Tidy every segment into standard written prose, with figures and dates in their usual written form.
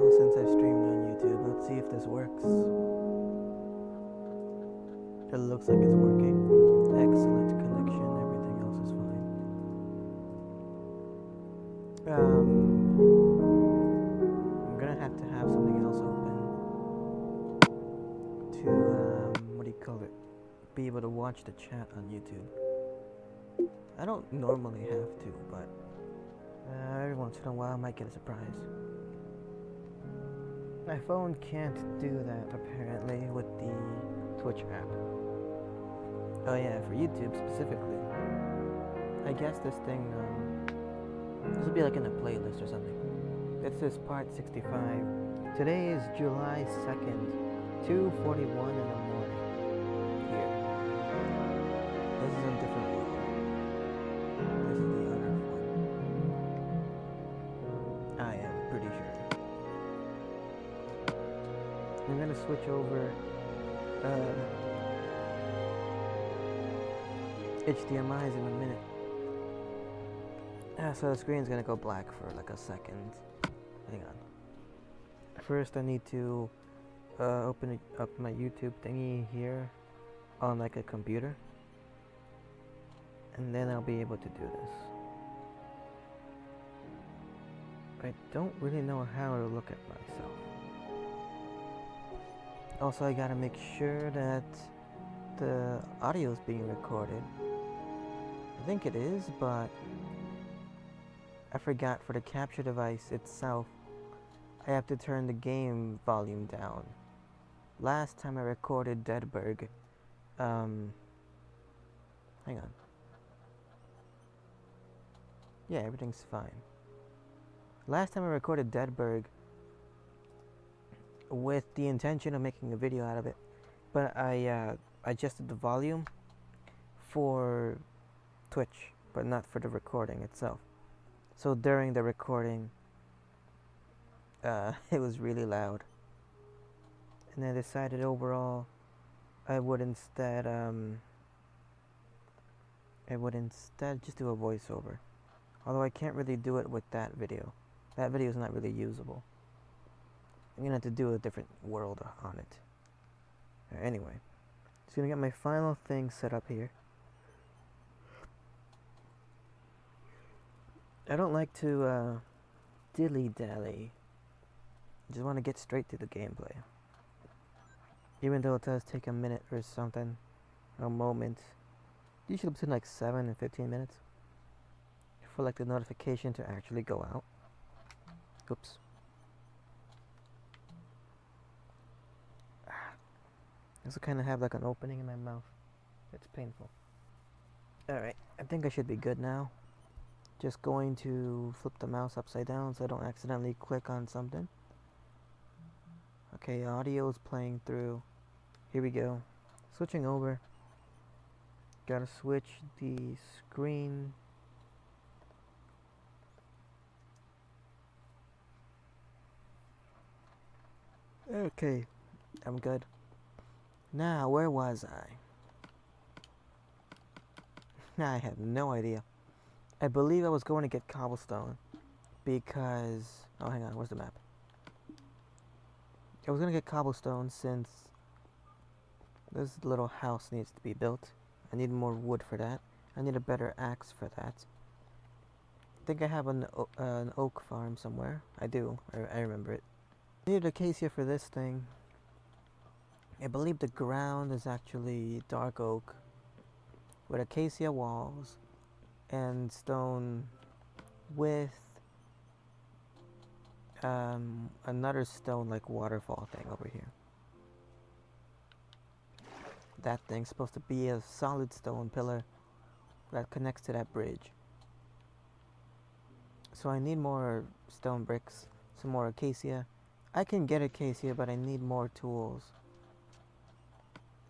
while since I've streamed on YouTube. Let's see if this works. It looks like it's working. Excellent connection. Everything else is fine. I'm gonna have to have something else open to what do you call it? Be able to watch the chat on YouTube. I don't normally have to, but every once in a while I might get a surprise. My phone can't do that apparently with the Twitch app. Oh yeah, for YouTube specifically. I guess this thing, this will be like in a playlist or something. This is part 65. Today is July 2nd, 2:41 in the morning. Here. This is a different world. This is the UnEarth one. I am pretty sure. I'm gonna switch over HDMI's in a minute. So the screen's gonna go black for like a second. Hang on. First I need to open up my YouTube thingy here on like a computer. And then I'll be able to do this. I don't really know how to look at myself. Also, I gotta make sure that the audio is being recorded. I think it is, but I forgot for the capture device itself, I have to turn the game volume down. Last time I recorded Deadberg, hang on. Yeah, everything's fine. Last time I recorded Deadberg with the intention of making a video out of it, but I adjusted the volume for Twitch, but not for the recording itself. So during the recording, it was really loud, and I decided overall I would instead just do a voiceover. Although I can't really do it with that video. That video is not really usable. I'm gonna have to do a different world on it. Anyway, just gonna get my final thing set up here. I don't like to dilly-dally. I just want to get straight to the gameplay. Even though it does take a minute or something, a moment. Usually between like 7 and 15 minutes. For like the notification to actually go out. Oops. I also kind of have like an opening in my mouth. It's painful. Alright, I think I should be good now. Just going to flip the mouse upside down so I don't accidentally click on something. Okay, audio is playing through. Here we go. Switching over. Gotta switch the screen. Okay, I'm good. Now, where was I? I have no idea. I believe I was going to get cobblestone because... Oh, hang on, where's the map? I was going to get cobblestone since this little house needs to be built. I need more wood for that. I need a better axe for that. I think I have an oak farm somewhere. I do. I remember it. I need acacia for this thing. I believe the ground is actually dark oak with acacia walls and stone with another stone like waterfall thing over here. That thing's supposed to be a solid stone pillar that connects to that bridge. So I need more stone bricks, some more acacia. I can get acacia, but I need more tools.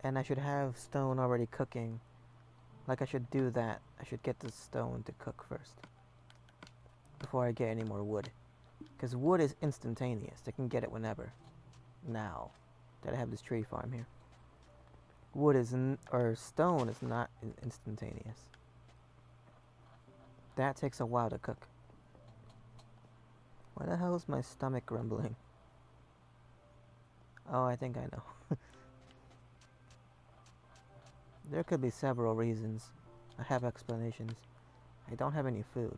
And I should have stone already cooking. Like I should do that. I should get the stone to cook first. Before I get any more wood. Because wood is instantaneous. I can get it whenever. Now that I have this tree farm here. Wood is, or stone is not instantaneous. That takes a while to cook. Why the hell is my stomach grumbling? Oh, I think I know. There could be several reasons. I have explanations. I don't have any food.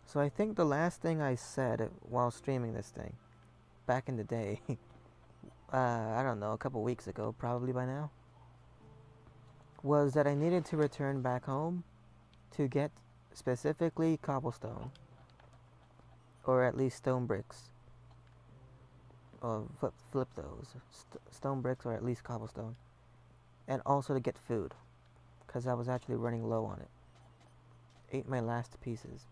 So I think the last thing I said while streaming this thing, back in the day, I don't know, a couple weeks ago, probably by now, was that I needed to return back home to get specifically cobblestone, or at least stone bricks. Flip those. Stone bricks or at least cobblestone. And also to get food, because I was actually running low on it. Ate my last pieces.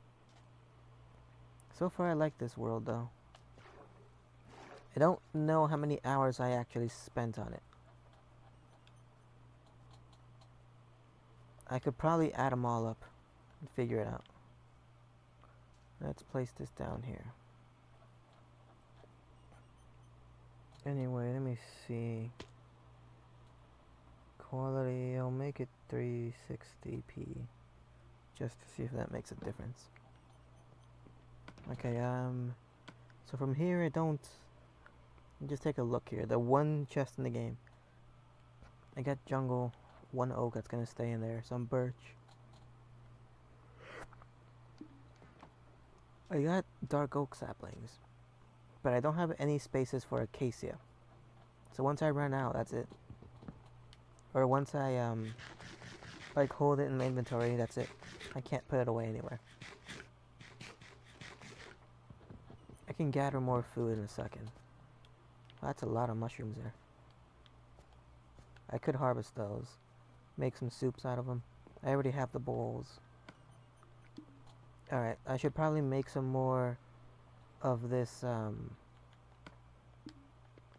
So far I like this world though. I don't know how many hours I actually spent on it. I could probably add them all up and figure it out. Let's place this down here. Anyway, let me see. Quality, I'll make it 360p. Just to see if that makes a difference. Okay, so from here I don't... Just take a look here. The one chest in the game. I got jungle, one oak that's gonna stay in there, some birch. I got dark oak saplings. But I don't have any spaces for acacia. So once I run out, that's it. Or once I, like hold it in my inventory, that's it. I can't put it away anywhere. I can gather more food in a second. That's a lot of mushrooms there. I could harvest those. Make some soups out of them. I already have the bowls. Alright, I should probably make some more of this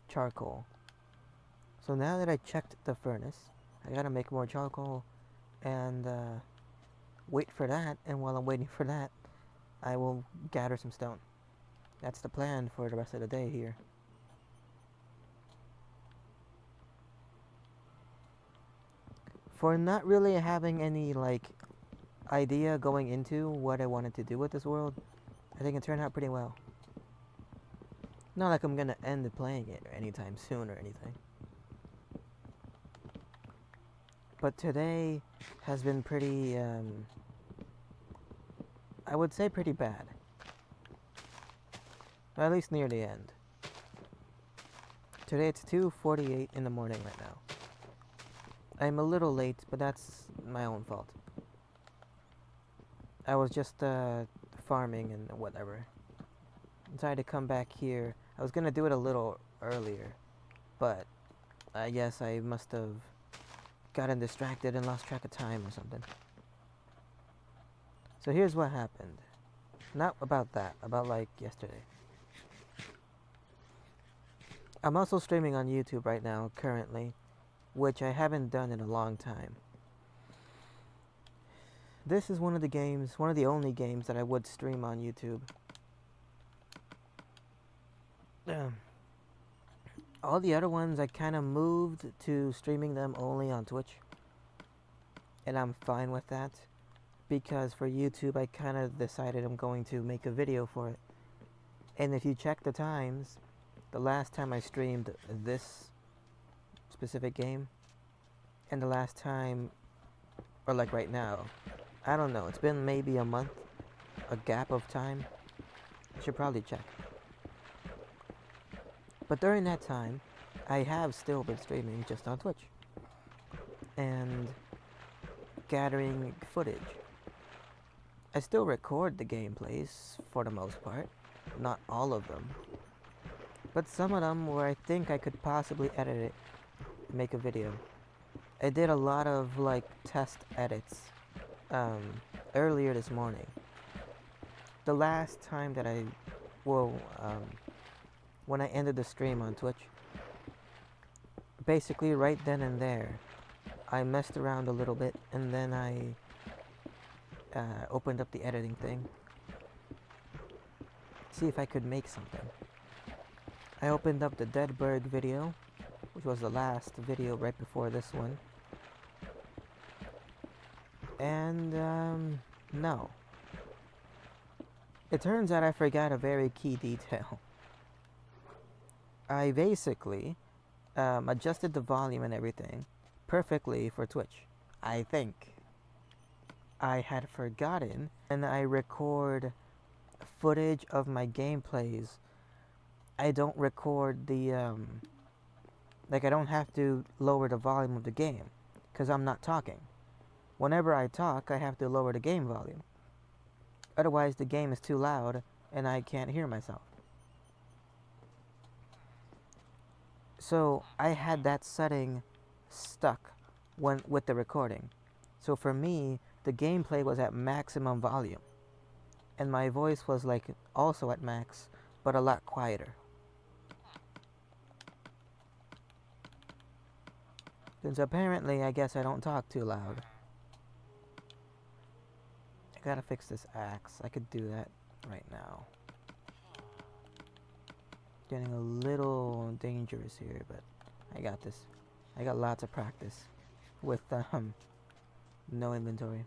charcoal. So now that I checked the furnace, I gotta make more charcoal and wait for that. And while I'm waiting for that, I will gather some stone. That's the plan for the rest of the day here. For not really having any like idea going into what I wanted to do with this world, I think it turned out pretty well. Not like I'm gonna end playing it anytime soon or anything. But today has been pretty, I would say pretty bad. Or at least near the end. Today it's 2:48 in the morning right now. I'm a little late, but that's my own fault. I was just farming and whatever. Decided to come back here. I was gonna do it a little earlier, but I guess I must have gotten distracted and lost track of time or something. So here's what happened. Not about that, about like yesterday. I'm also streaming on YouTube right now, currently, which I haven't done in a long time. This is one of the only games that I would stream on YouTube. All the other ones I kind of moved to streaming them only on Twitch. And I'm fine with that. Because for YouTube I kind of decided I'm going to make a video for it. And if you check the times, the last time I streamed this specific game, and the last time, or like right now, I don't know, it's been maybe a month, a gap of time. I should probably check. But during that time, I have still been streaming just on Twitch. And gathering footage. I still record the gameplays for the most part. Not all of them. But some of them where I think I could possibly edit it and make a video. I did a lot of like test edits earlier this morning. The last time that when I ended the stream on Twitch, basically right then and there, I messed around a little bit and then I opened up the editing thing. See if I could make something. I opened up the Dead Bird video, which was the last video right before this one. And no. It turns out I forgot a very key detail. I basically adjusted the volume and everything perfectly for Twitch. I think I had forgotten, and I record footage of my gameplays. I don't record the like I don't have to lower the volume of the game because I'm not talking. Whenever I talk, I have to lower the game volume. Otherwise, the game is too loud and I can't hear myself. So I had that setting stuck when with the recording. So for me, the gameplay was at maximum volume, and my voice was like also at max, but a lot quieter. Since apparently, I guess I don't talk too loud. I gotta fix this axe. I could do that right now. Getting a little dangerous here, but I got this. I got lots of practice with no inventory.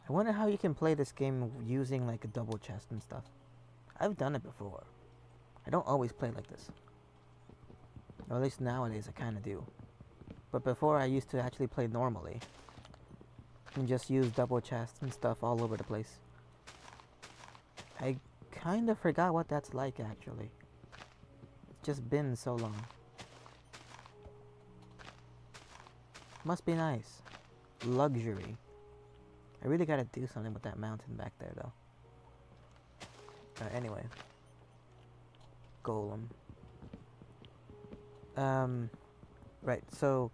I wonder how you can play this game using like a double chest and stuff. I've done it before. I don't always play like this. Or at least nowadays I kind of do. But before I used to actually play normally. And just use double chests and stuff all over the place. I kind of forgot what that's like actually. It's just been so long. Must be nice. Luxury. I really gotta do something with that mountain back there though. Anyway. Golem. Right, so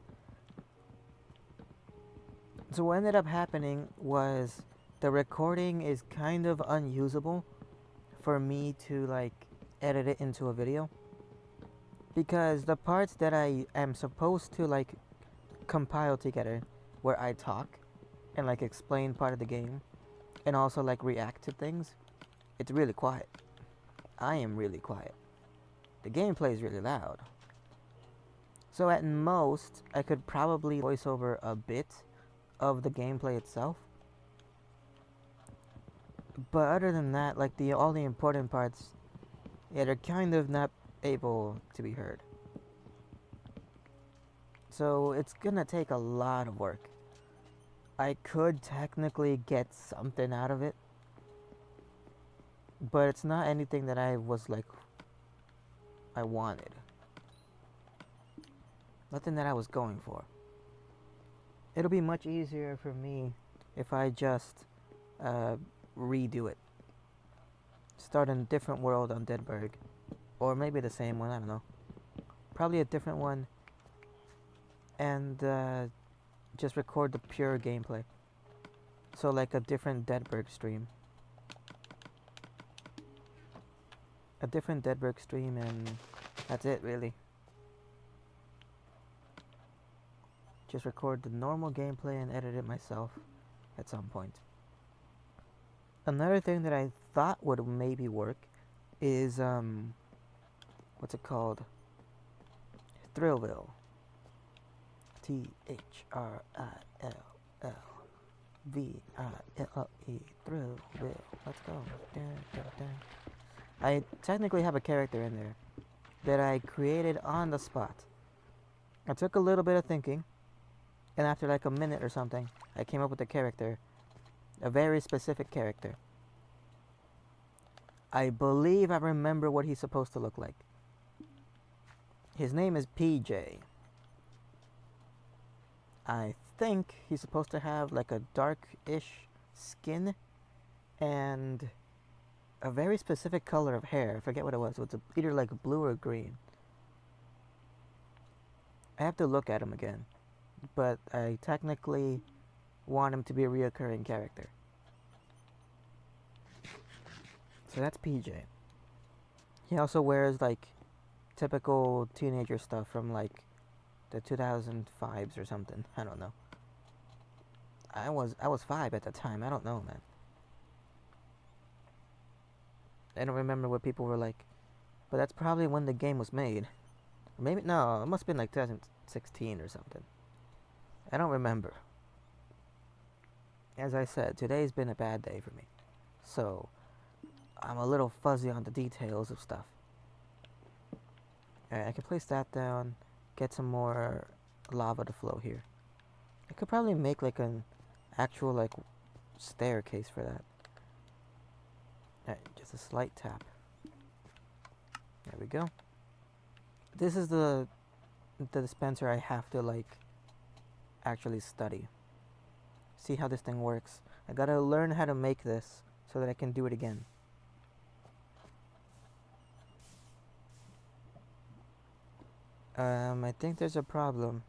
what ended up happening was the recording is kind of unusable for me to like edit it into a video, because the parts that I am supposed to like compile together where I talk and like explain part of the game and also like react to things, it's really quiet. I am really quiet. The gameplay is really loud. So at most, I could probably voice over a bit of the gameplay itself. But other than that, like all the important parts, yeah, they're kind of not able to be heard. So it's gonna take a lot of work. I could technically get something out of it, but it's not anything that I was like, I wanted. Nothing that I was going for. It'll be much easier for me if I just redo it. Start in a different world on Deadberg. Or maybe the same one, I don't know. Probably a different one. And just record the pure gameplay. So like a different Deadberg stream. A different Deadberg stream, and that's it really. Just record the normal gameplay and edit it myself at some point. Another thing that I thought would maybe work is what's it called? Thrillville. Thrillville. Let's go. I technically have a character in there that I created on the spot. I took a little bit of thinking, and after like a minute or something, I came up with a character. A very specific character. I believe I remember what he's supposed to look like. His name is PJ. I think he's supposed to have like a dark-ish skin and a very specific color of hair. I forget what it was. It was either like blue or green. I have to look at him again. But I technically want him to be a reoccurring character. So that's PJ. He also wears like typical teenager stuff from like the 2005s or something. I don't know. I was 5 at the time. I don't know, man. I don't remember what people were like. But that's probably when the game was made. Or maybe, no, it must have been like 2016 or something. I don't remember. As I said, today's been a bad day for me. So, I'm a little fuzzy on the details of stuff. Alright, I can place that down, get some more lava to flow here. I could probably make like an actual like staircase for that. Alright, just a slight tap. There we go. This is the dispenser I have to like actually study. See how this thing works. I gotta learn how to make this so that I can do it again. I think there's a problem.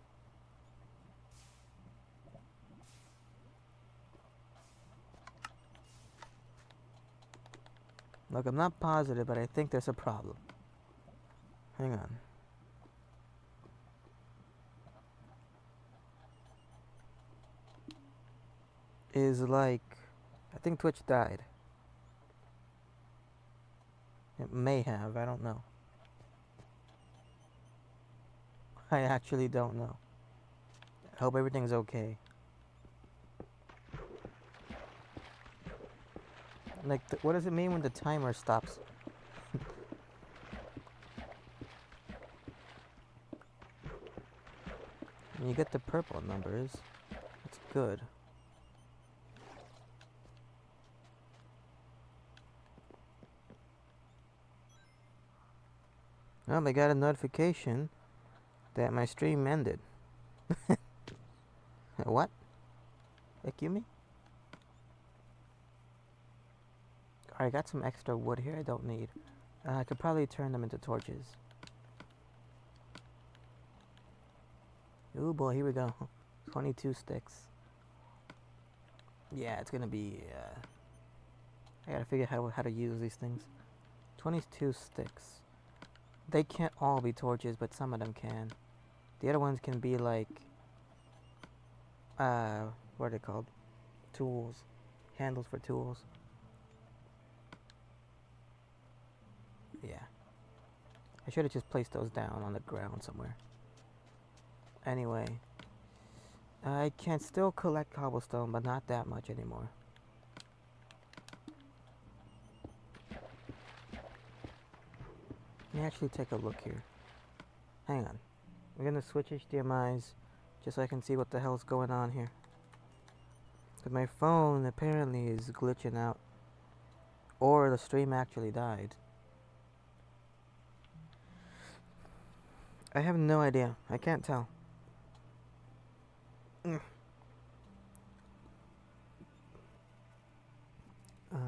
Look, I'm not positive, but I think there's a problem. Hang on. Is like, I think Twitch died. It may have, I don't know. I actually don't know. I hope everything's okay. Like, what does it mean when the timer stops? When you get the purple numbers, that's good. Well, I got a notification that my stream ended. What? Excuse me? I got some extra wood here I don't need. I could probably turn them into torches. Oh boy, here we go. 22 sticks. Yeah, it's gonna be... I gotta figure out how to use these things. 22 sticks. They can't all be torches, but some of them can. The other ones can be like... what are they called? Tools. Handles for tools. Yeah. I should have just placed those down on the ground somewhere. Anyway. I can still collect cobblestone, but not that much anymore. Let me actually take a look here. Hang on. I'm gonna switch HDMIs just so I can see what the hell's going on here. Because my phone apparently is glitching out. Or the stream actually died. I have no idea. I can't tell. Oh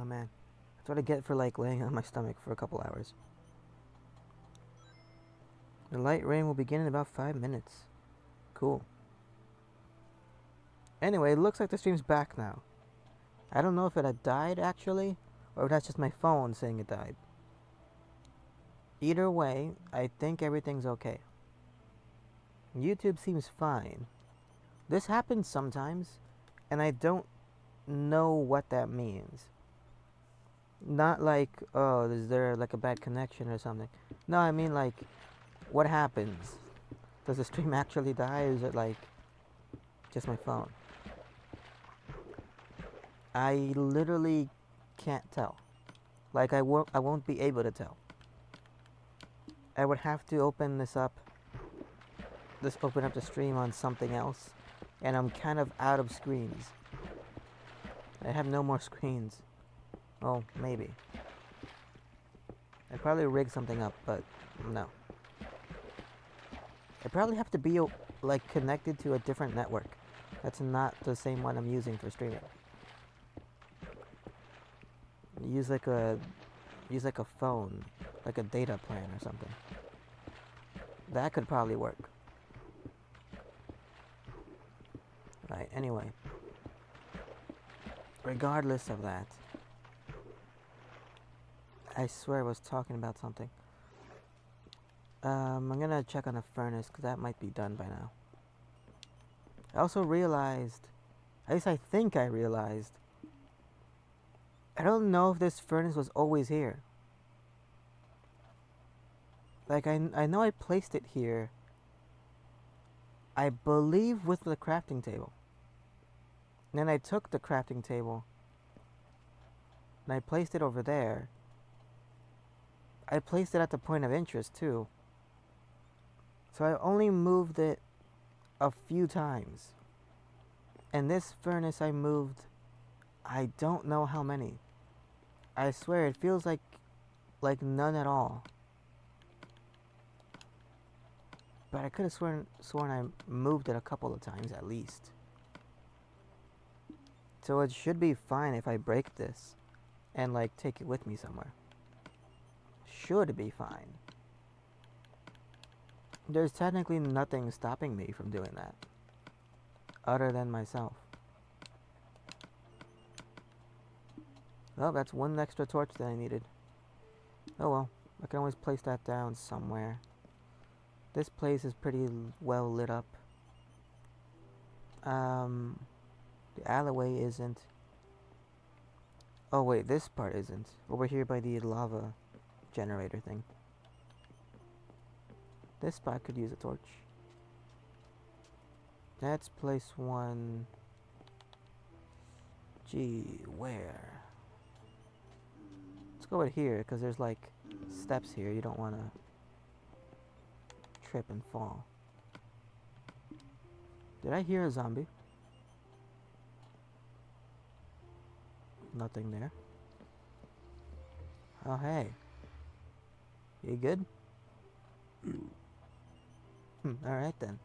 man. That's what I get for like laying on my stomach for a couple hours. The light rain will begin in about 5 minutes. Cool. Anyway, it looks like the stream's back now. I don't know if it had died actually, or if that's just my phone saying it died. Either way, I think everything's okay. YouTube seems fine. This happens sometimes, and I don't know what that means. Not like, oh, is there like a bad connection or something? No, I mean like, what happens? Does the stream actually die, or is it like just my phone? I literally can't tell. Like I won't be able to tell. I would have to open this up. Just open up the stream on something else, and I'm kind of out of screens. I have no more screens. Oh, maybe. I'd probably rig something up, but no. I probably have to be like connected to a different network. That's not the same one I'm using for streaming. Use like a phone, like a data plan or something. That could probably work. Right, anyway. Regardless of that, I swear I was talking about something. I'm gonna check on the furnace, because that might be done by now. I also realized, at least I think I realized, I don't know if this furnace was always here. Like, I know I placed it here, I believe with the crafting table. And then I took the crafting table, and I placed it over there. I placed it at the point of interest, too. So I only moved it a few times. And this furnace I moved, I don't know how many. I swear it feels like none at all. But I could have sworn I moved it a couple of times at least. So it should be fine if I break this and like take it with me somewhere. Should be fine. There's technically nothing stopping me from doing that. Other than myself. Well, that's one extra torch that I needed. Oh well, I can always place that down somewhere. This place is pretty well lit up. The alleyway isn't. Oh wait, this part isn't. Over here by the lava generator thing. This spot could use a torch. Let's place one. Gee, where? Let's go with here, because there's like steps here. You don't want to trip and fall. Did I hear a zombie? Nothing there. Oh, hey. You good? Alright then.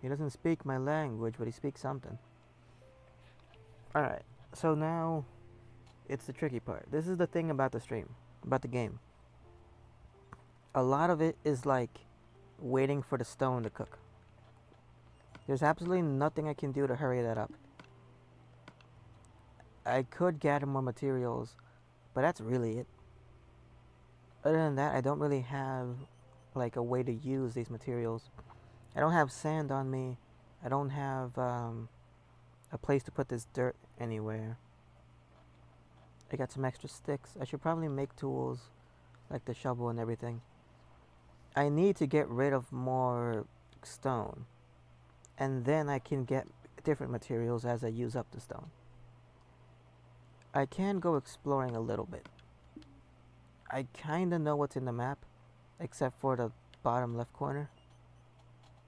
He doesn't speak my language, but he speaks something. Alright, so now it's the tricky part. This is the thing about the stream, about the game. A lot of it is like waiting for the stone to cook. There's absolutely nothing I can do to hurry that up. I could gather more materials, but that's really it. Other than that, I don't really have like a way to use these materials. I don't have sand on me. I don't have a place to put this dirt anywhere. I got some extra sticks. I should probably make tools like the shovel and everything. I need to get rid of more stone, and then I can get different materials as I use up the stone. I can go exploring a little bit. I kinda know what's in the map, except for the bottom left corner.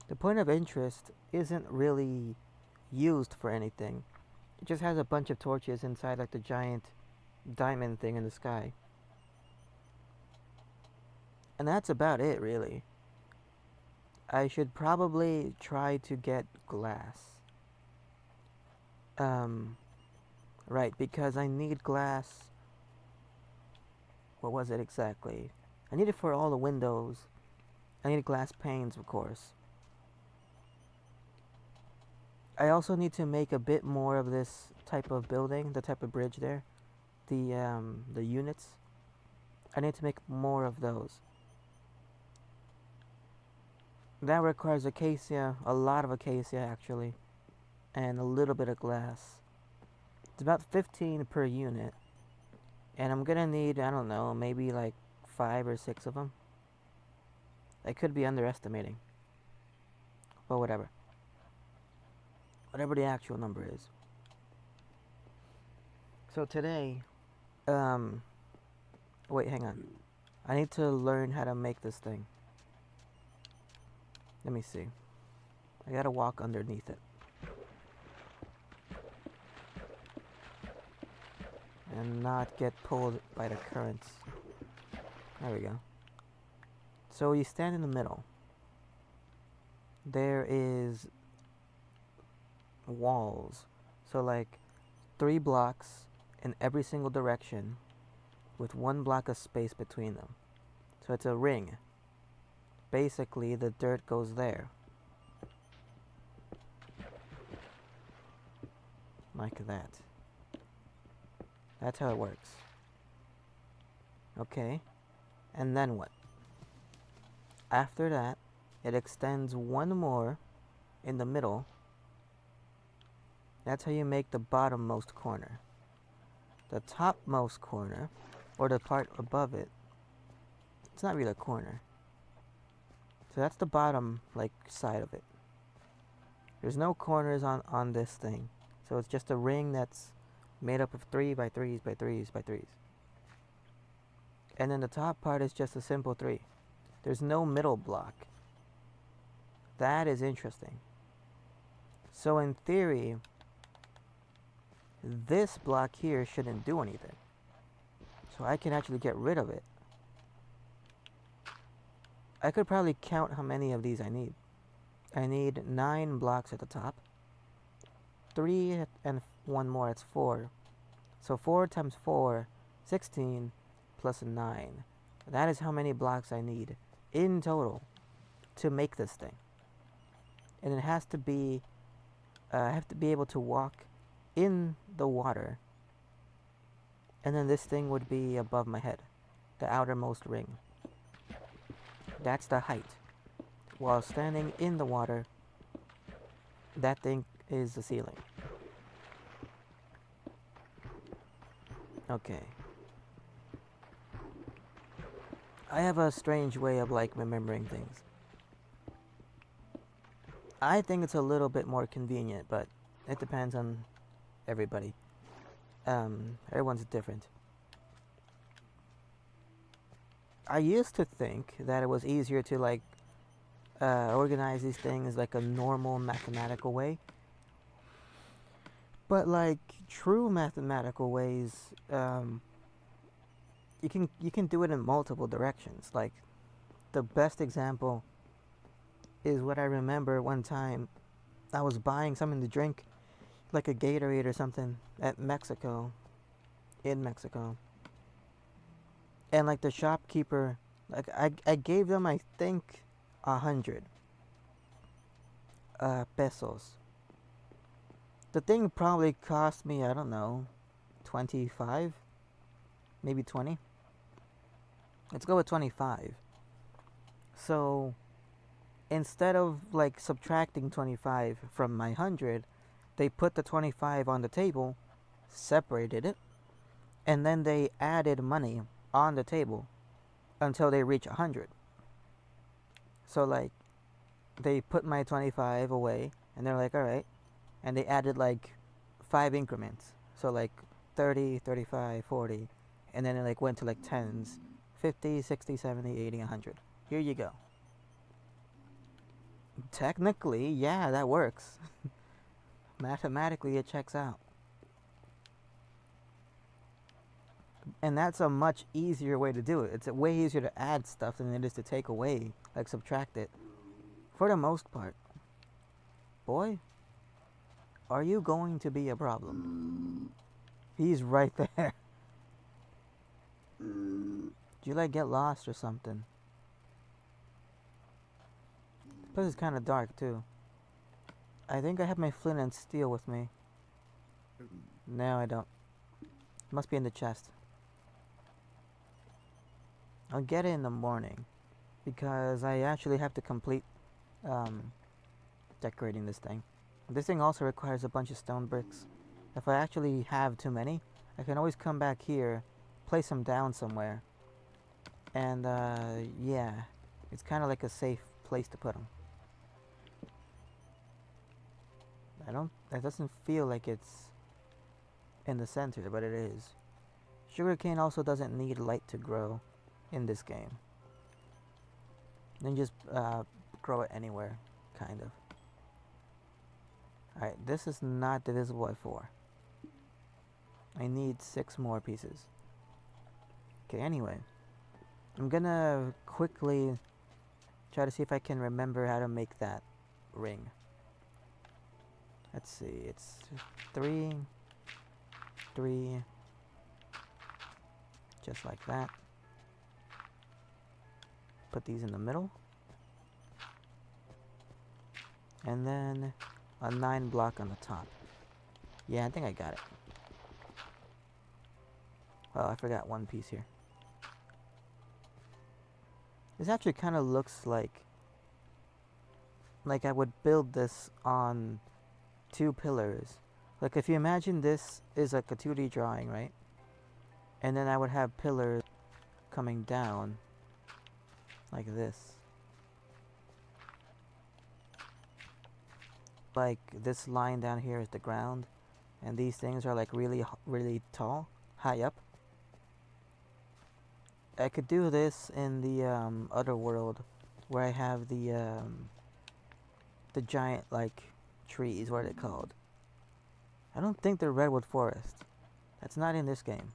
The point of interest isn't really used for anything. It just has a bunch of torches inside like the giant diamond thing in the sky. And that's about it, really. I should probably try to get glass. Right, because I need glass. What was it exactly? I need it for all the windows. I need glass panes, of course. I also need to make a bit more of this type of building, the type of bridge there. The units. I need to make more of those. That requires acacia, a lot of acacia actually, and a little bit of glass. It's about 15 per unit. And I'm gonna need, I don't know, maybe like 5 or 6 of them. I could be underestimating. But whatever. Whatever the actual number is. So today, wait, hang on. I need to learn how to make this thing. Let me see. I gotta walk underneath it. And not get pulled by the currents. There we go. So you stand in the middle. There is walls. So like 3 blocks in every single direction with 1 block of space between them. So it's a ring. Basically, the dirt goes there. Like that. That's how it works. Okay. And then what? After that, it extends 1 more in the middle. That's how you make the bottommost corner. The topmost corner, or the part above it, it's not really a corner. So that's the bottom, like, side of it. There's no corners on this thing. So it's just a ring that's made up of 3 by 3s by 3s by 3s. And then the top part is just a simple 3. There's no middle block. That is interesting. So in theory, this block here shouldn't do anything. So I can actually get rid of it. I could probably count how many of these I need. I need 9 blocks at the top. 3 and 1 more, it's 4. So 4 times 4, 16 plus 9. That is how many blocks I need in total to make this thing. And it has to be, I have to be able to walk in the water. And then this thing would be above my head, the outermost ring. That's the height. While standing in the water, that thing is the ceiling. Okay. I have a strange way of like remembering things. I think it's a little bit more convenient, but it depends on everybody. Everyone's different. I used to think that it was easier to like organize these things like a normal mathematical way. But like true mathematical ways, you can do it in multiple directions. Like the best example is what I remember one time I was buying something to drink, like a Gatorade or something in Mexico. And like the shopkeeper, like I gave them I think 100 pesos. The thing probably cost me, I don't know, 25, maybe 20. Let's go with 25. So instead of like subtracting 25 from my 100, they put the 25 on the table, separated it, and then they added money on the table until they reach 100. So like they put my 25 away and they're like, all right, and they added like 5 increments. So like 30, 35, 40, and then it like went to like tens, 50, 60, 70, 80, 100. Here you go. Technically, yeah, that works. Mathematically, it checks out. And that's a much easier way to do it. It's a way easier to add stuff than it is to take away, like subtract it. For the most part. Boy, are you going to be a problem? He's right there. Did you like get lost or something? This place is kind of dark too. I think I have my flint and steel with me. No, I don't. Must be in the chest. I'll get it in the morning because I actually have to complete decorating this thing. This thing also requires a bunch of stone bricks. If I actually have too many, I can always come back here, place them down somewhere, and yeah, it's kind of like a safe place to put them. That doesn't feel like it's in the center, but it is. Sugarcane also doesn't need light to grow in this game. Then just grow it anywhere, kind of. Alright, this is not divisible by 4. I need 6 more pieces. Okay, anyway. I'm gonna quickly try to see if I can remember how to make that ring. Let's see, it's 3, 3, just like that. Put these in the middle. And then a 9 block on the top. Yeah, I think I got it. Oh, I forgot one piece here. This actually kind of looks like I would build this on 2 pillars. Like if you imagine this is like a 2D drawing, right? And then I would have pillars coming down like this. Like this line down here is the ground, and these things are like really tall, high up. I could do this in the other world where I have the giant like trees. What are they called? I don't think they're redwood forest. That's not in this game.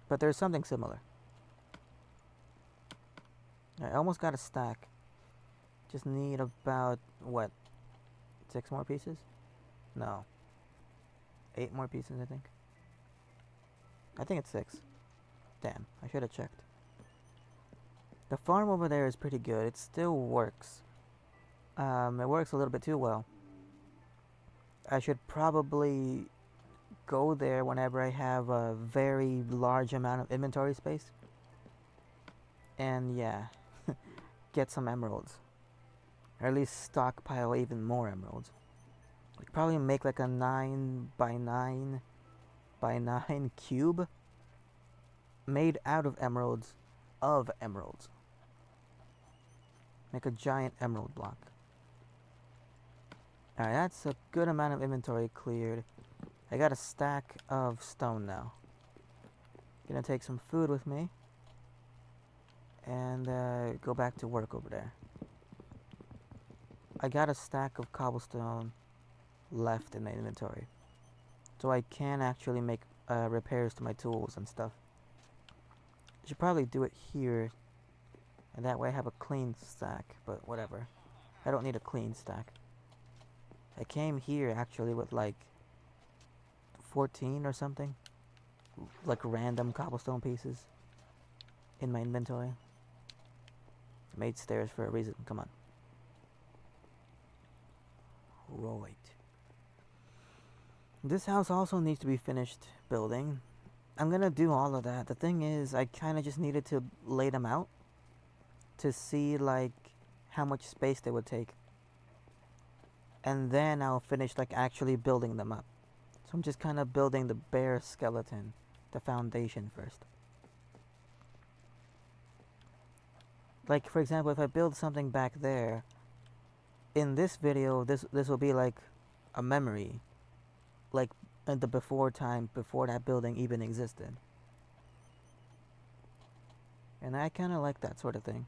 But there's something similar. I almost got a stack. Just need about, what, 6 more pieces? No. 8 more pieces, I think. I think it's 6. Damn, I should have checked. The farm over there is pretty good. It still works. It works a little bit too well. I should probably go there whenever I have a very large amount of inventory space. And yeah, get some emeralds. Or at least stockpile even more emeralds. We could probably make like a 9 by 9 by 9 cube made out of emeralds Make a giant emerald block. Alright, that's a good amount of inventory cleared. I got a stack of stone now. Gonna take some food with me and go back to work over there. I got a stack of cobblestone left in my inventory, so I can actually make repairs to my tools and stuff. I should probably do it here, and that way I have a clean stack, but whatever. I don't need a clean stack. I came here actually with like 14 or something, like random cobblestone pieces in my inventory. I made stairs for a reason, come on. Right. This house also needs to be finished building. I'm gonna do all of that. The thing is, I kind of just needed to lay them out to see like how much space they would take. And then I'll finish like actually building them up. So I'm just kind of building the bare skeleton, the foundation first. Like for example, if I build something back there, in this video, this will be like a memory, like in the before time, before that building even existed. And I kind of like that sort of thing.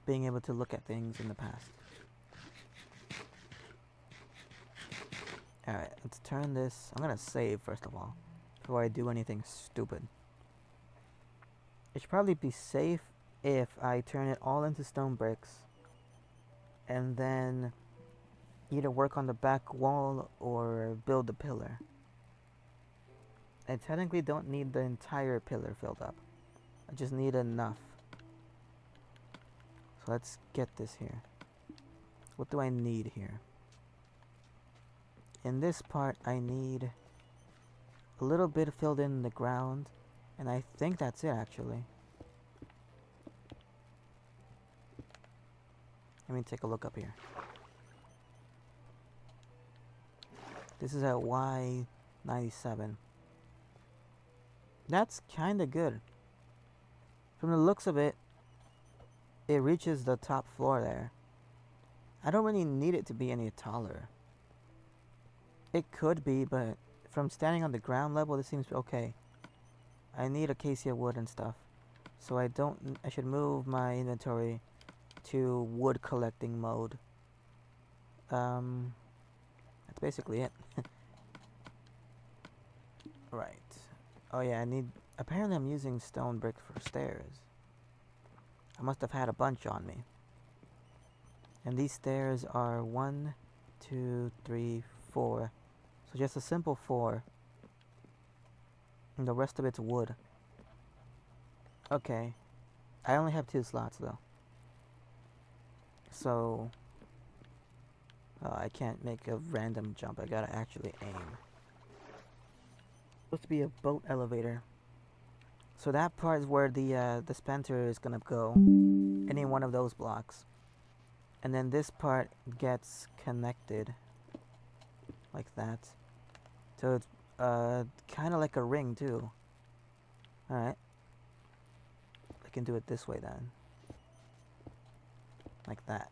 Being able to look at things in the past. Alright, let's turn this. I'm gonna save first of all, before I do anything stupid. It should probably be safe if I turn it all into stone bricks and then either work on the back wall or build the pillar. I technically don't need the entire pillar filled up. I just need enough. So let's get this here. What do I need here? In this part I need a little bit filled in the ground, and I think that's it actually. Let me take a look up here. This is at Y97. That's kinda good. From the looks of it, it reaches the top floor there. I don't really need it to be any taller. It could be, but from standing on the ground level, this seems okay. I need acacia wood and stuff, so I should move my inventory to wood collecting mode. That's basically it. Right. Oh yeah, apparently I'm using stone bricks for stairs. I must have had a bunch on me. And these stairs are 1, 2, 3, 4. So just a simple 4. And the rest of it's wood. Okay. I only have 2 slots though. So I can't make a random jump. I gotta actually aim. Supposed to be a boat elevator. So that part is where the dispenser is gonna go. Any one of those blocks. And then this part gets connected like that. So it's kind of like a ring too. Alright. I can do it this way then. Like that.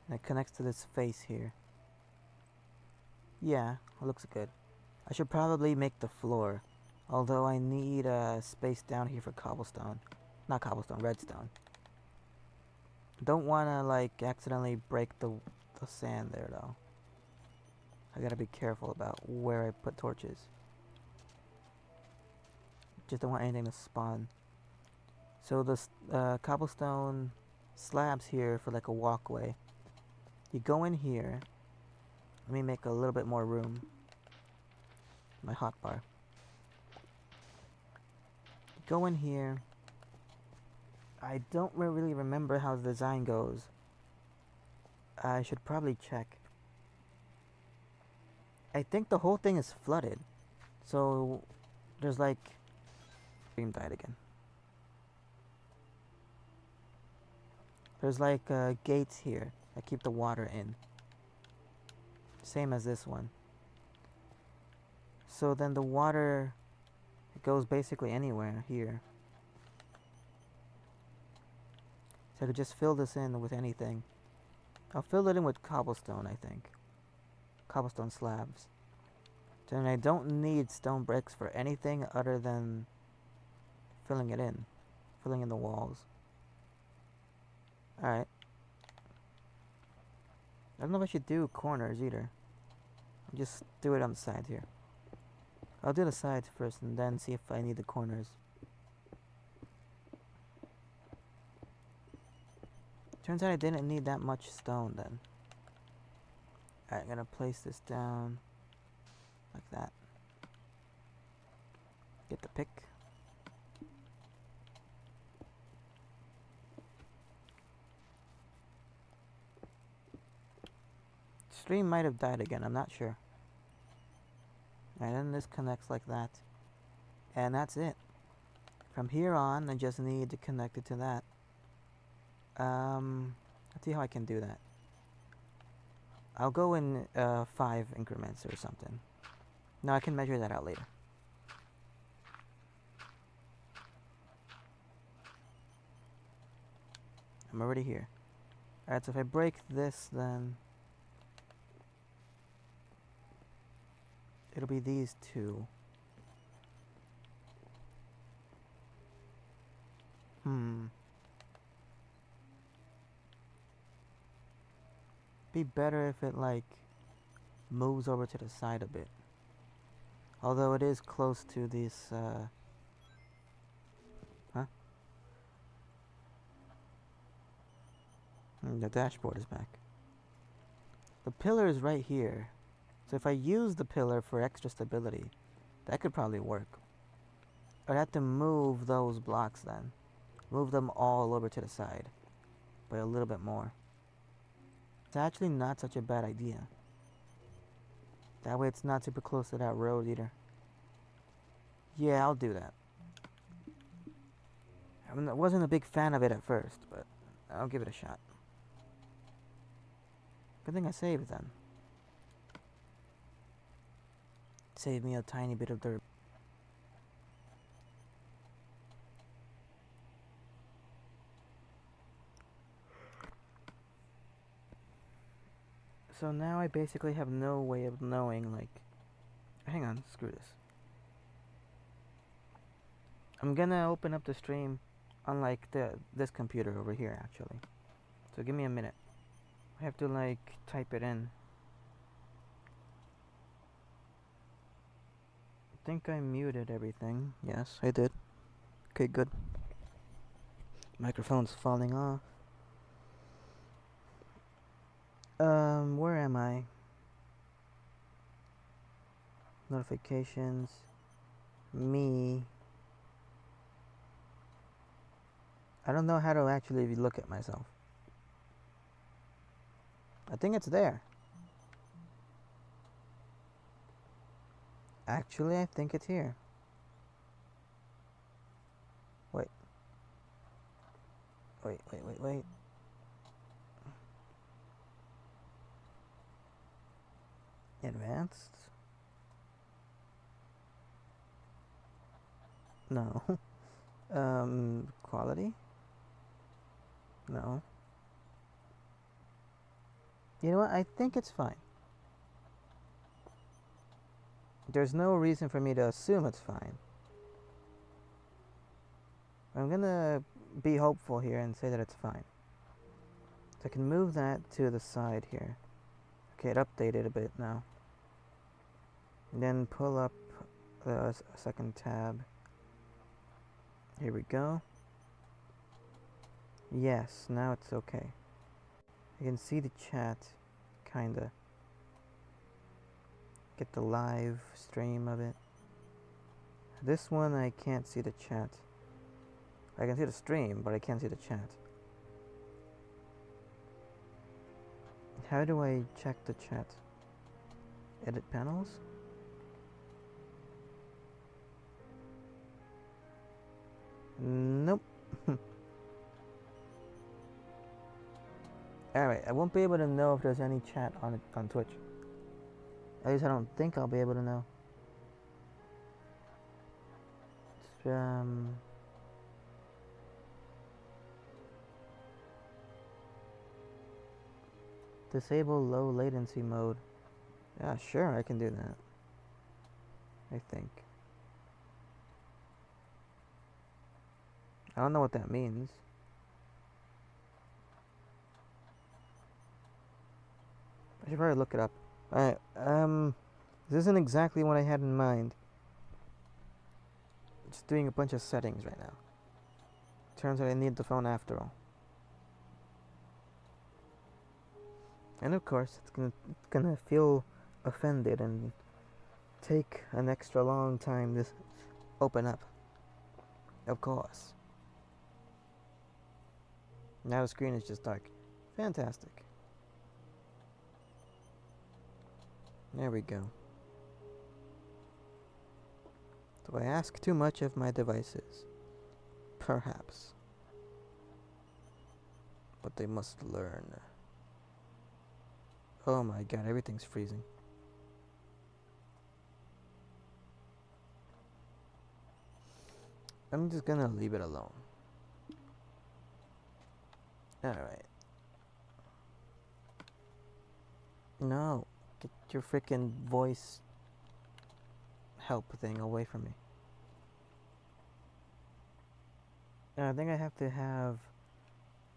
And it connects to this face here. Yeah, it looks good. I should probably make the floor Although I need space down here for cobblestone. Not cobblestone, redstone. Don't want to like accidentally break the sand there though. I gotta be careful about where I put torches. Just don't want anything to spawn. So the cobblestone slabs here for like a walkway. You go in here. Let me make a little bit more room. My hotbar. Go in here. I don't really remember how the design goes. I should probably check. I think the whole thing is flooded. So there's like... Stream died again. There's like gates here that keep the water in. Same as this one. So then the water... It goes basically anywhere here. So I could just fill this in with anything. I'll fill it in with cobblestone, I think. Cobblestone slabs. Then I don't need stone bricks for anything other than filling it in. Filling in the walls. Alright. I don't know if I should do corners either. I'll just do it on the sides here. I'll do the sides first and then see if I need the corners. Turns out I didn't need that much stone then. Alright, I'm gonna place this down like that. Get the pick. Stream might have died again, I'm not sure. And then this connects like that. And that's it. From here on, I just need to connect it to that. Let's see how I can do that. I'll go in 5 increments or something. No, I can measure that out later. I'm already here. Alright, so if I break this, then it'll be these two. Be better if it like moves over to the side a bit. Although it is close to this the dashboard is back. The pillar is right here. So if I use the pillar for extra stability, that could probably work. I'd have to move those blocks then. Move them all over to the side. By a little bit more. It's actually not such a bad idea. That way it's not super close to that road either. Yeah, I'll do that. I wasn't a big fan of it at first, but I'll give it a shot. Good thing I saved then. Saved me a tiny bit of dirt. So now I basically have no way of knowing, like... Hang on, screw this. I'm gonna open up the stream on, like, this computer over here, actually. So give me a minute. I have to, like, type it in. I think I muted everything. Yes, I did. Okay, good. Microphone's falling off. Where am I? Notifications. Me. I don't know how to actually look at myself. I think it's there. Actually, I think it's here. Wait. Wait. Advanced? No. Quality? No. You know what? I think it's fine. There's no reason for me to assume it's fine. I'm gonna be hopeful here and say that it's fine. So I can move that to the side here. Okay, it updated a bit now. And then pull up the second tab. Here we go. Yes, now it's okay. I can see the chat, kinda. Get the live stream of it. This one I can't see the chat. I can see the stream, but I can't see the chat. How do I check the chat? Edit panels? Nope. Alright, I won't be able to know if there's any chat on Twitch. At least I don't think I'll be able to know. Disable low latency mode. Yeah, sure, I can do that. I think. I don't know what that means. I should probably look it up. Alright, this isn't exactly what I had in mind. Just doing a bunch of settings right now. Turns out I need the phone after all. And of course, it's gonna feel offended and take an extra long time to open up. Of course. Now the screen is just dark. Fantastic. There we go. Do I ask too much of my devices? Perhaps. But they must learn. Oh my god, everything's freezing. I'm just gonna leave it alone. Alright. No. Get your freaking voice help thing away from me. I think I have to have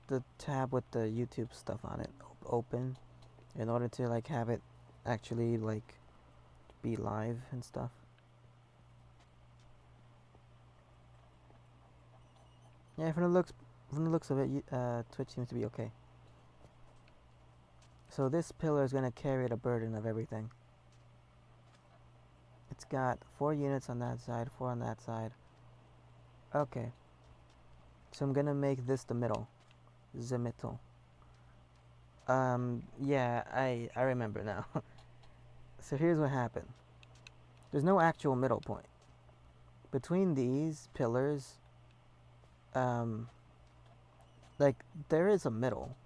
the tab with the YouTube stuff on it open in order to like have it actually like be live and stuff. Yeah, from the looks of it, Twitch seems to be okay. So this pillar is gonna carry the burden of everything. It's got 4 units on that side, 4 on that side. Okay. So I'm gonna make this the middle. The middle. Yeah, I remember now. So here's what happened. There's no actual middle point. Between these pillars, like, there is a middle.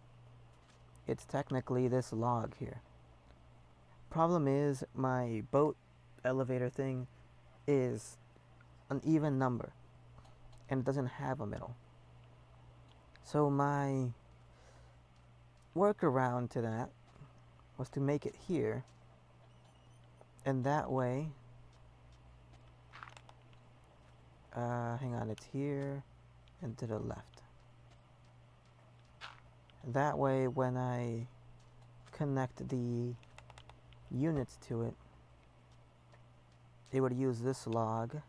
It's technically this log here. Problem is, my boat elevator thing is an even number. And it doesn't have a middle. So my workaround to that was to make it here. And that way, hang on, it's here and to the left. That way, when I connect the units to it, it would use this log.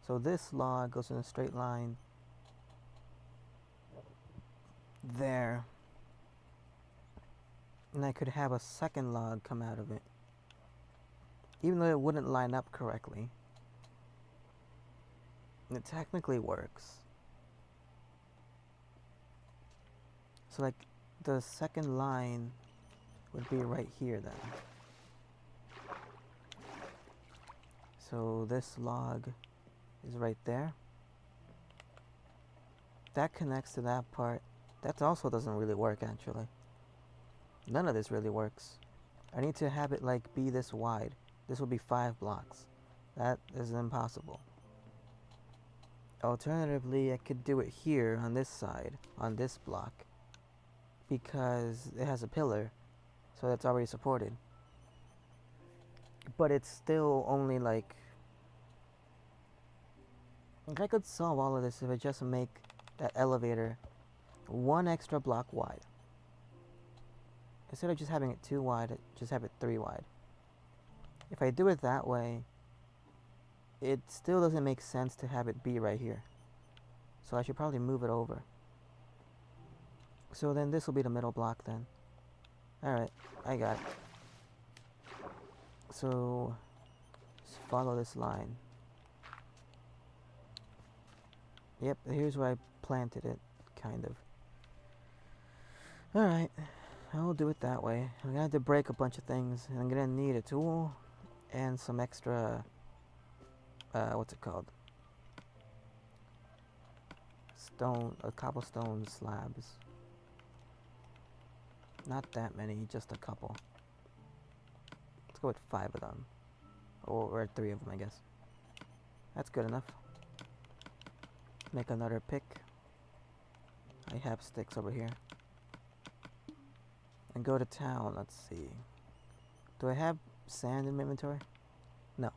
So this log goes in a straight line there. And I could have a second log come out of it. Even though it wouldn't line up correctly. It technically works. So like the second line would be right here then. So this log is right there. That connects to that part. That also doesn't really work actually. None of this really works. I need to have it like be this wide. This would be 5 blocks. That is impossible. Alternatively, I could do it here on this side, on this block, because it has a pillar, so that's already supported. But it's still only like Like, I could solve all of this if I just make that elevator one extra block wide. Instead of just having it 2 wide, just have it 3 wide. If I do it that way, it still doesn't make sense to have it be right here. So I should probably move it over. So then this will be the middle block then. Alright, I got it. So, just follow this line. Yep, here's where I planted it, kind of. Alright, I'll do it that way. I'm gonna have to break a bunch of things, and I'm gonna need a tool and some extra, what's it called? Cobblestone slabs. Not that many, just a couple. Let's go with 5 of them. Or 3 of them, I guess. That's good enough. Make another pick. I have sticks over here. And go to town, let's see. Do I have sand in my inventory? No.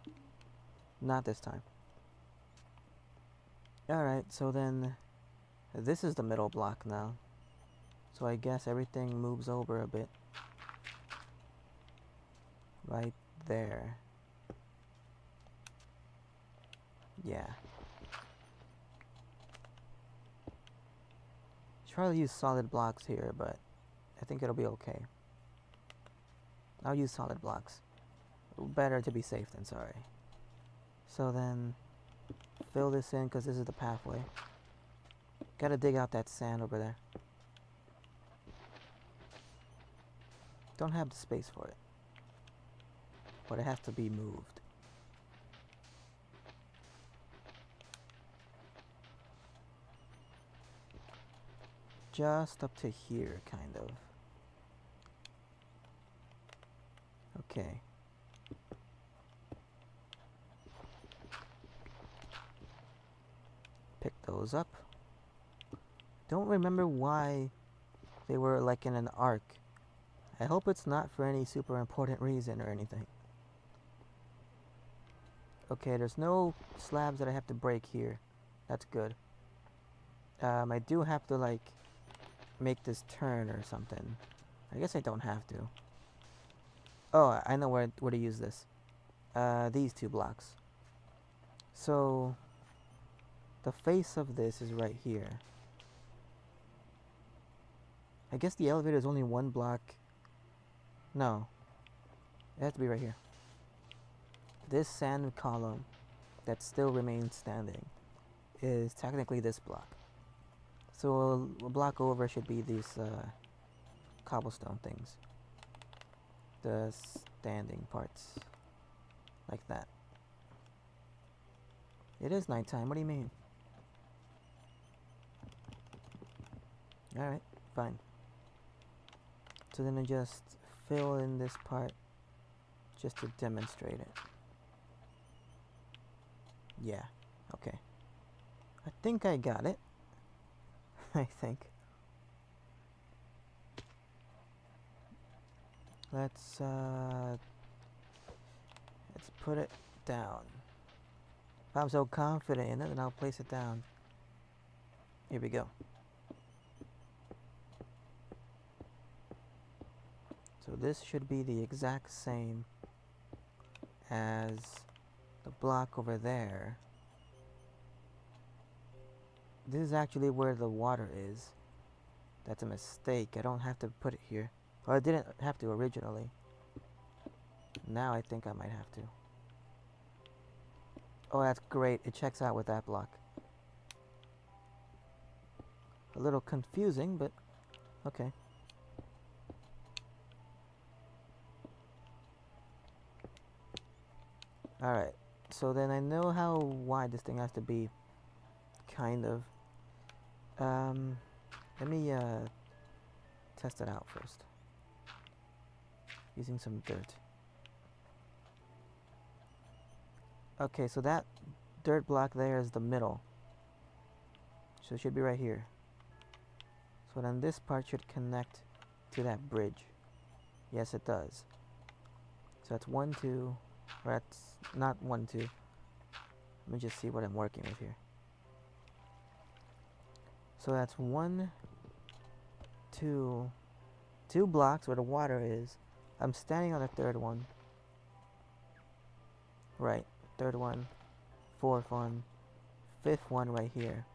Not this time. Alright, so then this is the middle block now. So I guess everything moves over a bit. Right there. Yeah. Should probably use solid blocks here, but I think it'll be okay. I'll use solid blocks. Better to be safe than sorry. So then, fill this in because this is the pathway. Gotta dig out that sand over there. Don't have the space for it. But it has to be moved. Just up to here, kind of. Okay. Pick those up. Don't remember why they were like in an arc. I hope it's not for any super important reason or anything. Okay, there's no slabs that I have to break here. That's good. I do have to like make this turn or something. I guess I don't have to. Oh, I know where to use this. These 2 blocks. So the face of this is right here. I guess the elevator is only 1 block. No. It has to be right here. This sand column that still remains standing is technically this block. So a block over should be these cobblestone things. The standing parts. Like that. It is nighttime, what do you mean? Alright, fine. So then I just fill in this part just to demonstrate it. Yeah, okay. I think I got it. I think. Let's put it down. If I'm so confident in it, then I'll place it down. Here we go. So this should be the exact same as the block over there. This is actually where the water is. That's a mistake. I don't have to put it here. Well, I didn't have to originally. Now I think I might have to. Oh, that's great. It checks out with that block. A little confusing, but okay. Alright, so then I know how wide this thing has to be. Kind of. Let me test it out first. Using some dirt. Okay, so that dirt block there is the middle. So it should be right here. So then this part should connect to that bridge. Yes, it does. So that's 1, 2, or that's not 1, 2. Let me just see what I'm working with here. So that's two blocks where the water is. I'm standing on the third one. Right, third one, fourth one, fifth one right here.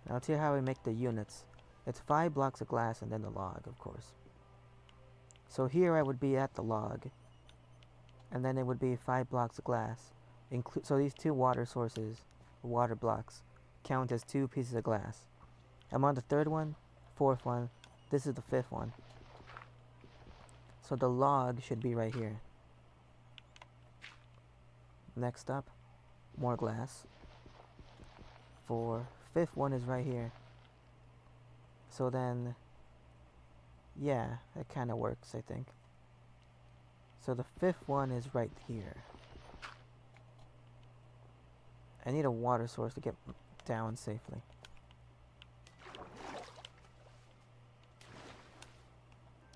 Now let's hear how we make the units. It's 5 blocks of glass and then the log, of course. So here I would be at the log, and then it would be 5 blocks of glass. So these 2 water sources, water blocks, count as 2 pieces of glass. I'm on the third one, fourth one, this is the fifth one. So the log should be right here. Next up, more glass. Fifth one is right here. So then, yeah, it kind of works, I think. So the fifth one is right here. I need a water source to get down safely.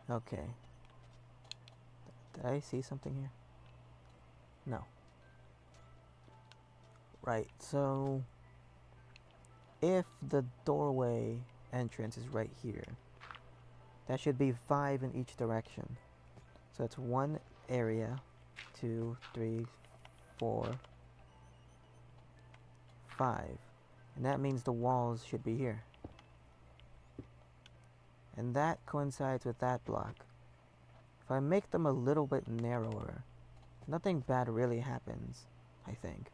Okay. Did I see something here? No. Right, so if the doorway entrance is right here, that should be 5 in each direction. So that's 1 area, 2, 3, 4, 5. And that means the walls should be here. And that coincides with that block. If I make them a little bit narrower, nothing bad really happens, I think.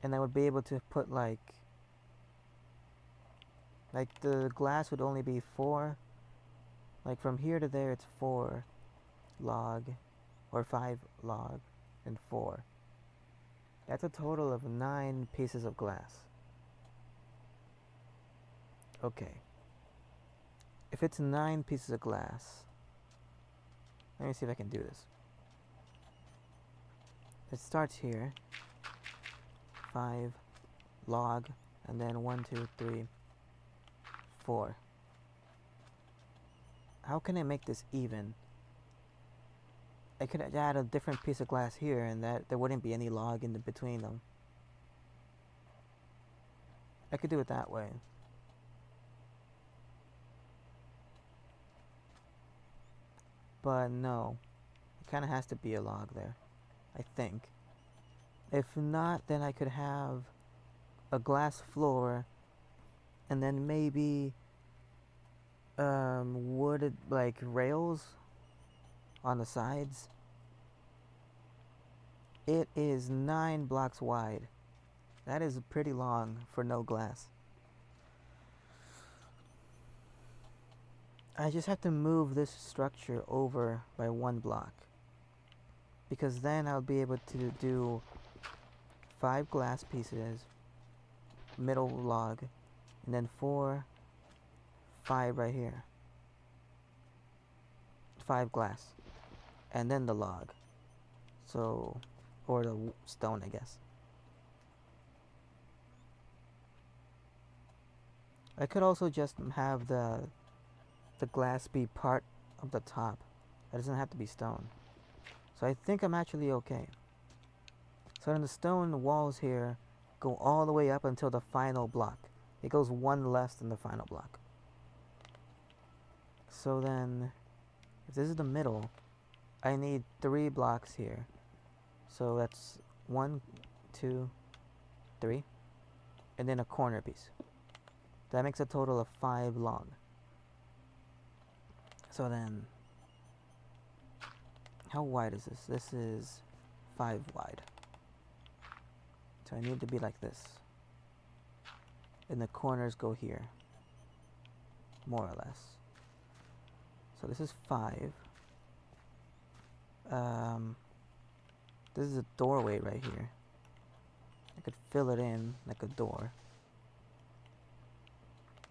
And I would be able to put like the glass would only be 4. Like from here to there it's 4 log, or 5 log, and 4. That's a total of 9 pieces of glass. Okay. If it's 9 pieces of glass, let me see if I can do this. It starts here. 5 log, and then 1, 2, 3, 4. How can I make this even? I could add a different piece of glass here, and that there wouldn't be any log in between them. I could do it that way. But no, it kind of has to be a log there, I think. If not, then I could have a glass floor, and then maybe wooded like rails on the sides. It is 9 blocks wide. That is pretty long for no glass. I just have to move this structure over by 1 block, because then I'll be able to do 5 glass pieces, middle log, and then 4, 5 right here. 5 glass, and then the log. So, or the stone, I guess. I could also just have the glass be part of the top. It doesn't have to be stone. So I think I'm actually okay. So then the stone walls here go all the way up until the final block. It goes 1 less than the final block. So then, if this is the middle, I need 3 blocks here. So that's 1, 2, 3, and then a corner piece. That makes a total of 5 long. So then, how wide is this? This is 5 wide. So I need to be like this. And the corners go here, more or less. So this is 5. This is a doorway right here. I could fill it in like a door.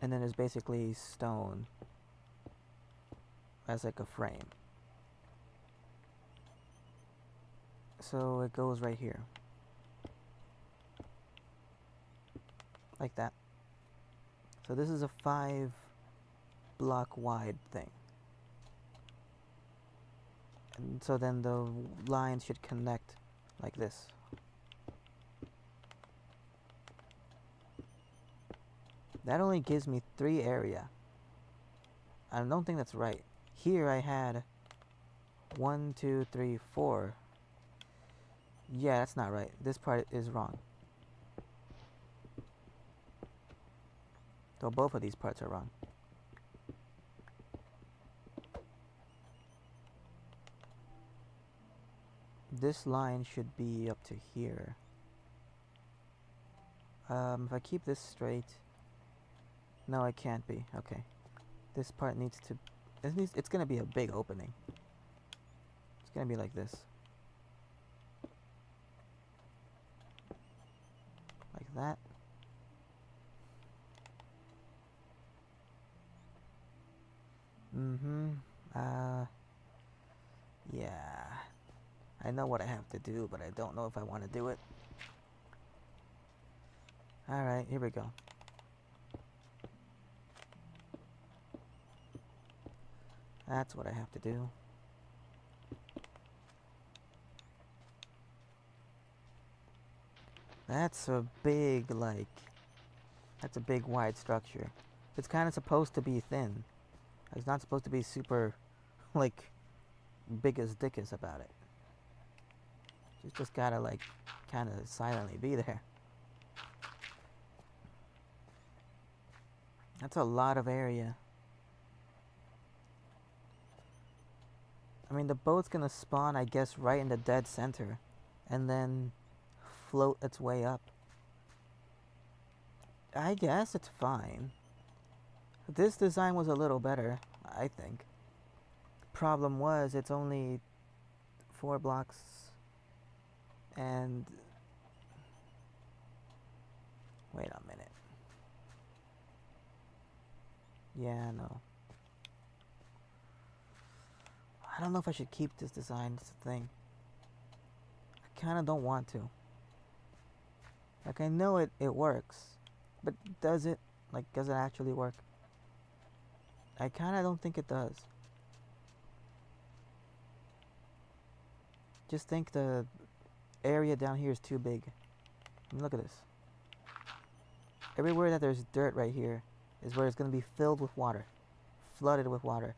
And then there's basically stone as like a frame. So it goes right here. Like that. So this is a 5 block wide thing. And so then the lines should connect like this. That only gives me 3 area. I don't think that's right. Here I had 1, 2, 3, 4. Yeah, that's not right. This part is wrong. So both of these parts are wrong. This line should be up to here. If I keep this straight... No, it can't be. Okay. This part needs to... It's gonna be a big opening. It's gonna be like this. Like that. Yeah. I know what I have to do, but I don't know if I want to do it. Alright, here we go. That's what I have to do. That's a big, like... That's a big, wide structure. It's kind of supposed to be thin. It's not supposed to be super, like, big as dickus about it. You just gotta, like, kind of silently be there. That's a lot of area. I mean, the boat's gonna spawn, I guess, right in the dead center. And then float its way up. I guess it's fine. This design was a little better, I think. Problem was, it's only 4 blocks. And... Wait a minute. Yeah, no. I don't know if I should keep this design, it's the thing. I kinda don't want to. Like, I know it works. But does it? Like, does it actually work? I kinda don't think it does. Just think the area down here is too big. I mean, look at this. Everywhere that there's dirt right here is where it's going to be filled with water. Flooded with water.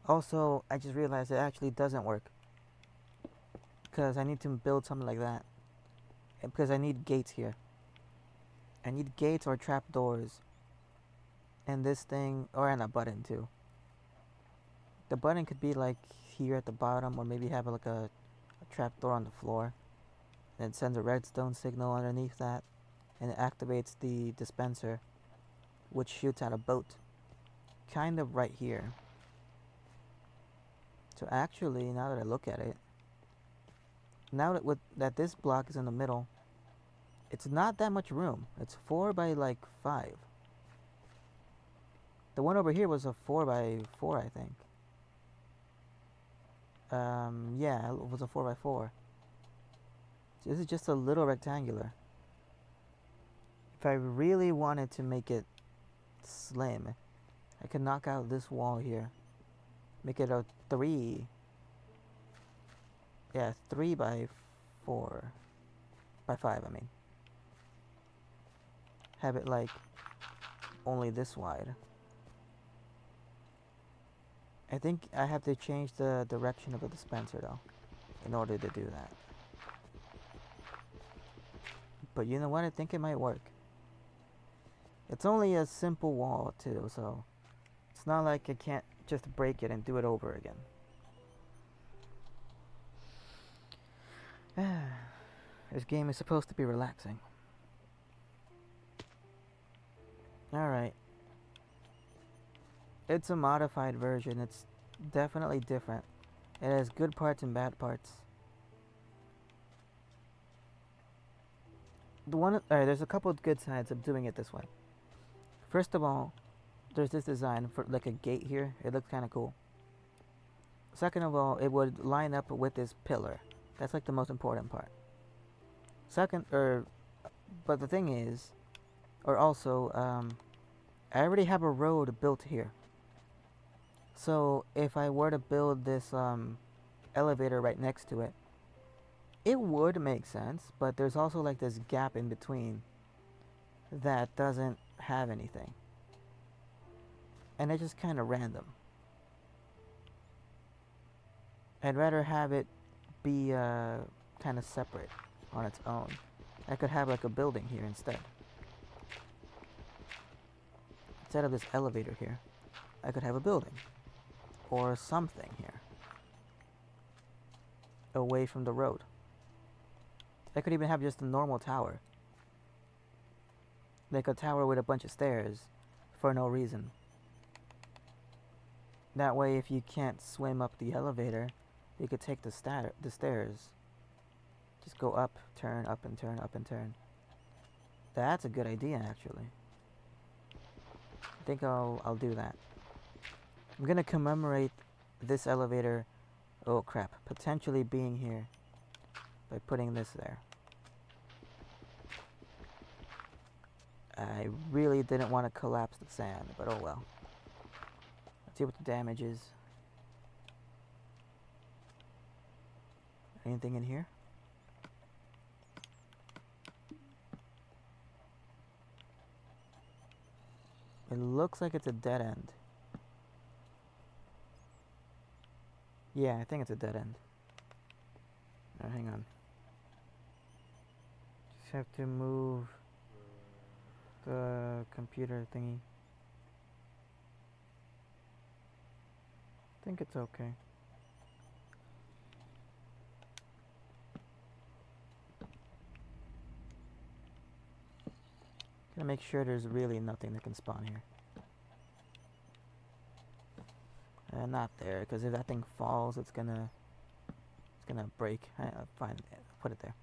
Also, I just realized it actually doesn't work. Because I need to build something like that. And because I need gates here. I need gates or trap doors. And this thing, and a button too. The button could be like here at the bottom, or maybe have like a trap door on the floor. And it sends a redstone signal underneath that. And it activates the dispenser, which shoots out a boat. Kind of right here. So actually, now that I look at it, now that this block is in the middle, it's not that much room. It's 4 by like 5. The one over here was a 4 by 4, I think. Yeah, it was a 4 by 4. So this is just a little rectangular. If I really wanted to make it slim, I could knock out this wall here. Make it a 3. Yeah, 3 by 4. By 5, I mean. Have it like only this wide. I think I have to change the direction of the dispenser though, in order to do that. But you know what? I think it might work. It's only a simple wall too, so it's not like I can't just break it and do it over again. This game is supposed to be relaxing. Alright. It's a modified version. It's definitely different. It has good parts and bad parts. There's a couple of good sides of doing it this way. First of all, there's this design for like a gate here. It looks kind of cool. Second of all, it would line up with this pillar. That's like the most important part. But the thing is, I already have a road built here. So if I were to build this elevator right next to it, it would make sense, but there's also like this gap in between that doesn't have anything. and it's just kind of random. I'd rather have it be kind of separate on its own. I could have like a building here instead. Instead of this elevator here, I could have a building or something here away from the road. I could even have just a normal tower, like a tower with a bunch of stairs for no reason. That way, if you can't swim up the elevator, you could take the stairs. Just go up, turn, up and turn, up and turn. That's a good idea, actually. I think I'll do that. I'm gonna commemorate this elevator, oh crap, potentially being here by putting this there. I really didn't want to collapse the sand, but oh well. Let's see what the damage is. Anything in here? It looks like it's a dead end. Yeah, I think it's a dead end. Now, hang on. Just have to move the computer thingy. I think it's okay. Gonna make sure there's really nothing that can spawn here. Not there, because if that thing falls, it's gonna break. Fine, put it there.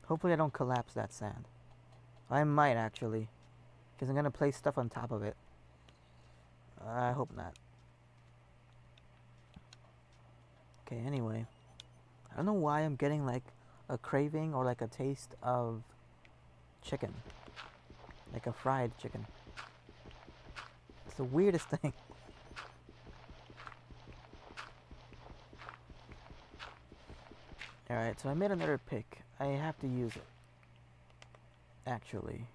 Hopefully I don't collapse that sand. I might actually, because I'm gonna place stuff on top of it. I hope not. Okay, anyway. I don't know why I'm getting like a craving or like a taste of chicken. Like a fried chicken. It's the weirdest thing. Alright, so I made another pick. I have to use it. Actually.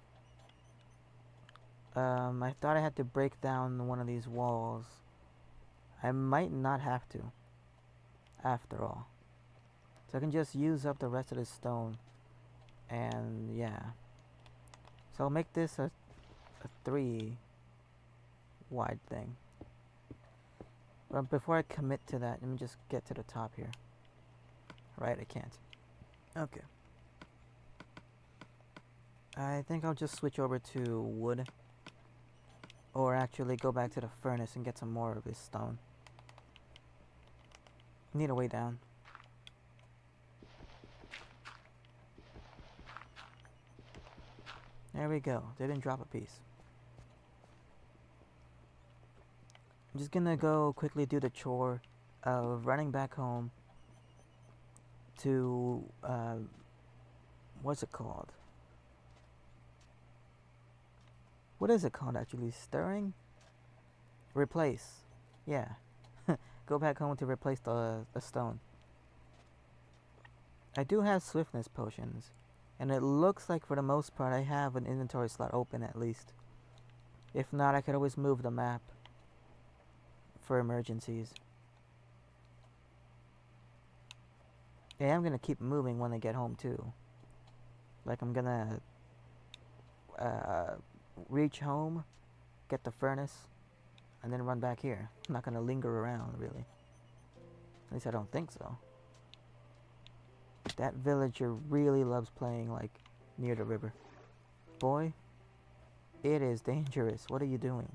I thought I had to break down one of these walls. I might not have to. After all. So I can just use up the rest of the stone. And yeah. So I'll make this a 3 wide thing. But before I commit to that, let me just get to the top here. Right, I can't. Okay. I think I'll just switch over to wood. Or actually go back to the furnace and get some more of this stone. Need a way down. There we go. Didn't drop a piece. I'm just gonna go quickly do the chore of running back home to, what's it called? What is it called actually? Stirring? Replace. Yeah. Go back home to replace the stone. I do have swiftness potions. And it looks like for the most part I have an inventory slot open at least. If not, I could always move the map for emergencies. Yeah, I'm gonna keep moving when I get home too. Like I'm gonna reach home, get the furnace, and then run back here. I'm not gonna linger around really. At least I don't think so. That villager really loves playing like near the river. Boy, it is dangerous. What are you doing?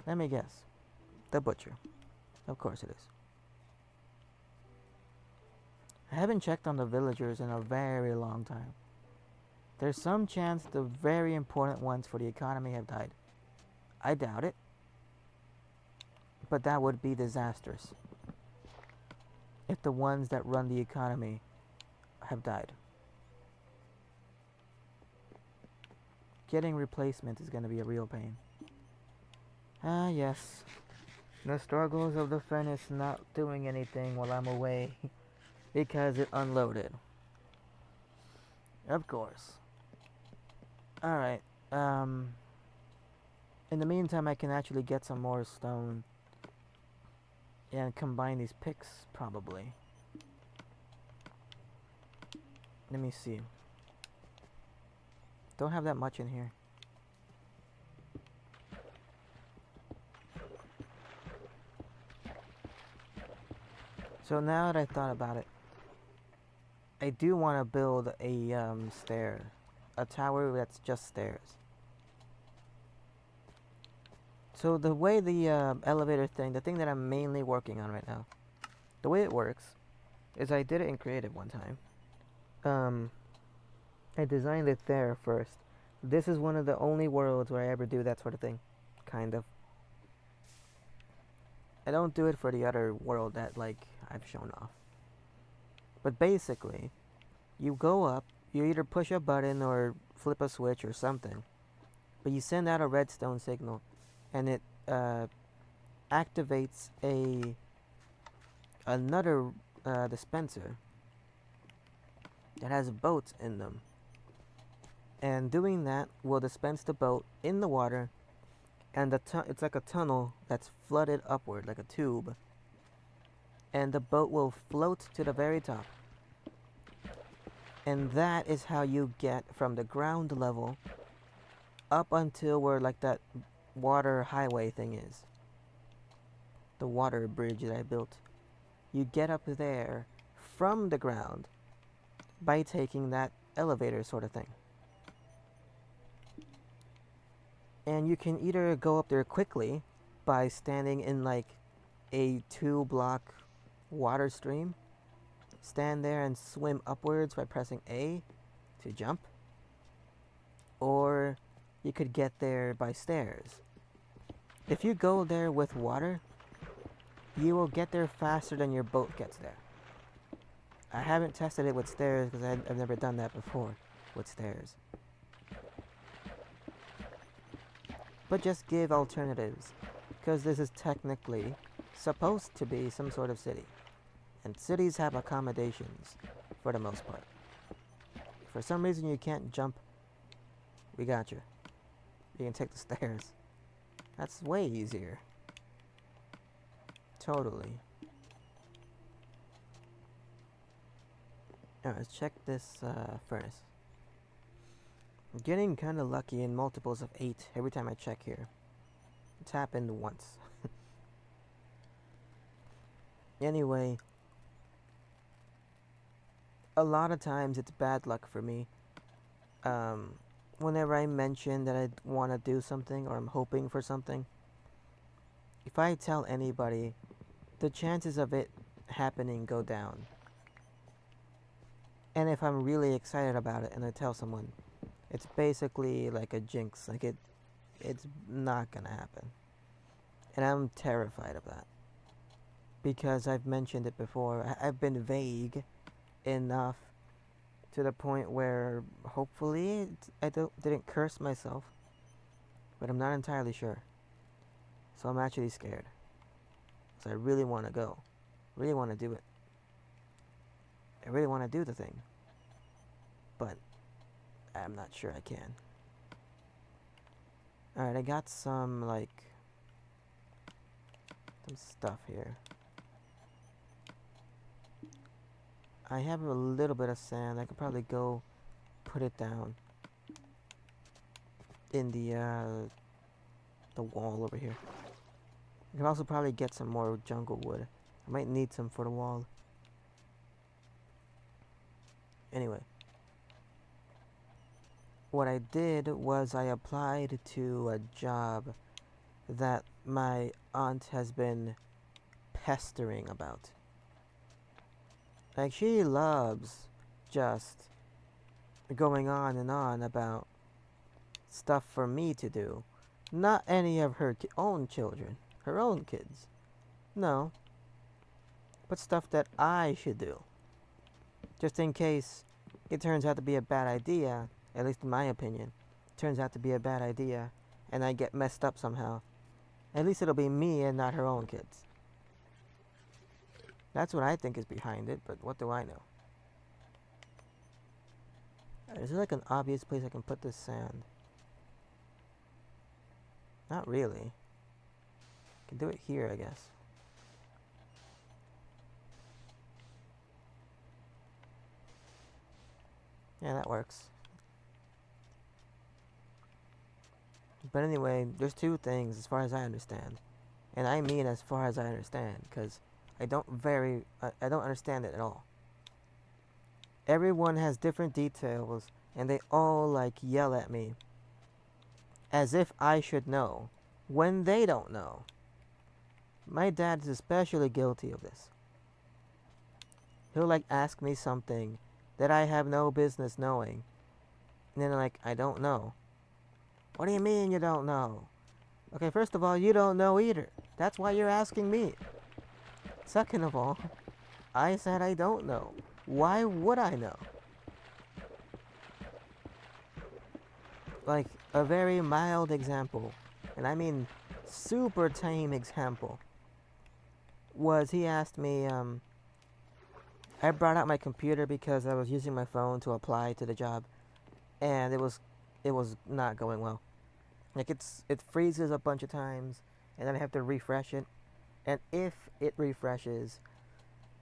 Let me guess. The butcher. Of course it is. I haven't checked on the villagers in a very long time. There's some chance the very important ones for the economy have died. I doubt it. But that would be disastrous. If the ones that run the economy have died. Getting replacement is going to be a real pain. Ah, yes. The struggles of the furnace not doing anything while I'm away because it unloaded. Of course. Alright, Um, in the meantime, I can actually get some more stone and combine these picks, probably. Let me see. Don't have that much in here. So now that I thought about it, I do want to build a a tower that's just stairs. So the way the elevator thing, the thing that I'm mainly working on right now, the way it works is I did it in creative one time. Um, I designed it there first. This is one of the only worlds where I ever do that sort of thing, kind of. I don't do it for the other world that like I've shown off. But basically, you go up, you either push a button or flip a switch or something, but you send out a redstone signal, and it activates another dispenser that has boats in them. And doing that will dispense the boat in the water, and it's like a tunnel that's flooded upward, like a tube. And the boat will float to the very top. And that is how you get from the ground level up until where like that water highway thing is. The water bridge that I built. You get up there from the ground by taking that elevator sort of thing. And you can either go up there quickly by standing in like a 2-block water stream, stand there and swim upwards by pressing A to jump, or you could get there by stairs. If you go there with water, you will get there faster than your boat gets there. I haven't tested it with stairs because I've never done that before with stairs. But just give alternatives, because this is technically supposed to be some sort of city. And cities have accommodations, for the most part. If for some reason you can't jump, we got you. You can take the stairs. That's way easier. Totally. Alright, let's check this furnace. I'm getting kind of lucky in multiples of 8 every time I check here. It's happened once. Anyway, a lot of times it's bad luck for me. Whenever I mention that I want to do something or I'm hoping for something, if I tell anybody, the chances of it happening go down. And if I'm really excited about it and I tell someone, it's basically like a jinx. Like it's not gonna happen. And I'm terrified of that. Because I've mentioned it before. I've been vague enough to the point where hopefully I didn't curse myself. But I'm not entirely sure. So I'm actually scared. So I really want to go. Really want to do it. I really want to do the thing. But I'm not sure I can. Alright, I got some, like, some stuff here. I have a little bit of sand. I could probably go put it down in the wall over here. I can also probably get some more jungle wood. I might need some for the wall. Anyway. What I did was I applied to a job that my aunt has been pestering about. Like, she loves just going on and on about stuff for me to do. Not any of her own children. Her own kids. No. But stuff that I should do. Just in case it turns out to be a bad idea, at least in my opinion, turns out to be a bad idea, and I get messed up somehow. At least it'll be me and not her own kids. That's what I think is behind it, but what do I know? Is there like an obvious place I can put this sand? Not really. Can do it here, I guess. Yeah, that works. But anyway, there's two things as far as I understand. And I mean as far as I understand, because I don't understand it at all. Everyone has different details, and they all like yell at me as if I should know when they don't know. My dad is especially guilty of this. He'll like ask me something that I have no business knowing, and then like, I don't know. What do you mean you don't know? Okay, first of all, you don't know either. That's why you're asking me. Second of all, I said I don't know. Why would I know? Like, a very mild example, and I mean super tame example, was he asked me, I brought out my computer because I was using my phone to apply to the job, and it was not going well. Like, it freezes a bunch of times, and then I have to refresh it, and if it refreshes,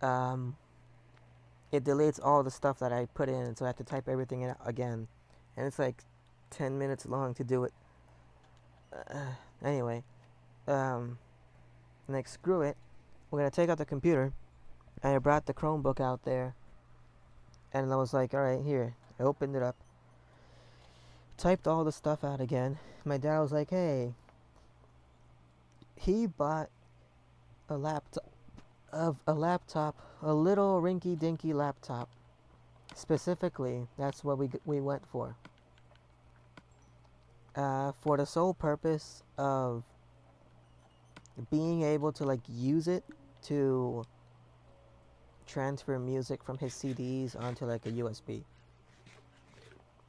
it deletes all the stuff that I put in, so I have to type everything in again, and it's like 10 minutes long to do it. Anyway, like, screw it. We're gonna take out the computer. I brought the Chromebook out there, and I was like, alright, here. I opened it up, typed all the stuff out again. My dad was like, hey, he bought a laptop, a little rinky-dinky laptop. Specifically, that's what we went for. For the sole purpose of being able to like use it to transfer music from his CDs onto like a USB,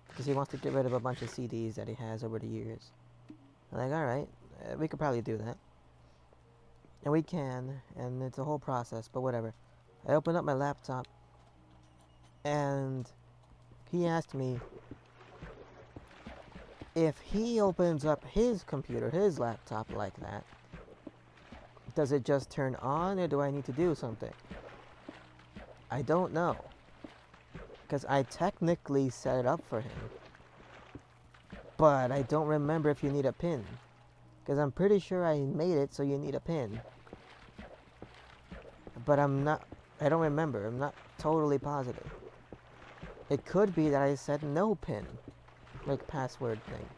because he wants to get rid of a bunch of CDs that he has over the years. I'm like, alright, we could probably do that, and we can, and it's a whole process, but whatever. I opened up my laptop, and he asked me if he opens up his computer, his laptop like that, does it just turn on, or do I need to do something? I don't know, because I technically set it up for him, but I don't remember if you need a pin, because I'm pretty sure I made it so you need a pin, but I don't remember. I'm not totally positive. It could be that I said no pin, like password thing.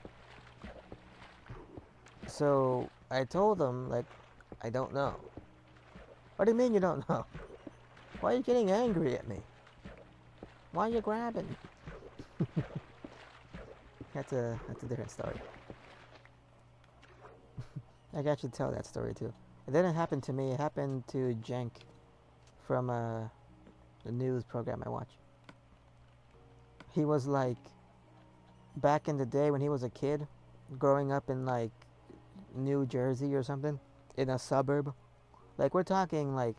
So I told him, like, I don't know. What do you mean you don't know? Why are you getting angry at me? Why are you grabbing? That's a different story. I should tell that story too. It didn't happen to me. It happened to Jenk from the news program I watch. He was like, back in the day when he was a kid, growing up in like New Jersey or something, in a suburb. Like, we're talking like,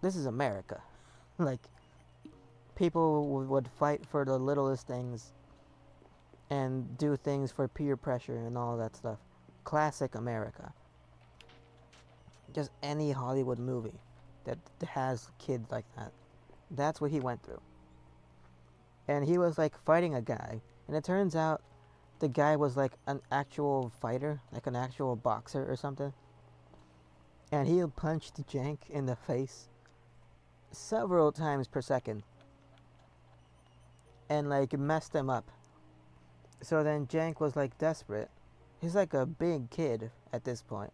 this is America. Like, people would fight for the littlest things and do things for peer pressure and all that stuff. Classic America. Just any Hollywood movie that has kids like that. That's what he went through. And he was like fighting a guy, and it turns out the guy was like an actual fighter, like an actual boxer or something. And he punched Jank in the face several times per second, and like messed him up. So then Jank was like desperate. He's like a big kid at this point.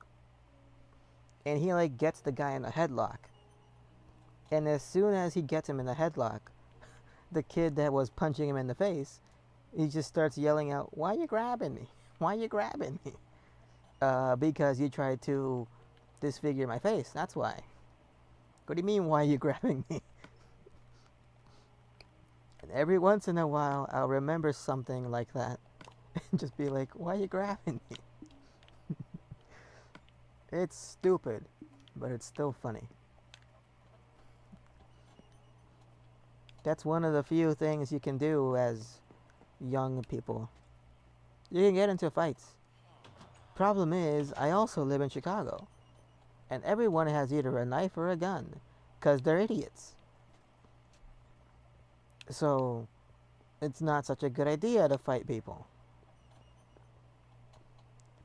And he like gets the guy in a headlock. And as soon as he gets him in the headlock, the kid that was punching him in the face, he just starts yelling out, "Why are you grabbing me? Why are you grabbing me?" Because you tried to disfigure my face, that's why. What do you mean, why are you grabbing me? And every once in a while, I'll remember something like that. And just be like, why are you grabbing me? It's stupid, but it's still funny. That's one of the few things you can do as young people. You can get into fights. Problem is, I also live in Chicago, and everyone has either a knife or a gun, because they're idiots. So, it's not such a good idea to fight people.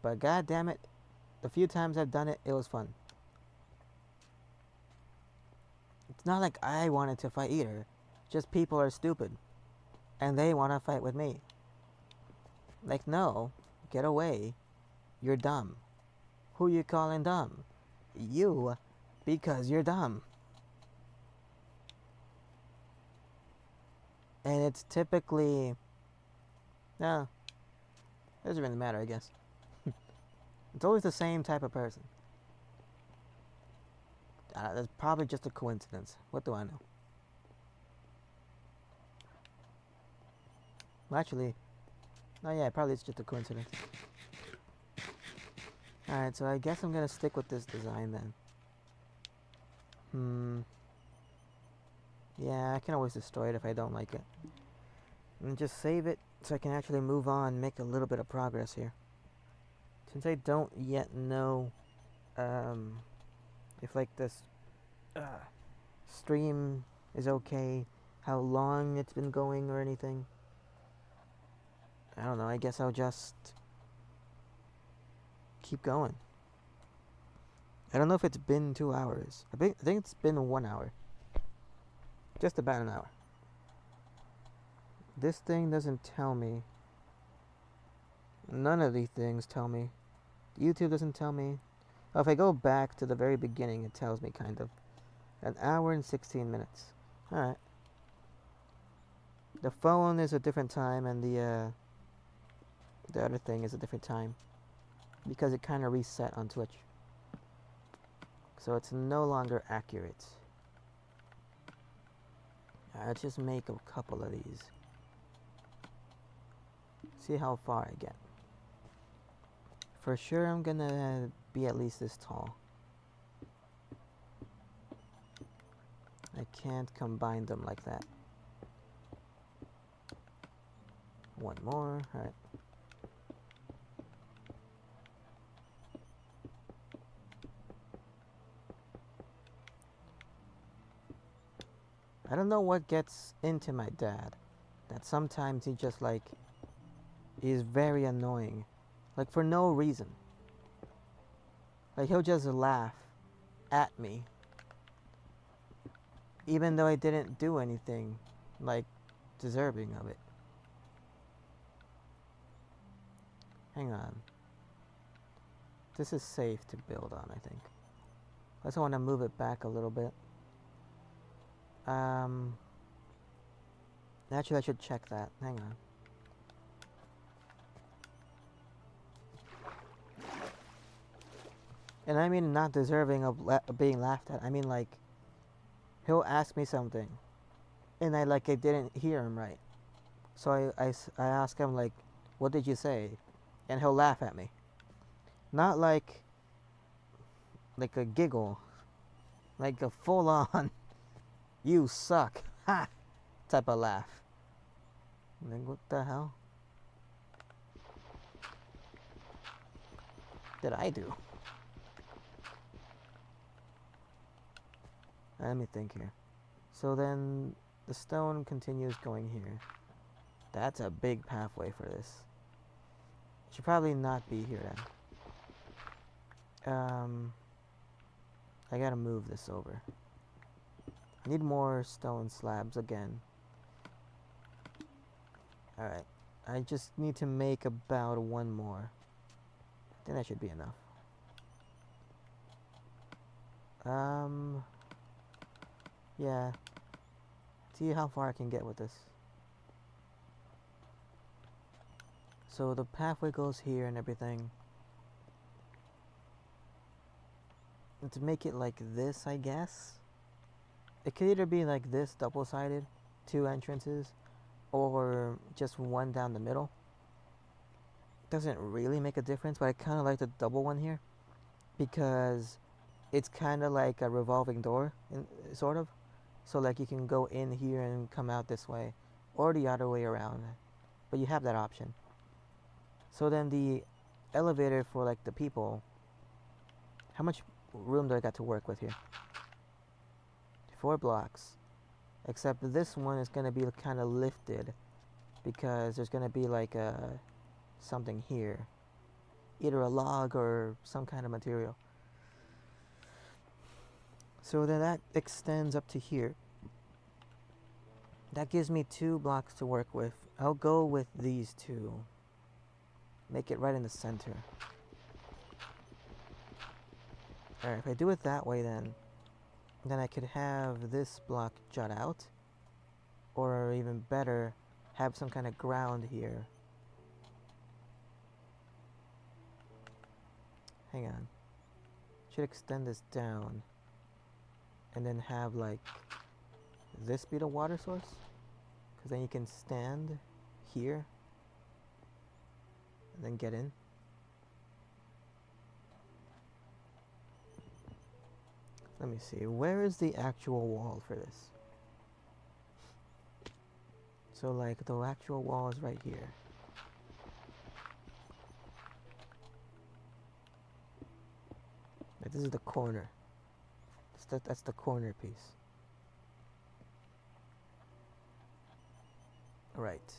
But god damn it, the few times I've done it, it was fun. It's not like I wanted to fight either. Just people are stupid. And they want to fight with me. Like, no, get away. You're dumb. Who you calling dumb? You, because you're dumb. And it's typically... No, it doesn't really matter, I guess. It's always the same type of person. That's probably just a coincidence. What do I know? Well, actually, oh yeah, probably it's just a coincidence. Alright, so I guess I'm gonna stick with this design then. Yeah, I can always destroy it if I don't like it. And just save it so I can actually move on and make a little bit of progress here. Since I don't yet know if like this stream is okay, how long it's been going or anything. I don't know, I guess I'll just keep going. I don't know if it's been 2 hours. I think it's been 1 hour. Just about an hour. This thing doesn't tell me. None of these things tell me. YouTube doesn't tell me. Oh, if I go back to the very beginning, it tells me kind of. 1 hour and 16 minutes. Alright. The phone is a different time, and the other thing is a different time. Because it kind of reset on Twitch. So it's no longer accurate. Let's just make a couple of these. See how far I get. For sure I'm gonna be at least this tall. I can't combine them like that. One more, alright. I don't know what gets into my dad. That sometimes he just like is very annoying. Like for no reason. Like he'll just laugh at me. Even though I didn't do anything like deserving of it. Hang on. This is safe to build on, I think. I also want to move it back a little bit. Actually, I should check that. Hang on. And I mean not deserving of being laughed at. I mean like, he'll ask me something. And I didn't hear him right. So I ask him like, what did you say? And he'll laugh at me. Not like a giggle. Like a full on, you suck, ha, type of laugh. Like, what the hell did I do? Let me think here. So then the stone continues going here. That's a big pathway for this. Should probably not be here then. I gotta move this over. I need more stone slabs again. Alright. I just need to make about one more. I think that should be enough. Yeah. See how far I can get with this. So the pathway goes here and everything. And to make it like this, I guess. It could either be like this, double-sided, 2 entrances, or just one down the middle. Doesn't really make a difference, but I kind of like the double one here. Because it's kind of like a revolving door, sort of. So like you can go in here and come out this way, or the other way around. But you have that option. So then the elevator for like the people. How much room do I got to work with here? 4 blocks. Except this one is gonna be kind of lifted because there's gonna be like something here, either a log or some kind of material. So then that extends up to here. That gives me 2 blocks to work with. I'll go with these 2. Make it right in the center. Alright, if I do it that way then I could have this block jut out. Or even better, have some kind of ground here. Hang on. Should extend this down. And then have like this be the water source. Because then you can stand here. And then get in. Let me see. Where is the actual wall for this? So like the actual wall is right here. Like, this is the corner. That's the corner piece. Right.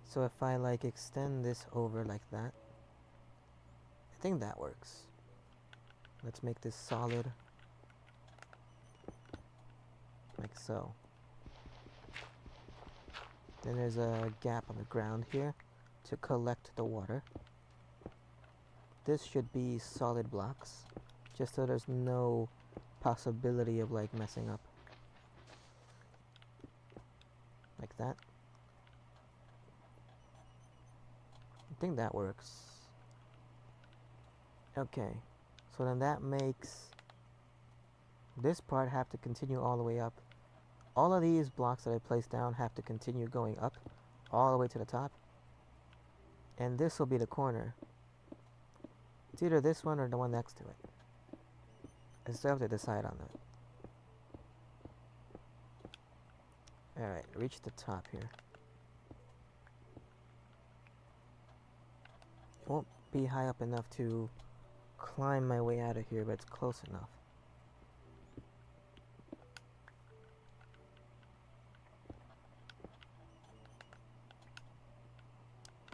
So if I like extend this over like that, I think that works. Let's make this solid. Like so. Then there's a gap on the ground here to collect the water. This should be solid blocks, just so there's no possibility of like messing up. Like that. I think that works. Okay, so then that makes this part have to continue all the way up. All of these blocks that I placed down have to continue going up all the way to the top. And this will be the corner. It's either this one or the one next to it. I still have to decide on that. Alright, reach the top here. It won't be high up enough to climb my way out of here, but it's close enough.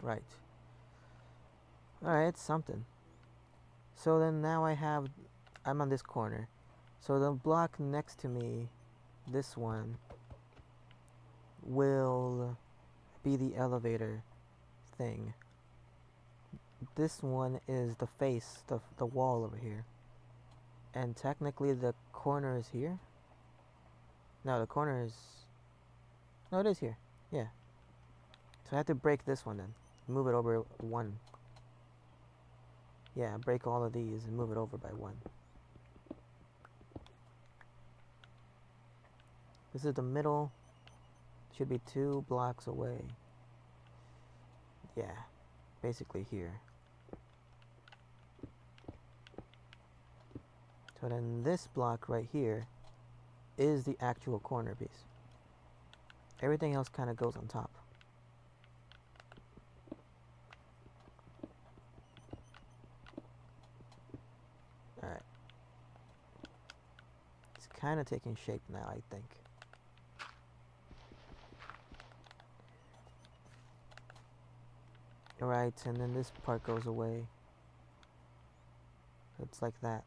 Right. Alright, it's something. So then now I'm on this corner. So the block next to me, this one, will be the elevator thing. This one is the face, the wall over here. And technically the corner is here? No, the corner is... No, it is here. Yeah. So I have to break this one then. Move it over 1. Yeah, break all of these and move it over by 1. This is the middle. Should be 2 blocks away. Yeah, basically here. So then this block right here is the actual corner piece. Everything else kind of goes on top. Alright. It's kind of taking shape now, I think. Alright, and then this part goes away. It's like that.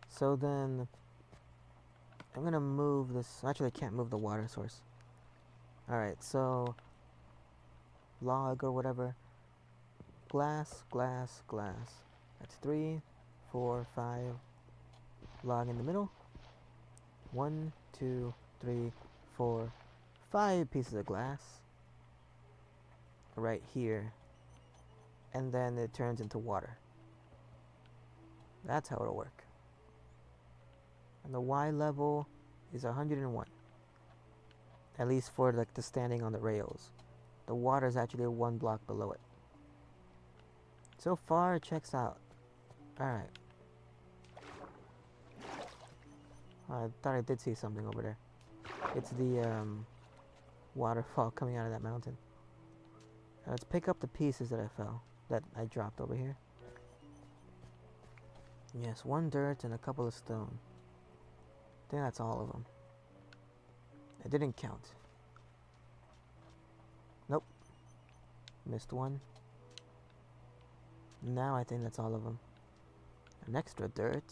So then I'm gonna move this. Actually, I can't move the water source. Alright, so log or whatever. Glass, glass, glass. That's 3, 4, 5. Log in the middle. 1, 2, 3, 4, 5 pieces of glass right here. And then it turns into water. That's how it'll work. And the Y level is 101. At least for like the standing on the rails. The water is actually 1 block below it. So far, it checks out. Alright. I thought I did see something over there. It's the waterfall coming out of that mountain. Now let's pick up the pieces that I dropped over here. Yes, one dirt and a couple of stone. I think that's all of them. It didn't count. Nope. Missed one. Now I think that's all of them. An extra dirt.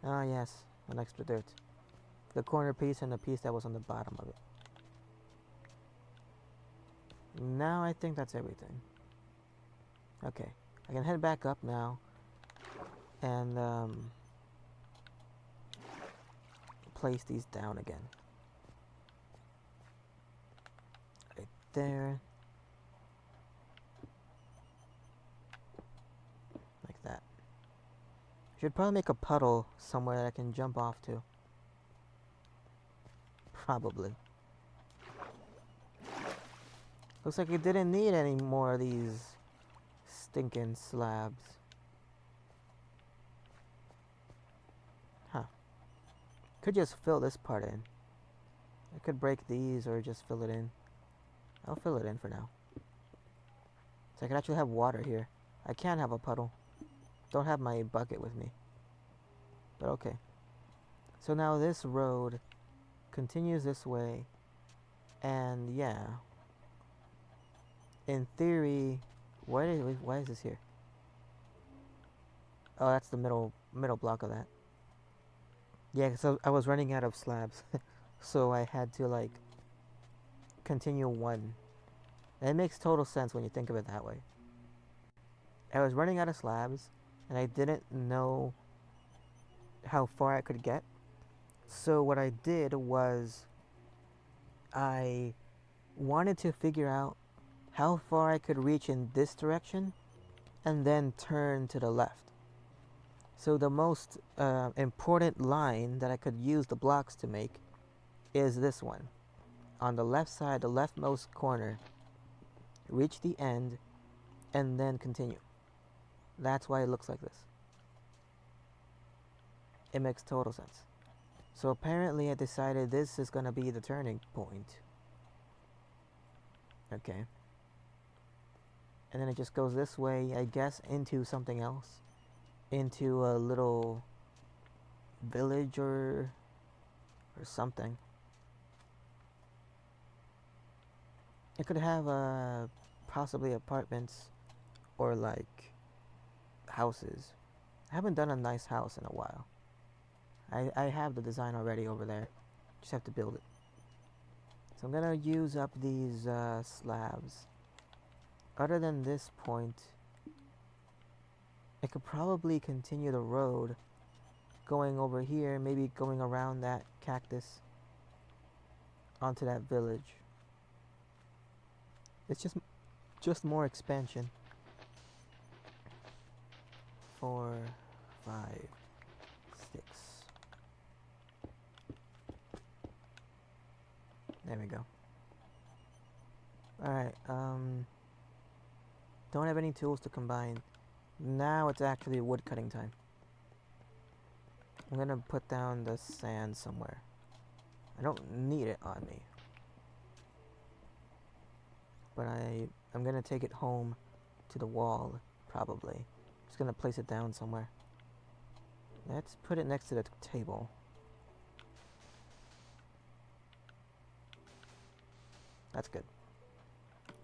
Ah, yes, an extra dirt. The corner piece and the piece that was on the bottom of it. Now I think that's everything. Okay, I can head back up now and place these down again. Right there. Like that. Should probably make a puddle somewhere that I can jump off to. Probably. Looks like it didn't need any more of these stinking slabs. Huh. Could just fill this part in. I could break these or just fill it in. I'll fill it in for now. So I can actually have water here. I can't have a puddle. Don't have my bucket with me. But okay. So now this road continues this way. And yeah. In theory, why is this here? Oh, that's the middle block of that. Yeah, so I was running out of slabs. So I had to like continue one. And it makes total sense when you think of it that way. I was running out of slabs and I didn't know how far I could get. So what I did was I wanted to figure out how far I could reach in this direction and then turn to the left. So the most important line that I could use the blocks to make is this one. On the left side, the leftmost corner, reach the end and then continue. That's why it looks like this. It makes total sense. So apparently I decided this is going to be the turning point. Okay. And then it just goes this way, I guess, into something else. Into a little village or something. It could have possibly apartments or like houses. I haven't done a nice house in a while. I have the design already over there. Just have to build it. So I'm gonna use up these slabs. Other than this point, I could probably continue the road going over here, maybe going around that cactus onto that village. It's just more expansion. 4, 5, 6. There we go. Alright, don't have any tools to combine. Now it's actually wood cutting time. I'm gonna put down the sand somewhere. I don't need it on me. But I'm gonna take it home to the wall, probably. Just gonna place it down somewhere. Let's put it next to the table. That's good.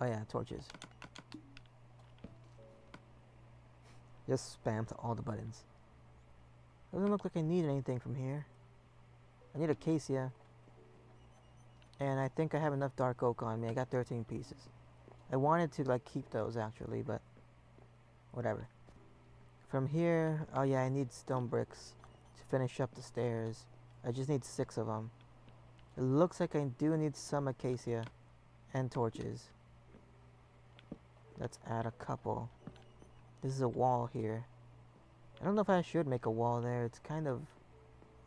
Oh yeah, torches. Just spammed all the buttons. Doesn't look like I need anything from here. I need acacia. And I think I have enough dark oak on me. I got 13 pieces. I wanted to like keep those actually, but whatever. From here, oh yeah, I need stone bricks to finish up the stairs. I just need 6 of them. It looks like I do need some acacia and torches. Let's add a couple. This is a wall here. I don't know if I should make a wall there. It's kind of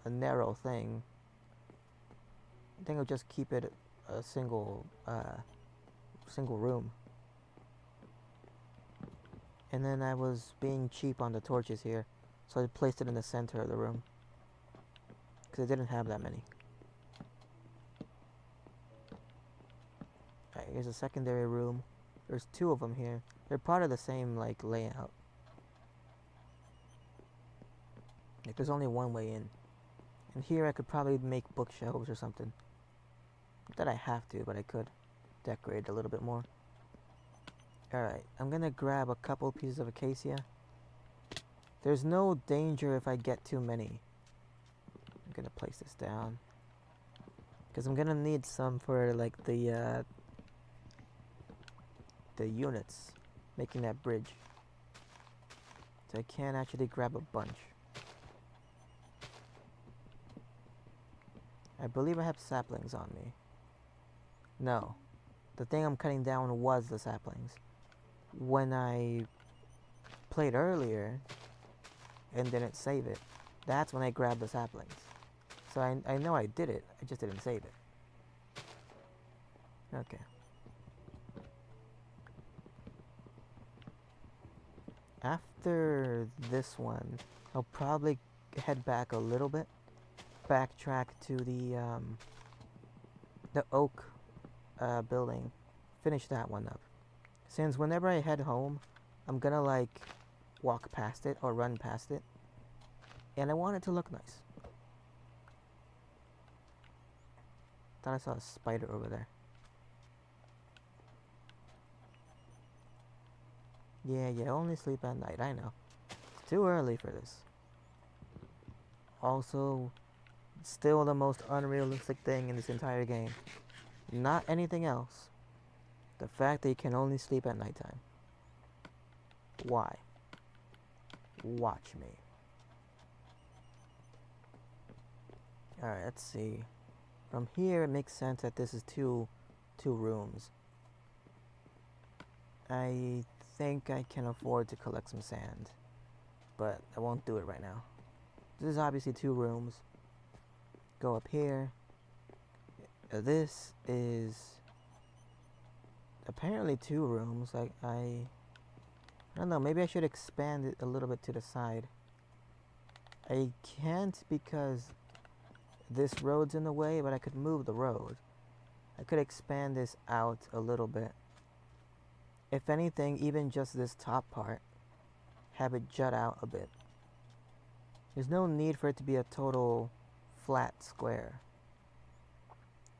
a narrow thing. I think I'll just keep it a single room. And then I was being cheap on the torches here, so I placed it in the center of the room because I didn't have that many. Alright, here's a secondary room. There's 2 of them here. They're part of the same like layout. Like, there's only one way in. And here I could probably make bookshelves or something. Not that I have to, but I could decorate a little bit more. Alright, I'm gonna grab a couple pieces of acacia. There's no danger if I get too many. I'm gonna place this down. Because I'm gonna need some for, like, the units. Making that bridge. So I can actually grab a bunch. I believe I have saplings on me. No. The thing I'm cutting down was the saplings. When I played earlier and didn't save it, that's when I grabbed the saplings. So I know I did it, I just didn't save it. Okay. After this one, I'll probably head back a little bit. Backtrack to the oak building. Finish that one up. Since whenever I head home, I'm gonna like walk past it or run past it. And I want it to look nice. Thought I saw a spider over there. Yeah, only sleep at night, I know. It's too early for this. Also, still the most unrealistic thing in this entire game. Not anything else. The fact that you can only sleep at nighttime. Why? Watch me. Alright, let's see. From here, it makes sense that this is two rooms. I think I can afford to collect some sand, but I won't do it right now. This is obviously 2 rooms. Go up here. This is apparently 2 rooms. Like I don't know, maybe I should expand it a little bit to the side. I can't because this road's in the way, but I could move the road. I could expand this out a little bit. If anything, even just this top part, have it jut out a bit. There's no need for it to be a total flat square.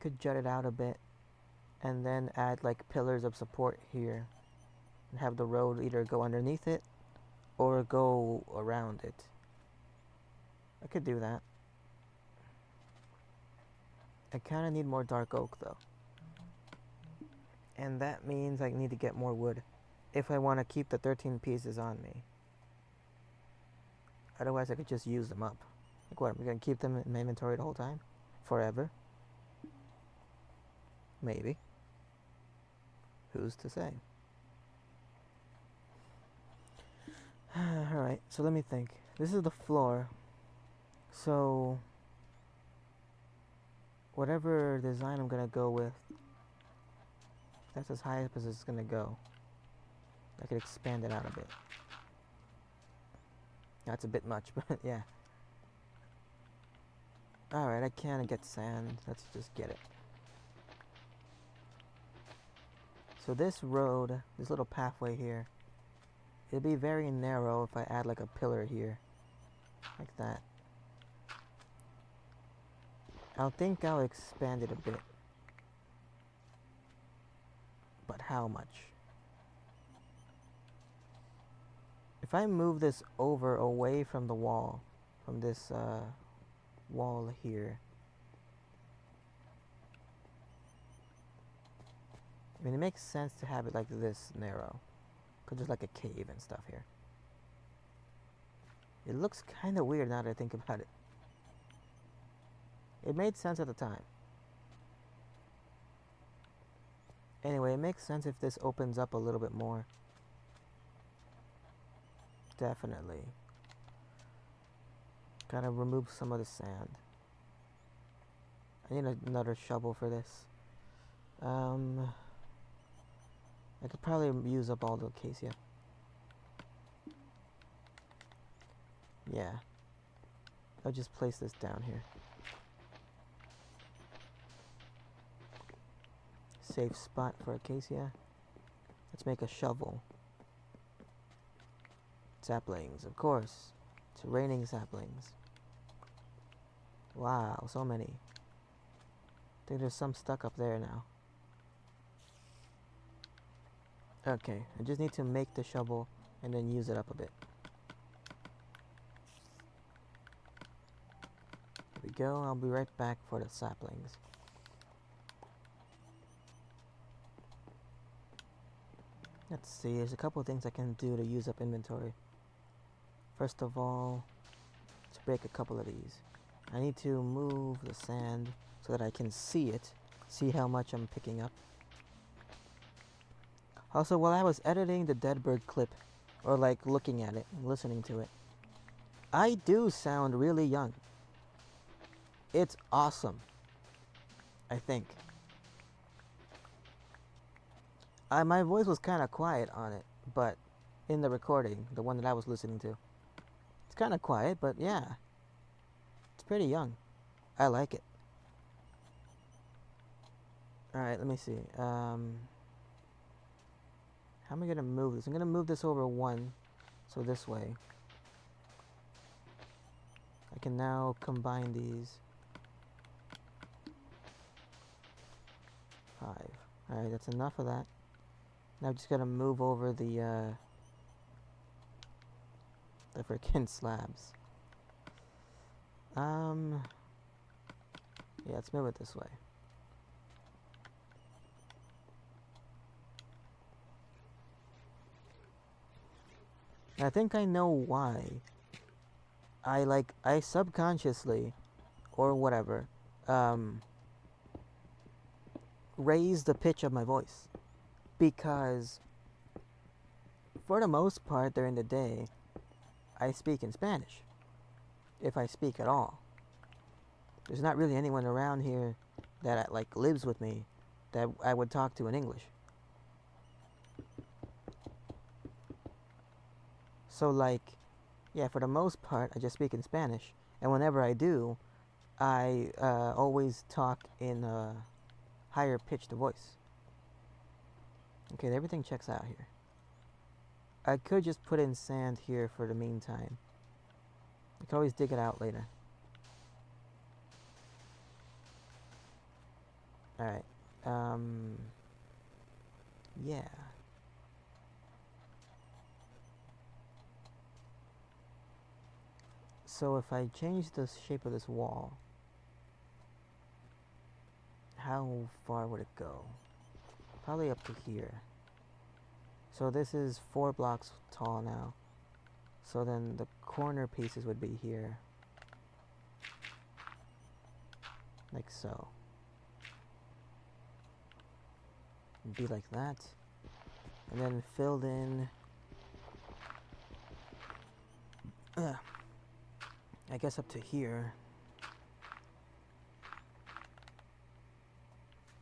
Could jut it out a bit and then add like pillars of support here and have the road either go underneath it or go around it. I could do that. I kind of need more dark oak though. And that means I need to get more wood if I want to keep the 13 pieces on me. Otherwise I could just use them up. Like what, am I going to keep them in my inventory the whole time? Forever? Maybe. Who's to say? Alright, so let me think. This is the floor. So whatever design I'm going to go with, that's as high as it's going to go. I could expand it out a bit. That's a bit much, but yeah. Alright, I can't get sand. Let's just get it. So this road, this little pathway here, it'll be very narrow if I add like a pillar here. Like that. I'll think I'll expand it a bit. But how much? If I move this over away from the wall, from this wall here, I mean, it makes sense to have it like this narrow, because there's like a cave and stuff here. It looks kind of weird now that I think about it. It made sense at the time. Anyway, it makes sense if this opens up a little bit more. Definitely. Gotta remove some of the sand. I need another shovel for this. I could probably use up all the acacia. Yeah. I'll just place this down here. Safe spot for acacia. Let's make a shovel. Saplings, of course. raining saplings. Wow, so many. I think there's some stuck up there now. Okay, I just need to make the shovel and then use it up a bit. There we go, I'll be right back for the saplings. Let's see, there's a couple of things I can do to use up inventory. First of all, let's break a couple of these. I need to move the sand so that I can see it, see how much I'm picking up. Also, while I was editing the dead bird clip, or like looking at it, listening to it, I do sound really young. It's awesome, I think. My voice was kind of quiet on it, but in the recording, the one that I was listening to, it's kind of quiet, but yeah, it's pretty young. I like it. Alright, let me see. How am I going to move this? I'm going to move this over 1, so this way. I can now combine these. 5. Alright, that's enough of that. Now I'm just going to move over the freaking slabs. Yeah, let's move it this way. I think I know why I subconsciously, or whatever, raise the pitch of my voice. Because, for the most part during the day, I speak in Spanish. If I speak at all. There's not really anyone around here that like lives with me that I would talk to in English. So like, yeah, for the most part, I just speak in Spanish. And whenever I do, I always talk in a higher pitched voice. Okay, everything checks out here. I could just put in sand here for the meantime. I can always dig it out later. Alright. Yeah. So if I change the shape of this wall, how far would it go? Probably up to here. So this is 4 blocks tall now. So then the corner pieces would be here. Like so. It'd be like that. And then filled in. I guess up to here.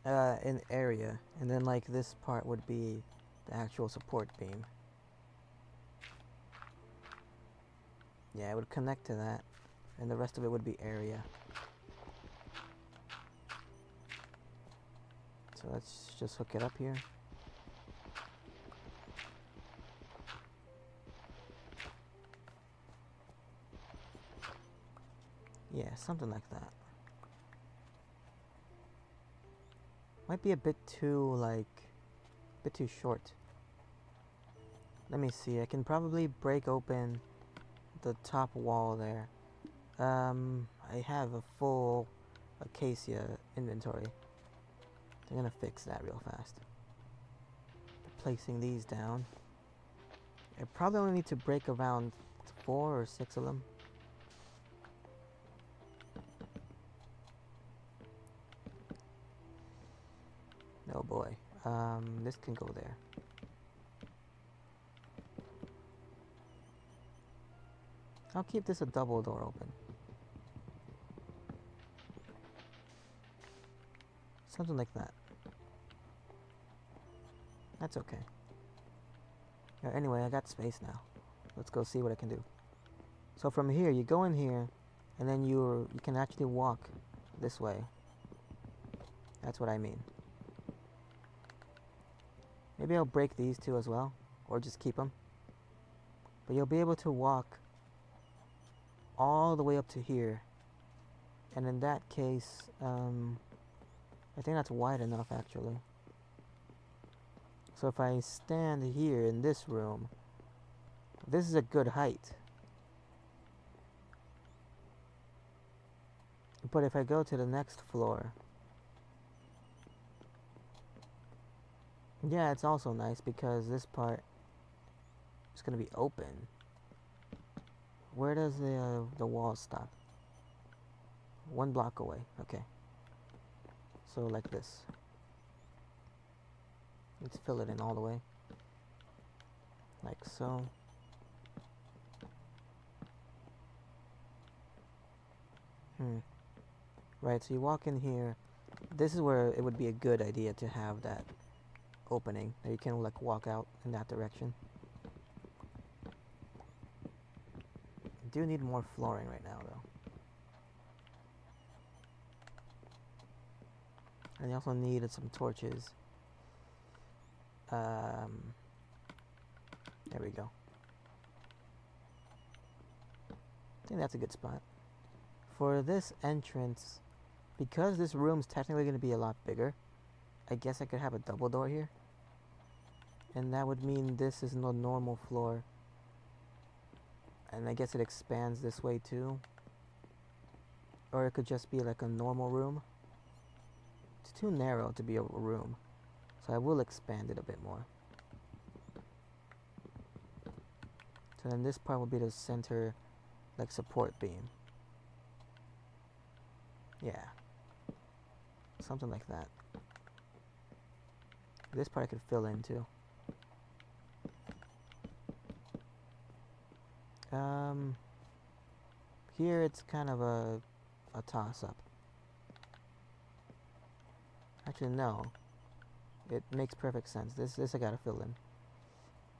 In area. And then like this part would be the actual support beam. Yeah, it would connect to that. And the rest of it would be area. So let's just hook it up here. Yeah, something like that. Might be a bit too, like, a bit too short. Let me see, I can probably break open the top wall there. I have a full acacia inventory. I'm gonna fix that real fast. Placing these down. I probably only need to break around 4 or 6 of them. Oh boy. This can go there. I'll keep this a double door open. Something like that. That's okay. Anyway, I got space now. Let's go see what I can do. So from here, you go in here, and then you can actually walk this way. That's what I mean. Maybe I'll break these two as well, or just keep them. But you'll be able to walk all the way up to here. And in that case, I think that's wide enough actually. So if I stand here in this room, this is a good height. But if I go to the next floor, yeah, it's also nice because this part is going to be open. Where does the wall stop? 1 block away. Okay. So like this. Let's fill it in all the way. Like so. Right, so you walk in here. This is where it would be a good idea to have that opening that you can like walk out in that direction. I do need more flooring right now though. And you also needed some torches. There we go. I think that's a good spot. For this entrance, because this room's technically going to be a lot bigger, I guess I could have a double door here. And that would mean this is the normal floor. And I guess it expands this way too. Or it could just be like a normal room. It's too narrow to be a room. So I will expand it a bit more. So then this part will be the center, like support beam. Yeah. Something like that. This part I could fill in too. Here it's kind of a toss-up. Actually, no. It makes perfect sense. This I gotta fill in.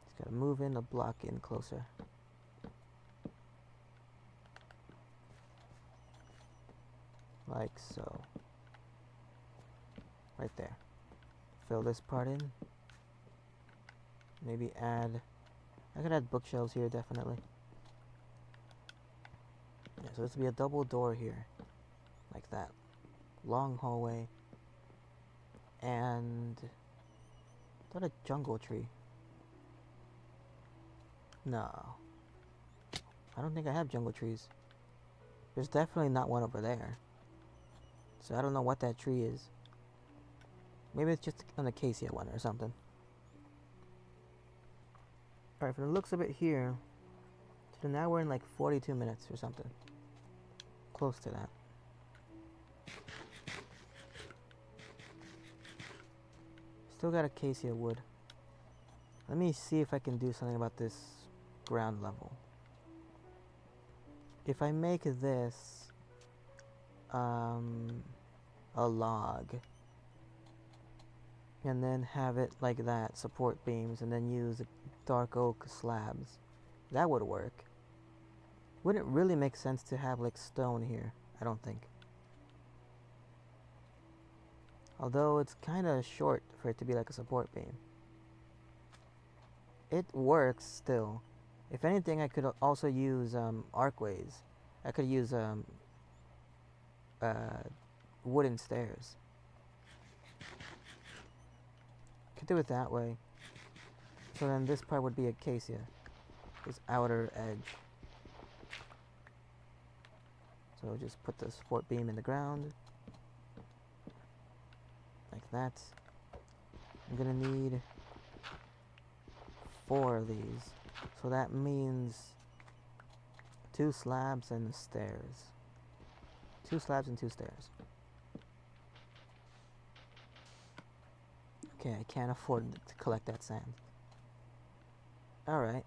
Just gotta move in a block in closer. Like so. Right there. Fill this part in. Maybe add... I could add bookshelves here, definitely. Yeah, so this will be a double door here. Like that. Long hallway. And... is that a jungle tree? No. I don't think I have jungle trees. There's definitely not one over there. So I don't know what that tree is. Maybe it's just an acacia one or something. Alright, from the looks of it here, so now we're in like 42 minutes or something. Close to that. Still got acacia wood. Let me see if I can do something about this ground level. If I make this a log and then have it like that, support beams, and then use dark oak slabs, that would work. Wouldn't really make sense to have like stone here, I don't think. Although it's kind of short for it to be like a support beam. It works still. If anything, I could also use archways. I could use wooden stairs. Could do it that way. So then this part would be acacia. This outer edge. So just put the support beam in the ground. Like that. I'm gonna need 4 of these. So that means 2 slabs and stairs. 2 slabs and 2 stairs. Okay, I can't afford to collect that sand. Alright.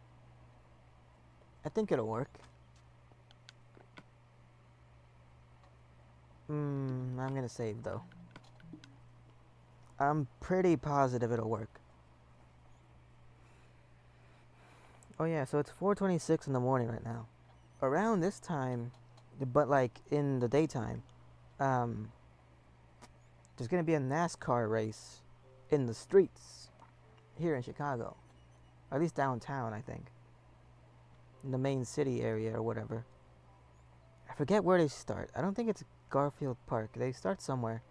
I think it'll work. I'm gonna save though. I'm pretty positive it'll work. Oh yeah, so it's 4:26 in the morning right now. Around this time, but like in the daytime, there's gonna be a NASCAR race in the streets here in Chicago. Or at least downtown, I think. In the main city area or whatever. forget where they start. I don't think it's Garfield Park. They start somewhere.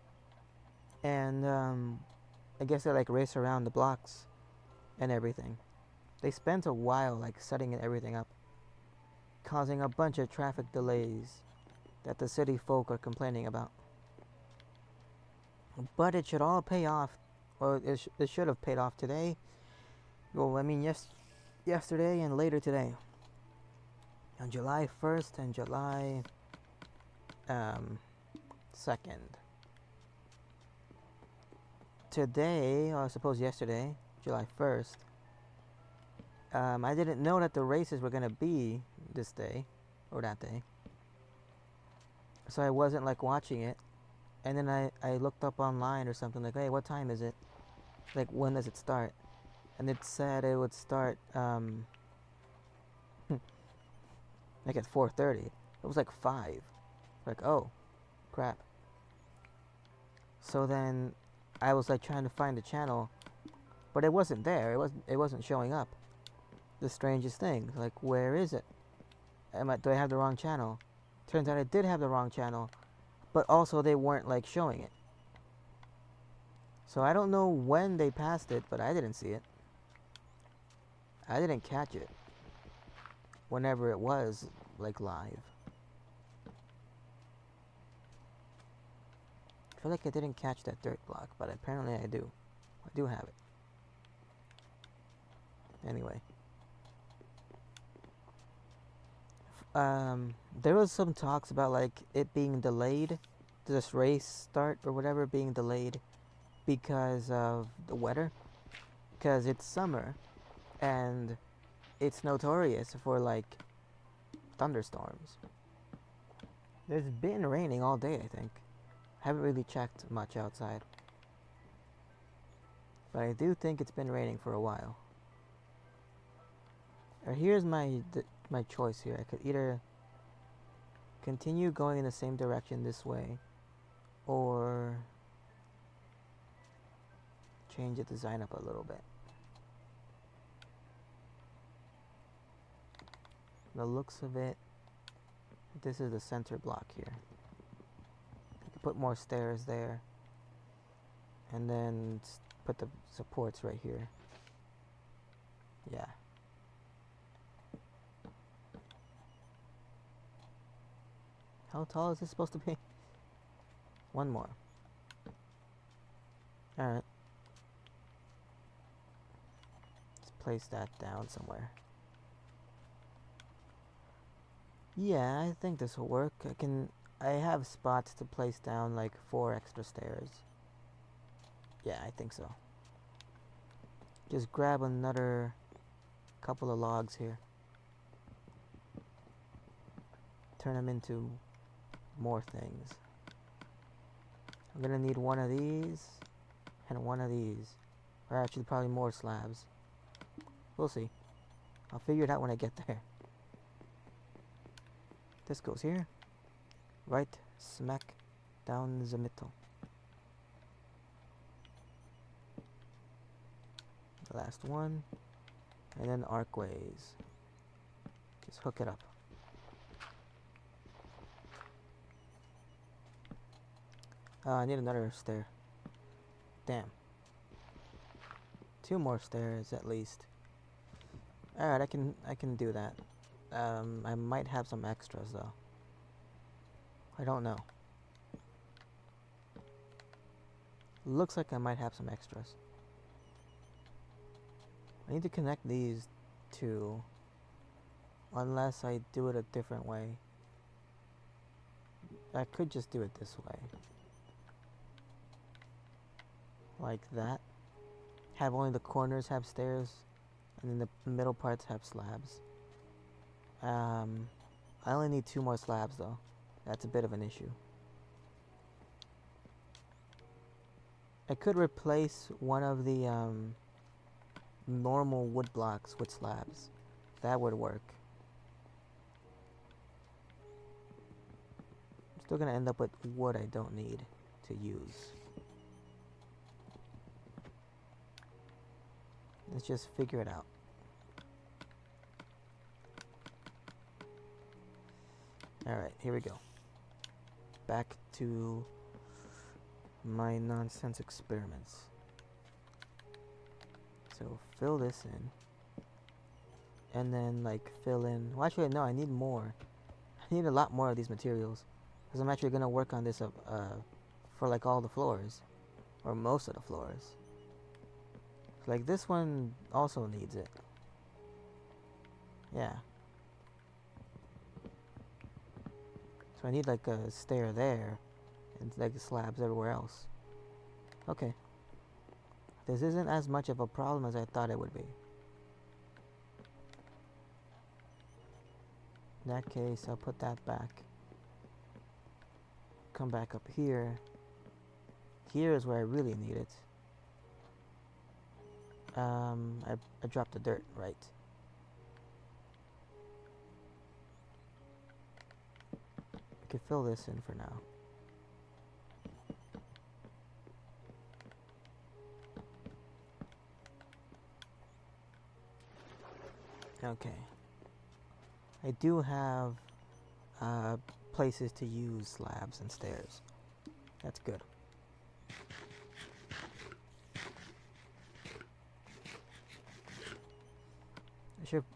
And I guess they like race around the blocks and everything. They spent a while like setting everything up, causing a bunch of traffic delays that the city folk are complaining about. But it should all pay off, or it should have paid off today. Well, I mean, yesterday and later today. On July 1st and July 2nd. Today, or I suppose yesterday, July 1st, I didn't know that the races were going to be this day, or that day. So I wasn't like watching it. And then I looked up online or something like, hey, what time is it? Like, when does it start? And it said it would start like at 4:30. It was like 5. Like, oh, crap. So then I was like trying to find the channel, but it wasn't there. It wasn't showing up. The strangest thing. Like, where is it? Do I have the wrong channel? Turns out I did have the wrong channel, but also they weren't like showing it. So I don't know when they passed it, but I didn't see it. I didn't catch it whenever it was like live. I feel like I didn't catch that dirt block, but apparently I do. I do have it. Anyway. There was some talks about like it being delayed, this race start or whatever being delayed because of the weather. Because it's summer and it's notorious for like thunderstorms. There's been raining all day, I think. Haven't really checked much outside. But I do think it's been raining for a while. Here's my choice here. I could either continue going in the same direction this way, or change the design up a little bit. The looks of it, this is the center block here. I could put more stairs there, and then put the supports right here. Yeah. How tall is this supposed to be? One more. Alright. Let's place that down somewhere. Yeah, I think this will work. I have spots to place down like 4 extra stairs. Yeah, I think so. Just grab another couple of logs here. Turn them into more things. I'm gonna need one of these and one of these, or actually probably more slabs. We'll see. I'll figure it out when I get there. This goes here, right smack down the middle. The last one, and then arcways. Just hook it up. I need another stair. Damn. 2 more stairs at least. Alright, I can do that. I might have some extras though. I don't know. Looks like I might have some extras. I need to connect these 2, unless I do it a different way. I could just do it this way. Like that. Have only the corners have stairs, and then the middle parts have slabs. I only need 2 more slabs though. That's a bit of an issue. I could replace one of the normal wood blocks with slabs. That would work. I'm still gonna end up with wood I don't need to use. Let's just figure it out. Alright, here we go. Back to my nonsense experiments. So fill this in. And then like fill in... Well, actually, no, I need more. I need a lot more of these materials. Because I'm actually going to work on this for like all the floors. Or most of the floors. Like this one also needs it. Yeah. So I need like a stair there. And like slabs everywhere else. Okay. This isn't as much of a problem as I thought it would be. In that case, I'll put that back. Come back up here. Here is where I really need it. I dropped the dirt, right. I can fill this in for now. Okay. I do have places to use slabs and stairs. That's good.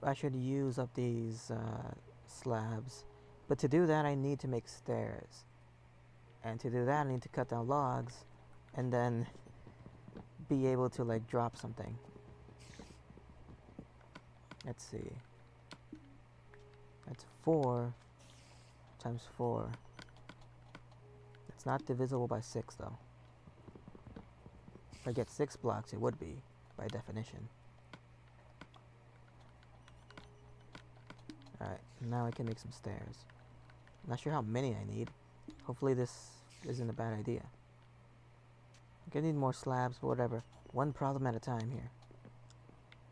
I should use up these slabs. But to do that, I need to make stairs. And to do that, I need to cut down logs and then be able to like drop something. Let's see. That's 4 times 4. It's not divisible by 6 though. If I get 6 blocks, it would be by definition. Alright, now I can make some stairs. Not sure how many I need. Hopefully this isn't a bad idea. I'm gonna need more slabs, but whatever. One problem at a time here.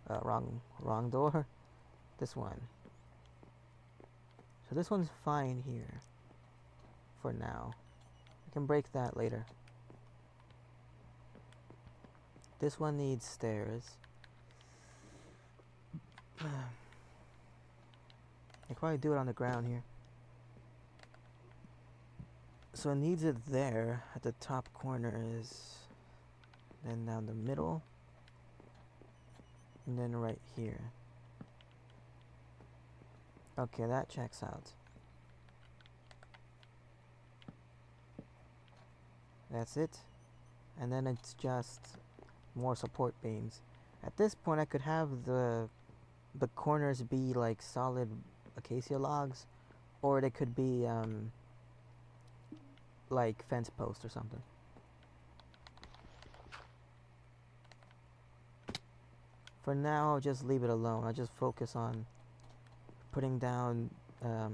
Wrong door. This one. So this one's fine here. For now. I can break that later. This one needs stairs. I could probably do it on the ground here. So it needs it there at the top corners. Then down the middle. And then right here. Okay, that checks out. That's it. And then it's just more support beams. At this point I could have the corners be like solid acacia logs, or they could be like fence posts or something. For now, I'll just leave it alone. I'll just focus on putting down the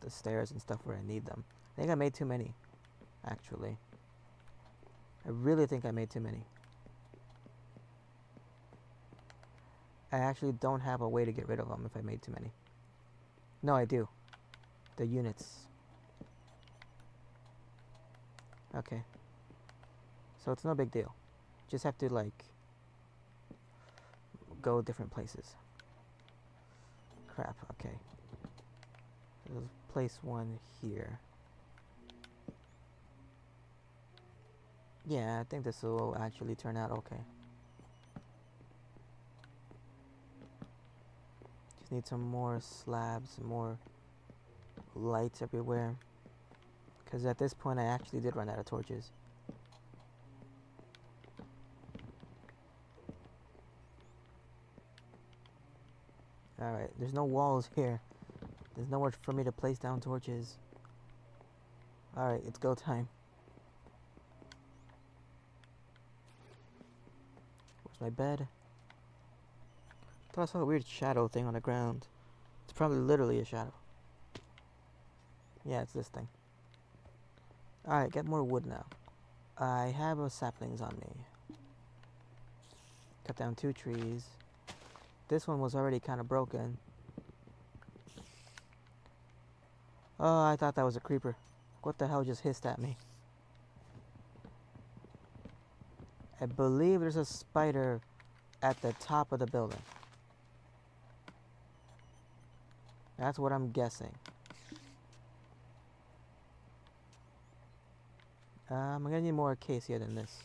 stairs and stuff where I need them. I think I made too many, actually. I really think I made too many. I actually don't have a way to get rid of them if I made too many. No, I do. The units. Okay. So it's no big deal. Just have to like go different places. Crap, okay. Let's place one here. Yeah, I think this will actually turn out okay. Just need some more slabs, more lights everywhere. Because at this point I actually did run out of torches. Alright, there's no walls here. There's nowhere for me to place down torches. Alright, it's go time. Where's my bed? I thought I saw a weird shadow thing on the ground. It's probably literally a shadow. Yeah, it's this thing. Alright, get more wood now. I have saplings on me. Cut down 2 trees. This one was already kind of broken. Oh, I thought that was a creeper. What the hell just hissed at me? I believe there's a spider at the top of the building. That's what I'm guessing. I'm gonna need more acacia than this.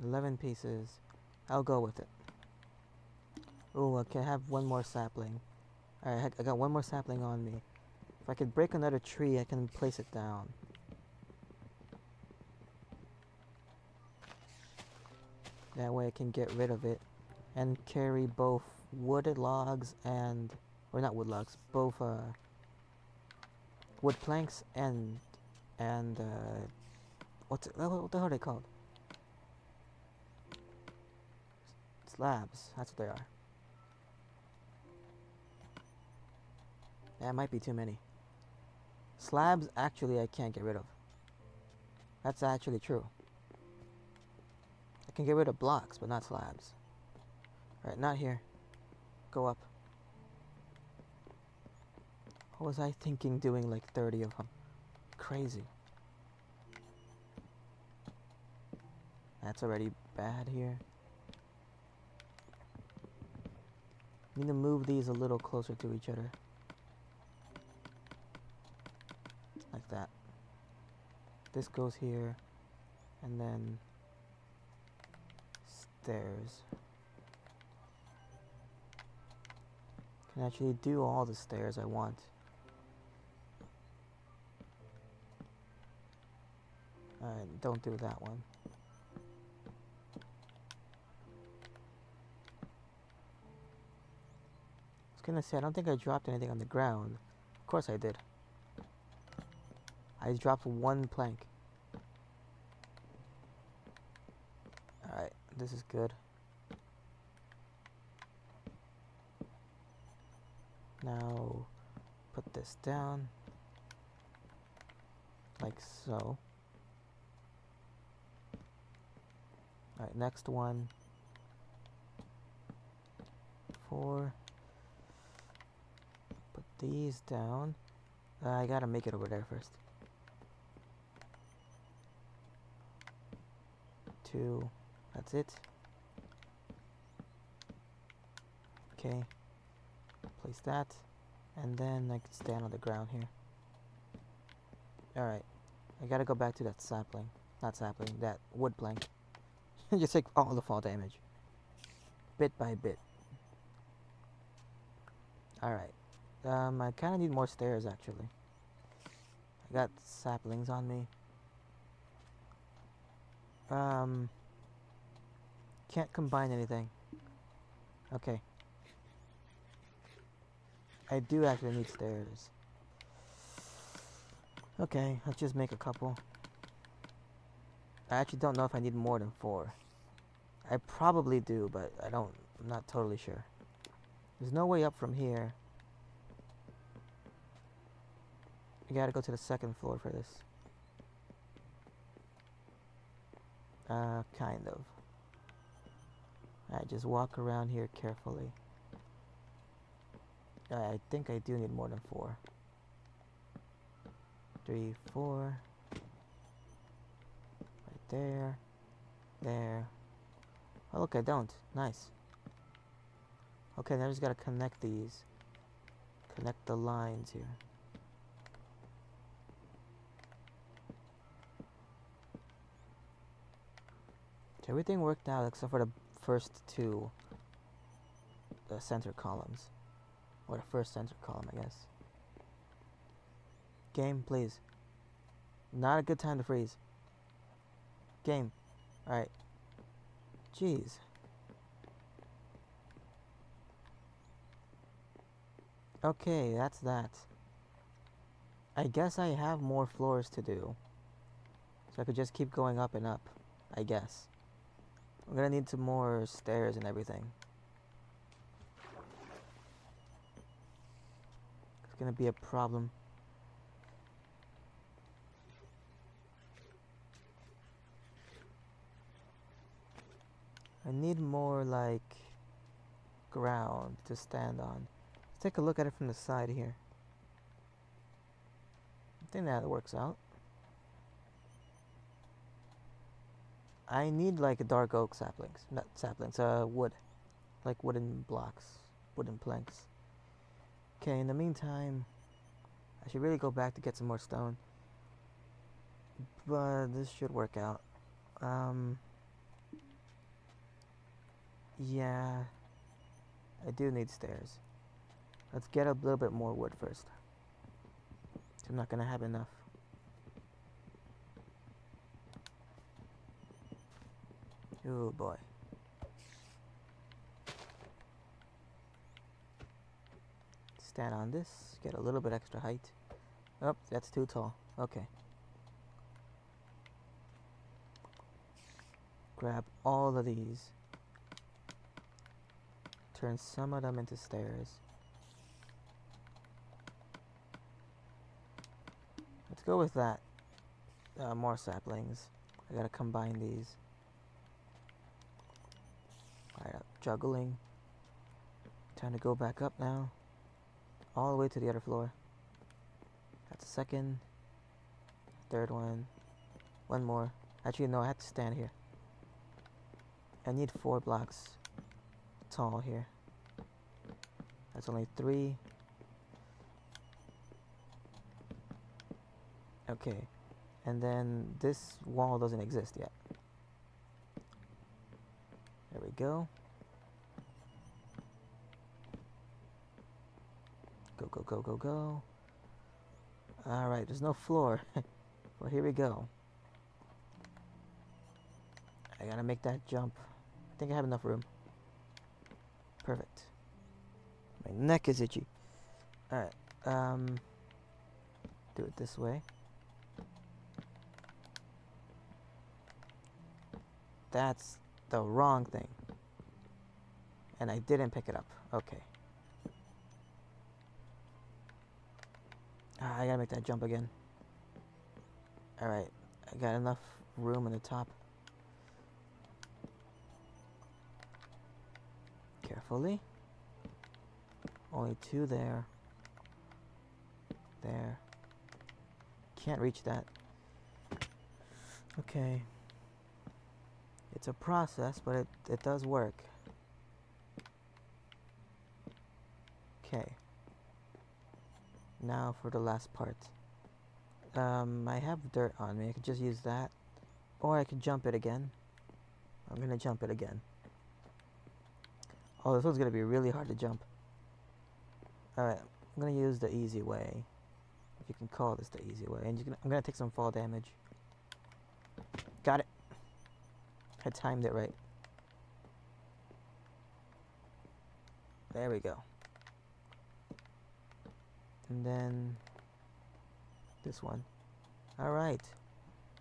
11 pieces. I'll go with it. Oh, I can have one more sapling. Alright, I got one more sapling on me. If I could break another tree, I can place it down. That way I can get rid of it and carry both wooded logs and, or not wood logs, both wood planks and what the hell are they called? Slabs. That's what they are. That might be too many. Slabs, actually, I can't get rid of. That's actually true. I can get rid of blocks, but not slabs. Alright, not here. Go up. What was I thinking doing like 30 of them? Crazy. That's already bad here. Need to move these a little closer to each other. Like that. This goes here, and then stairs. Can actually do all the stairs I want. Alright, don't do that one. I was gonna say, I don't think I dropped anything on the ground. Of course I did. I dropped one plank. Alright, this is good. Now, put this down. Like so. Alright, next one. 4. Put these down. I gotta make it over there first. 2. That's it. Okay. Place that. And then I can stand on the ground here. Alright. I gotta go back to that sapling. Not sapling, that wood plank. Just take all the fall damage. Bit by bit. Alright. I kinda need more stairs actually. I got saplings on me. Can't combine anything. Okay. I do actually need stairs. Okay, let's just make a couple. I actually don't know if I need more than 4. I probably do, but I'm not totally sure. There's no way up from here. I gotta go to the 2nd floor for this. Kind of. Alright, just walk around here carefully. I think I do need more than 4. 3, 4. Right there. There. Oh, look, I don't. Nice. Okay, now I just gotta connect these. Connect the lines here. So everything worked out except for the first 2. The center columns. Or the first center column, I guess. Game, please. Not a good time to freeze. Game. Alright. Jeez. Okay, that's that. I guess I have more floors to do. So I could just keep going up and up. I guess. I'm gonna need some more stairs and everything. It's gonna be a problem. I need more, like, ground to stand on. Let's take a look at it from the side here. I think that works out. I need, like, dark oak saplings. Not saplings, wood. Like wooden blocks. wooden planks. Okay, in the meantime, I should really go back to get some more stone. But this should work out. Yeah, I do need stairs. Let's get a little bit more wood first. I'm not gonna have enough. Oh boy. Stand on this, get a little bit extra height. Oh, that's too tall. Okay. Grab all of these. Turn some of them into stairs. Let's go with that. More saplings. I gotta combine these. Alright, juggling. Time to go back up now. All the way to the other floor. That's a second. Third one. One more. Actually, no, I have to stand here. I need 4 blocks tall here. That's only 3. Okay. And then this wall doesn't exist yet. There we go. Go, go, go, go, go. Alright, there's no floor. Well, here we go. I gotta make that jump. I think I have enough room. Perfect. My neck is itchy. Alright, do it this way. That's the wrong thing. And I didn't pick it up. Okay. I gotta make that jump again. Alright, I got enough room in the top. Carefully. Only 2 there. There. Can't reach that. Okay. It's a process, but it does work. Okay. Now for the last part. I have dirt on me. I could just use that. Or I could jump it again. I'm gonna jump it again. Oh, this one's gonna be really hard to jump. Alright, I'm gonna use the easy way. If you can call this the easy way. And I'm gonna take some fall damage. Got it. I timed it right. There we go. And then this one. Alright.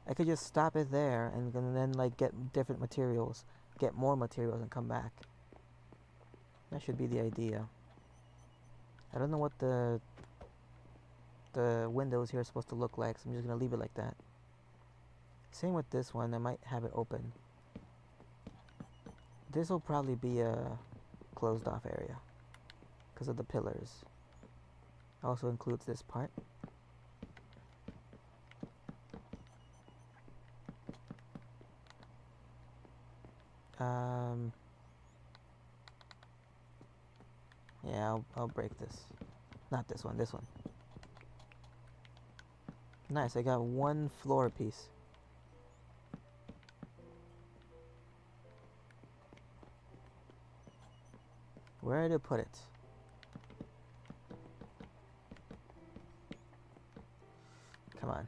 I could just stop it there and then like get different materials. Get more materials and come back. That should be the idea. I don't know what the windows here are supposed to look like, so I'm just gonna leave it like that. Same with this one, I might have it open. This will probably be a closed off area because of the pillars. Also includes this part. Yeah, I'll break this. Not this one, this one. Nice, I got 1 floor piece. Where to put it? Come on.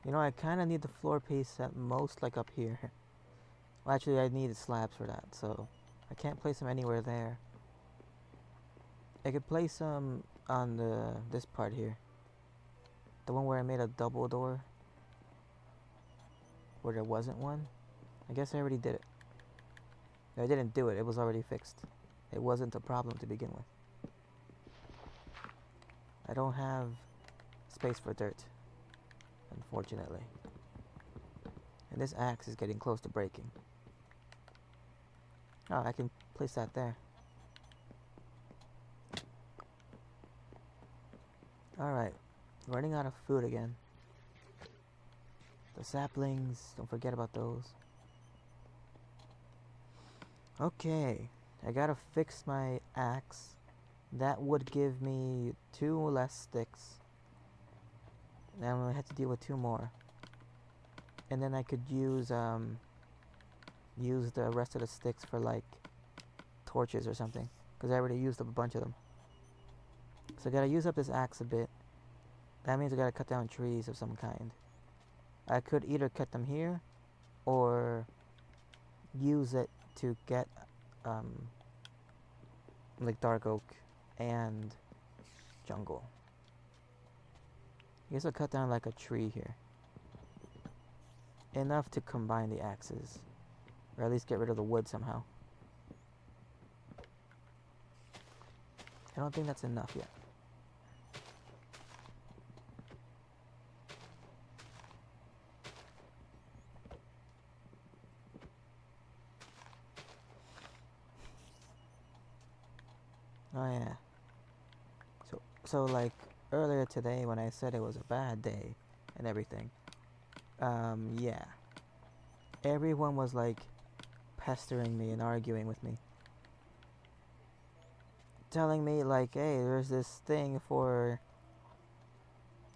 You know, I kind of need the floor piece at most like up here. Well, actually, I needed slabs for that, so I can't place them anywhere there. I could place them on this part here. The one where I made a double door. Where there wasn't one. I guess I already did it. I didn't do it, it was already fixed. It wasn't a problem to begin with. I don't have space for dirt, unfortunately. And this axe is getting close to breaking. Oh, I can place that there. Alright, running out of food again. The saplings, don't forget about those. Okay, I gotta fix my axe. That would give me 2 less sticks. Now I'm gonna have to deal with 2 more. And then I could use the rest of the sticks for like torches or something, because I already used up a bunch of them. So I gotta use up this axe a bit. That means I gotta cut down trees of some kind. I could either cut them here or use it to get like dark oak and jungle. I guess I'll cut down like a tree here. Enough to combine the axes. Or at least get rid of the wood somehow. I don't think that's enough yet. Oh yeah. So like earlier today when I said it was a bad day and everything, yeah. Everyone was like pestering me and arguing with me. Telling me like, hey, there's this thing for...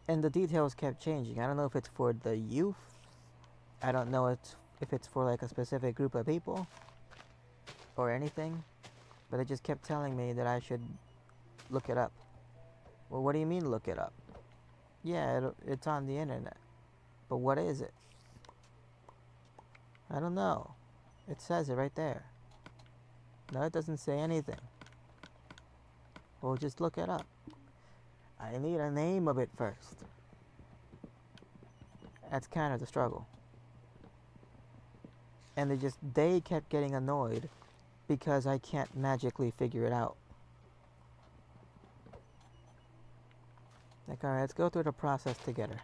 And the details kept changing. I don't know if it's for the youth. I don't know if it's for like a specific group of people or anything. But they just kept telling me that I should look it up. Well, what do you mean look it up? Yeah, it's on the internet. But what is it? I don't know. It says it right there. No, it doesn't say anything. Well, just look it up. I need a name of it first. That's kind of the struggle. And they kept getting annoyed because I can't magically figure it out. Like, alright, let's go through the process together.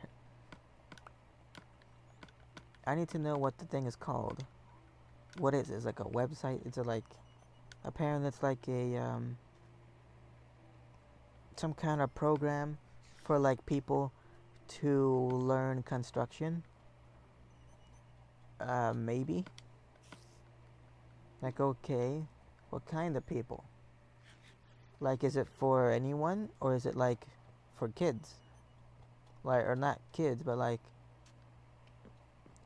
I need to know what the thing is called. What is it? Is it like a website? Is it like... Apparently it's like a, some kind of program for like people to learn construction. Maybe. Like, okay, what kind of people? Like, is it for anyone, or is it like for kids? Like, or not kids, but like,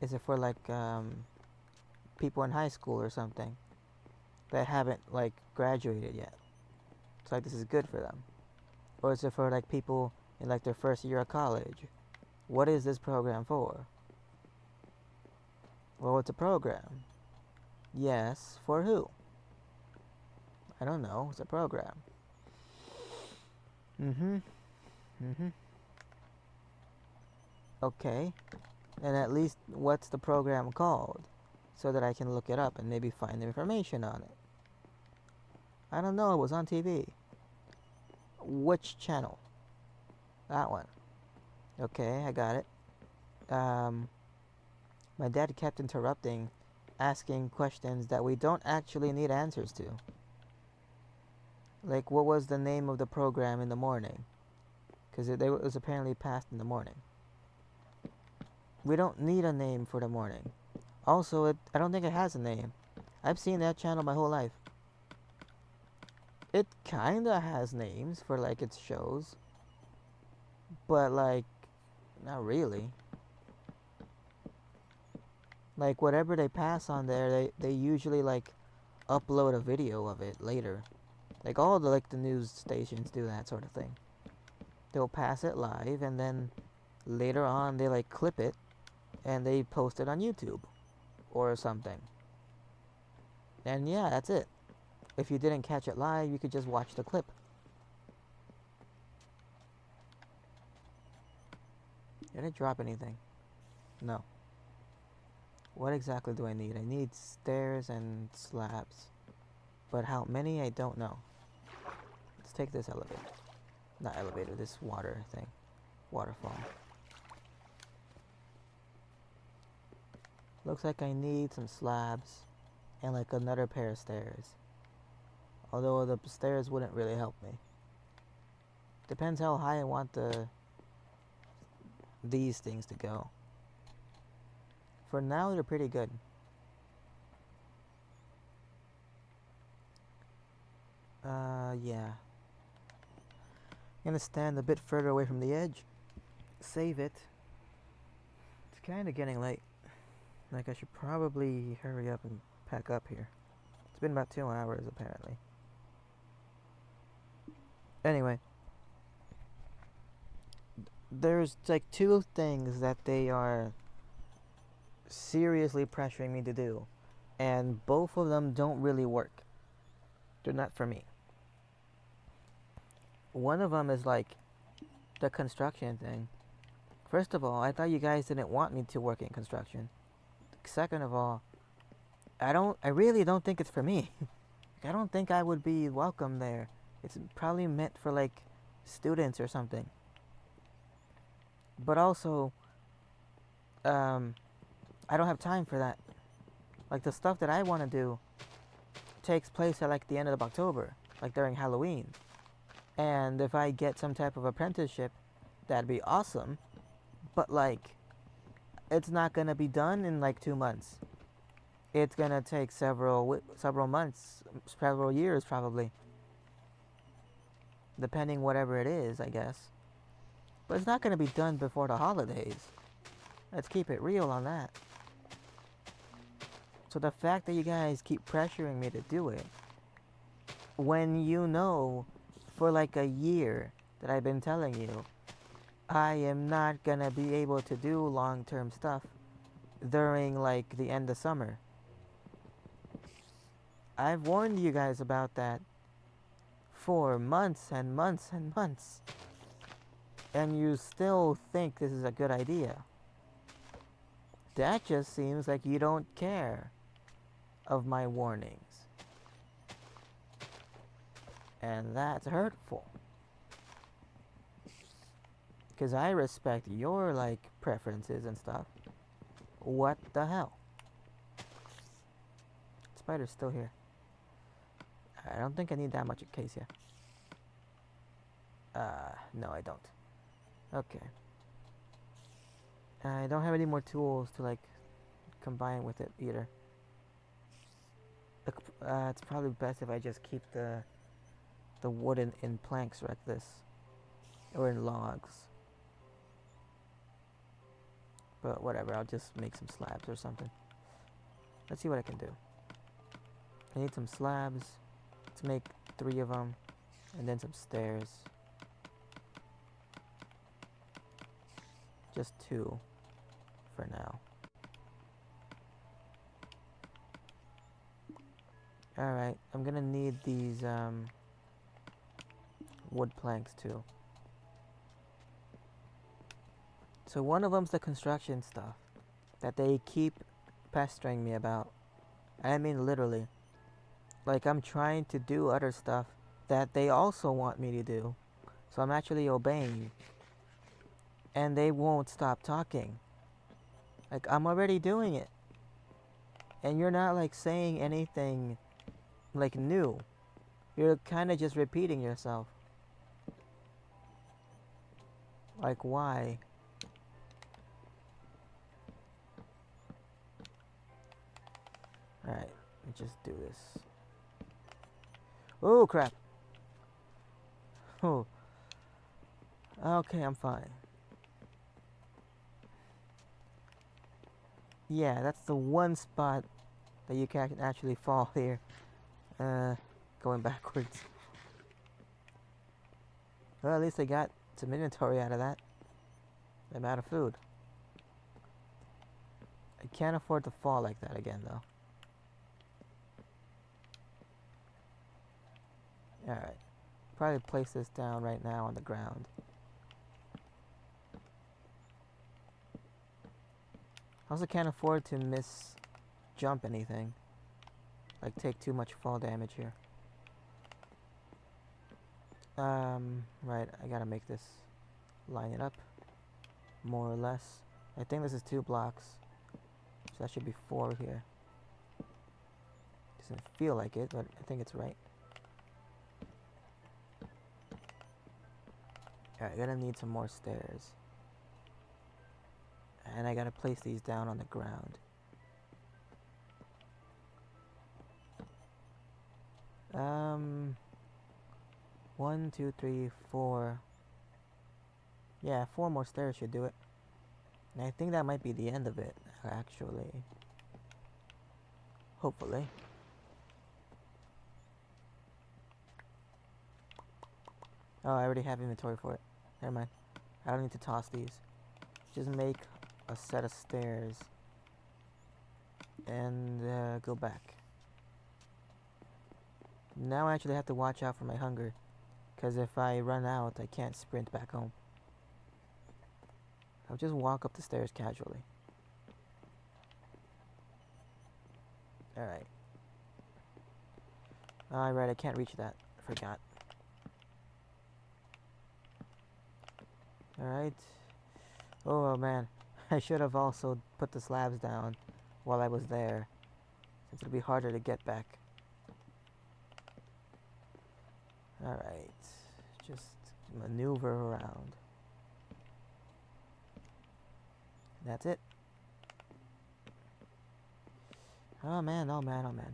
is it for like people in high school or something that haven't like graduated yet? It's like, this is good for them. Or is it for like people in like their first year of college? What is this program for? Well, it's a program. Yes, for who? I don't know. It's a program. Okay. And at least what's the program called? So that I can look it up and maybe find information on it. I don't know. It was on TV. Which channel? That one. Okay, I got it. My dad kept interrupting, asking questions that we don't actually need answers to. Like, what was the name of the program in the morning? Because it was apparently passed in the morning. We don't need a name for the morning. Also, I don't think it has a name. I've seen that channel my whole life. It kinda has names for like its shows. But like, not really. Like, whatever they pass on there, they usually like upload a video of it later. Like all the news stations do that sort of thing. They'll pass it live and then later on they like clip it and they post it on YouTube or something. And yeah, that's it. If you didn't catch it live, you could just watch the clip. Did I drop anything? No. What exactly do I need? I need stairs and slabs. But how many? I don't know. Let's take this elevator. Not elevator, this water thing. Waterfall. Looks like I need some slabs and like another pair of stairs. Although the stairs wouldn't really help me. Depends how high I want these things to go. For now, they're pretty good. Yeah. Gonna stand a bit further away from the edge. Save it. It's kind of getting late. Like, I should probably hurry up and pack up here. It's been about 2 hours, apparently. Anyway. There's, like, 2 things that they are seriously pressuring me to do. And both of them don't really work. They're not for me. One of them is, like, the construction thing. First of all, I thought you guys didn't want me to work in construction. Second of all, I really don't think it's for me. I don't think I would be welcome there. It's probably meant for, like, students or something. But also, I don't have time for that. Like, the stuff that I want to do takes place at, like, the end of October, like during Halloween. And if I get some type of apprenticeship, that'd be awesome. But, like, it's not gonna be done in, like, 2 months. It's gonna take several months, several years probably, depending whatever it is, I guess. But it's not gonna be done before the holidays. Let's keep it real on that. So the fact that you guys keep pressuring me to do it, when you know for like a year that I've been telling you, I am not gonna be able to do long-term stuff during like the end of summer. I've warned you guys about that for months and months and months. And you still think this is a good idea. That just seems like you don't care of my warnings. And that's hurtful. Because I respect your, like, preferences and stuff. What the hell? Spider's still here. I don't think I need that much acacia. No, I don't. Okay. I don't have any more tools to, like, combine with it either. It's probably best if I just keep the wood in planks like this. Or in logs. But whatever, I'll just make some slabs or something. Let's see what I can do. I need some slabs. Let's make 3 of them. And then some stairs. Just 2 for now. Alright, I'm gonna need these wood planks too. So one of them's the construction stuff that they keep pestering me about. I mean literally. Like, I'm trying to do other stuff that they also want me to do. So I'm actually obeying. And they won't stop talking. Like, I'm already doing it. And you're not, like, saying anything, like, new. You're kind of just repeating yourself. Like, why? Alright, let me just do this. Oh, crap. Oh. Okay, I'm fine. Yeah, that's the one spot that you can actually fall here. Going backwards. Well, at least I got some inventory out of that. I'm out of food. I can't afford to fall like that again, though. Alright. Probably place this down right now on the ground. I also can't afford to jump anything. Like, take too much fall damage here. Right, I gotta make this line it up. More or less. I think this is 2 blocks. So that should be 4 here. Doesn't feel like it, but I think it's right. Alright, gonna need some more stairs. And I gotta place these down on the ground. One, two, three, four. Yeah, 4 more stairs should do it. And I think that might be the end of it, actually. Hopefully. Oh, I already have inventory for it. Never mind. I don't need to toss these. Just make a set of stairs. And go back. Now I actually have to watch out for my hunger. Because if I run out, I can't sprint back home. I'll just walk up the stairs casually. Alright. Alright, I can't reach that. I forgot. Alright. Oh man. I should have also put the slabs down while I was there, since it'll be harder to get back. Alright. Just maneuver around. That's it. Oh man, oh man, oh man.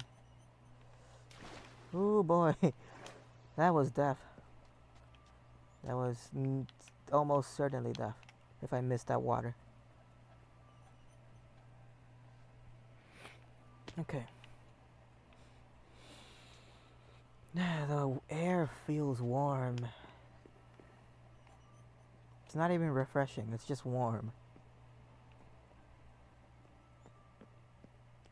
Oh boy. That was death. That was almost certainly death if I missed that water. Okay. The air feels warm. It's not even refreshing, it's just warm.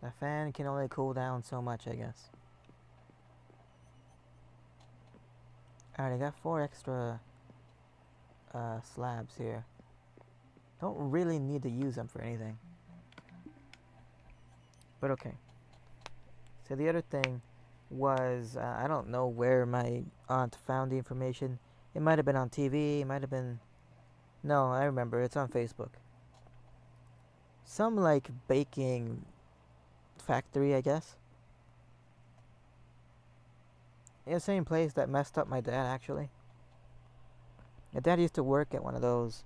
The fan can only cool down so much, I guess. Alright, I got 4 extra slabs here. Don't really need to use them for anything. But okay. So the other thing was, I don't know where my aunt found the information. It might have been on TV, it might have been... No, I remember, it's on Facebook. Some, like, baking factory, I guess. In the same place that messed up my dad, actually. My dad used to work at one of those.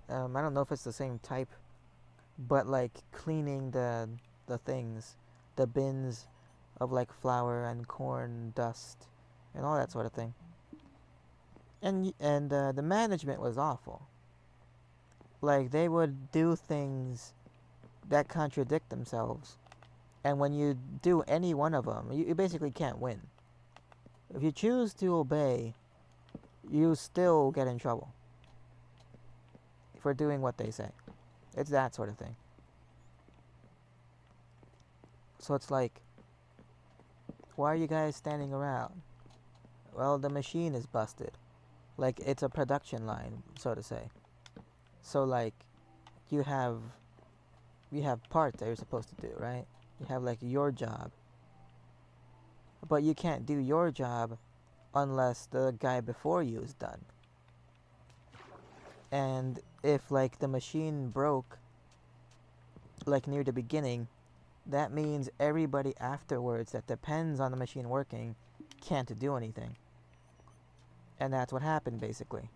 I don't know if it's the same type, but like cleaning the things, the bins of like flour and corn dust and all that sort of thing. And the management was awful. Like they would do things that contradict themselves, and when you do any one of them, you basically can't win. If you choose to obey, you still get in trouble for doing what they say. It's that sort of thing. So it's like, why are you guys standing around? Well, the machine is busted. Like, it's a production line, so to say. So like, you have parts that you're supposed to do, right? You have like your job. But you can't do your job unless the guy before you is done. And if like the machine broke like near the beginning, that means everybody afterwards that depends on the machine working can't do anything. And that's what happened basically.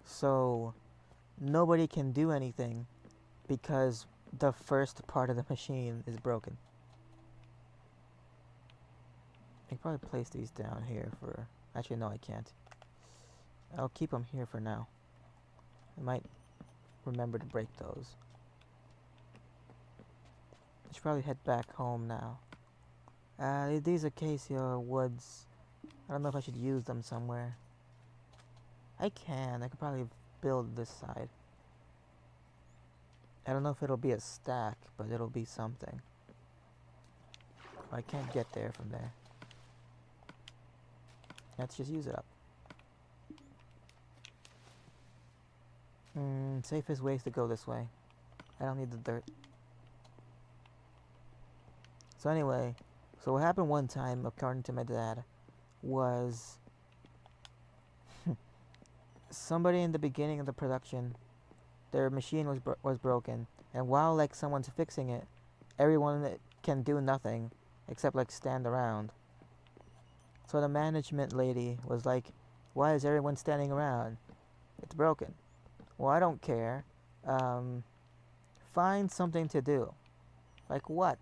So nobody can do anything because the first part of the machine is broken. I can probably place these down here for... Actually, no, I can't. I'll keep them here for now. I might remember to break those. I should probably head back home now. These acacia woods. I don't know if I should use them somewhere. I can. I could probably build this side. I don't know if it'll be a stack, but it'll be something. I can't get there from there. Let's just use it up. Safest way is to go this way. I don't need the dirt. So anyway, so what happened one time, according to my dad, was somebody in the beginning of the production, their machine was broken, and while like someone's fixing it, everyone can do nothing except like stand around. So the management lady was like, why is everyone standing around? It's broken. Well, I don't care. Um, Find something to do. Like what?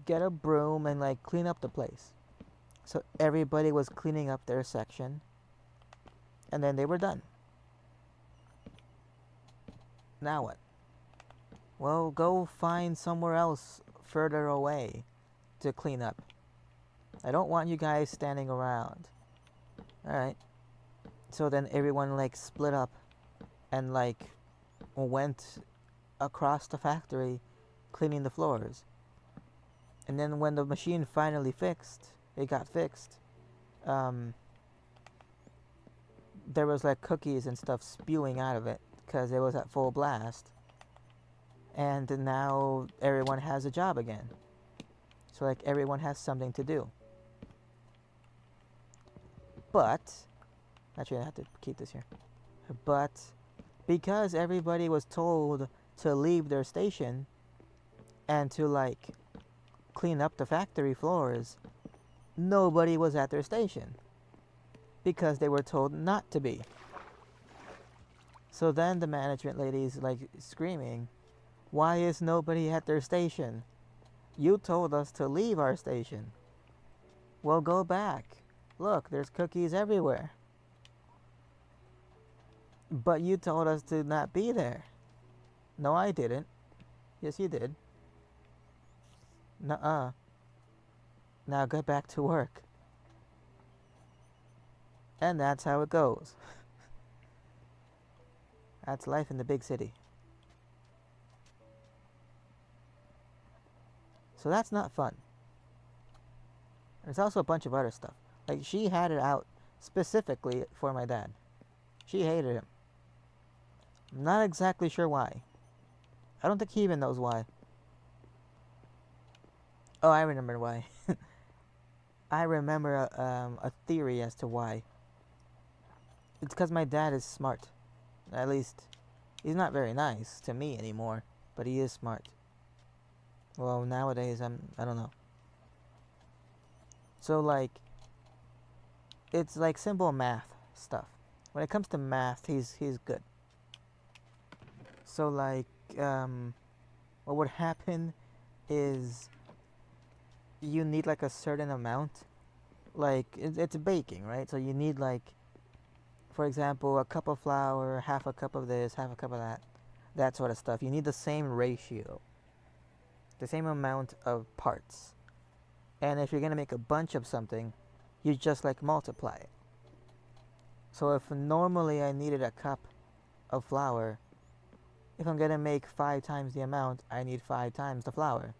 Get a broom and like clean up the place. So everybody was cleaning up their section, and then they were done. Now what? Well, go find somewhere else further away to clean up. I don't want you guys standing around. Alright. So then everyone like split up and like went across the factory cleaning the floors. And then when the machine finally got fixed, there was like cookies and stuff spewing out of it because it was at full blast. And now everyone has a job again. So like everyone has something to do. But actually I have to keep this here. But because everybody was told to leave their station and to like clean up the factory floors, nobody was at their station because they were told not to be. So then the management lady's like screaming, "Why is nobody at their station? You told us to leave our station." Well, go back. Look, there's cookies everywhere. But you told us to not be there. No, I didn't. Yes, you did. Nuh-uh. Now get back to work. And that's how it goes. That's life in the big city. So that's not fun. There's also a bunch of other stuff. Like, she had it out specifically for my dad. She hated him. I'm not exactly sure why. I don't think he even knows why. Oh, I remember why. I remember a theory as to why. It's because my dad is smart. At least, he's not very nice to me anymore, but he is smart. Well, nowadays, I don't know. So, like, it's like simple math stuff. When it comes to math, he's good. So, like, what would happen is you need like a certain amount. Like, it's baking, right? So you need like, for example, a cup of flour, half a cup of this, half a cup of that sort of stuff. You need the same ratio, the same amount of parts. And if you're gonna make a bunch of something, you just like multiply it. So if normally I needed a cup of flour, if I'm gonna make 5 times the amount, I need 5 times the flour.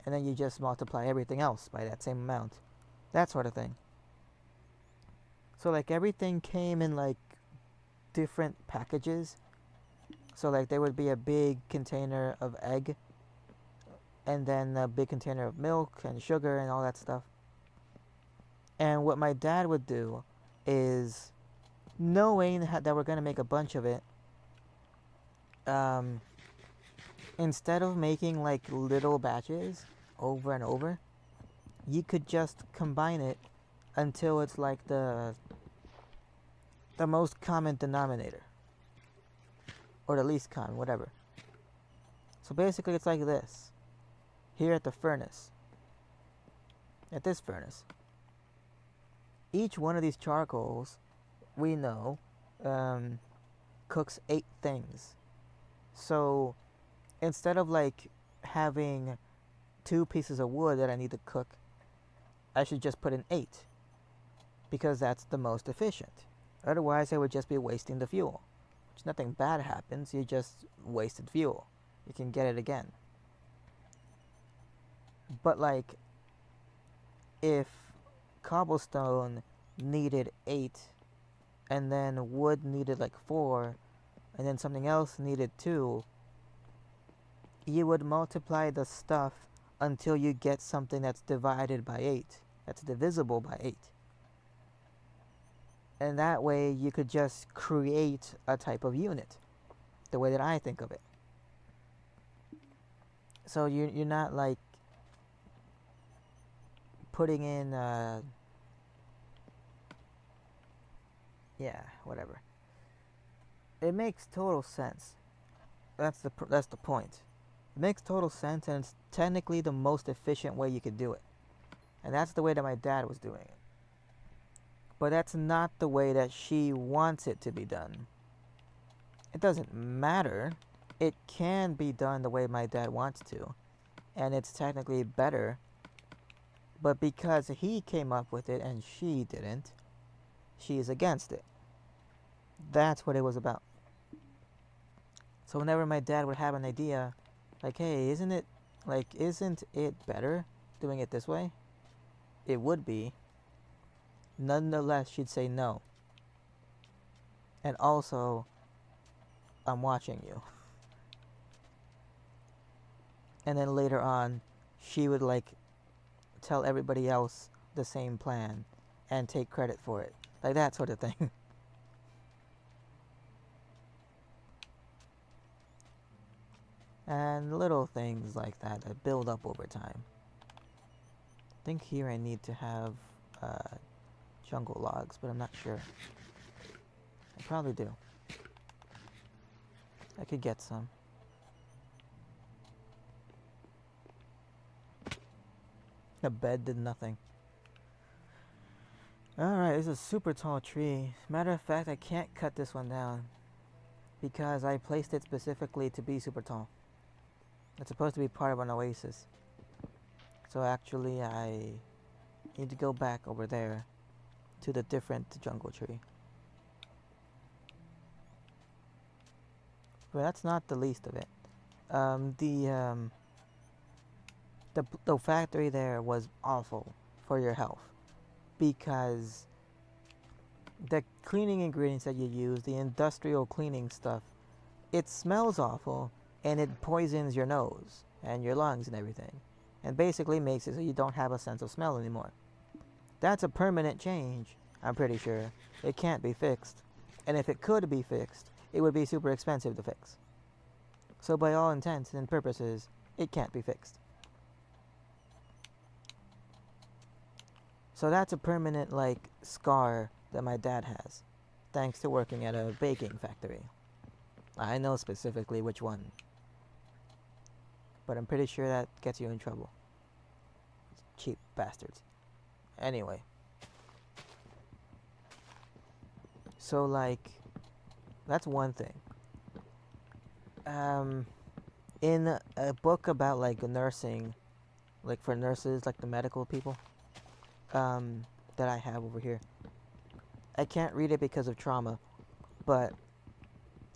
And then you just multiply everything else by that same amount. That sort of thing. So like everything came in like different packages. So like there would be a big container of egg, and then a big container of milk and sugar and all that stuff. And what my dad would do is, knowing that we're gonna make a bunch of it, instead of making like little batches over and over, you could just combine it until it's like the most common denominator, or the least common, whatever. So basically it's like this. Here at the furnace, at this furnace, each one of these charcoals, we know, cooks 8 things. So instead of like having 2 pieces of wood that I need to cook, I should just put in 8, because that's the most efficient. Otherwise I would just be wasting the fuel, which nothing bad happens, you just wasted fuel. You can get it again. But like, if cobblestone needed 8, and then wood needed like 4, and then something else needed 2, you would multiply the stuff until you get something that's divided by 8, that's divisible by 8. And that way you could just create a type of unit, the way that I think of it. So you're not like putting in yeah, whatever. it makes total sense. That's the point. It makes total sense, and it's technically the most efficient way you could do it. And that's the way that my dad was doing it. But that's not the way that she wants it to be done. It doesn't matter. It can be done the way my dad wants to, and it's technically better. But because he came up with it and she didn't, she's against it. That's what it was about. So whenever my dad would have an idea, like, hey, isn't it better doing it this way? It would be. Nonetheless, she'd say no. And also, I'm watching you. And then later on, she would like tell everybody else the same plan and take credit for it. Like that sort of thing. And little things like that build up over time. I think here I need to have jungle logs, but I'm not sure. I probably do. I could get some. The bed did nothing. Alright, this is a super tall tree. Matter of fact, I can't cut this one down because I placed it specifically to be super tall. It's supposed to be part of an oasis. So actually, I need to go back over there to the different jungle tree. But that's not the least of it. The factory there was awful for your health because the cleaning ingredients that you use, the industrial cleaning stuff, it smells awful and it poisons your nose and your lungs and everything, and basically makes it so you don't have a sense of smell anymore. That's a permanent change, I'm pretty sure. It can't be fixed, and if it could be fixed, it would be super expensive to fix. So by all intents and purposes, it can't be fixed. So that's a permanent, like, scar that my dad has, thanks to working at a baking factory. I know specifically which one, but I'm pretty sure that gets you in trouble. Cheap bastards. Anyway. So, like, that's one thing. In a book about, like, nursing, like, for nurses, like the medical people, that I have over here, I can't read it because of trauma, but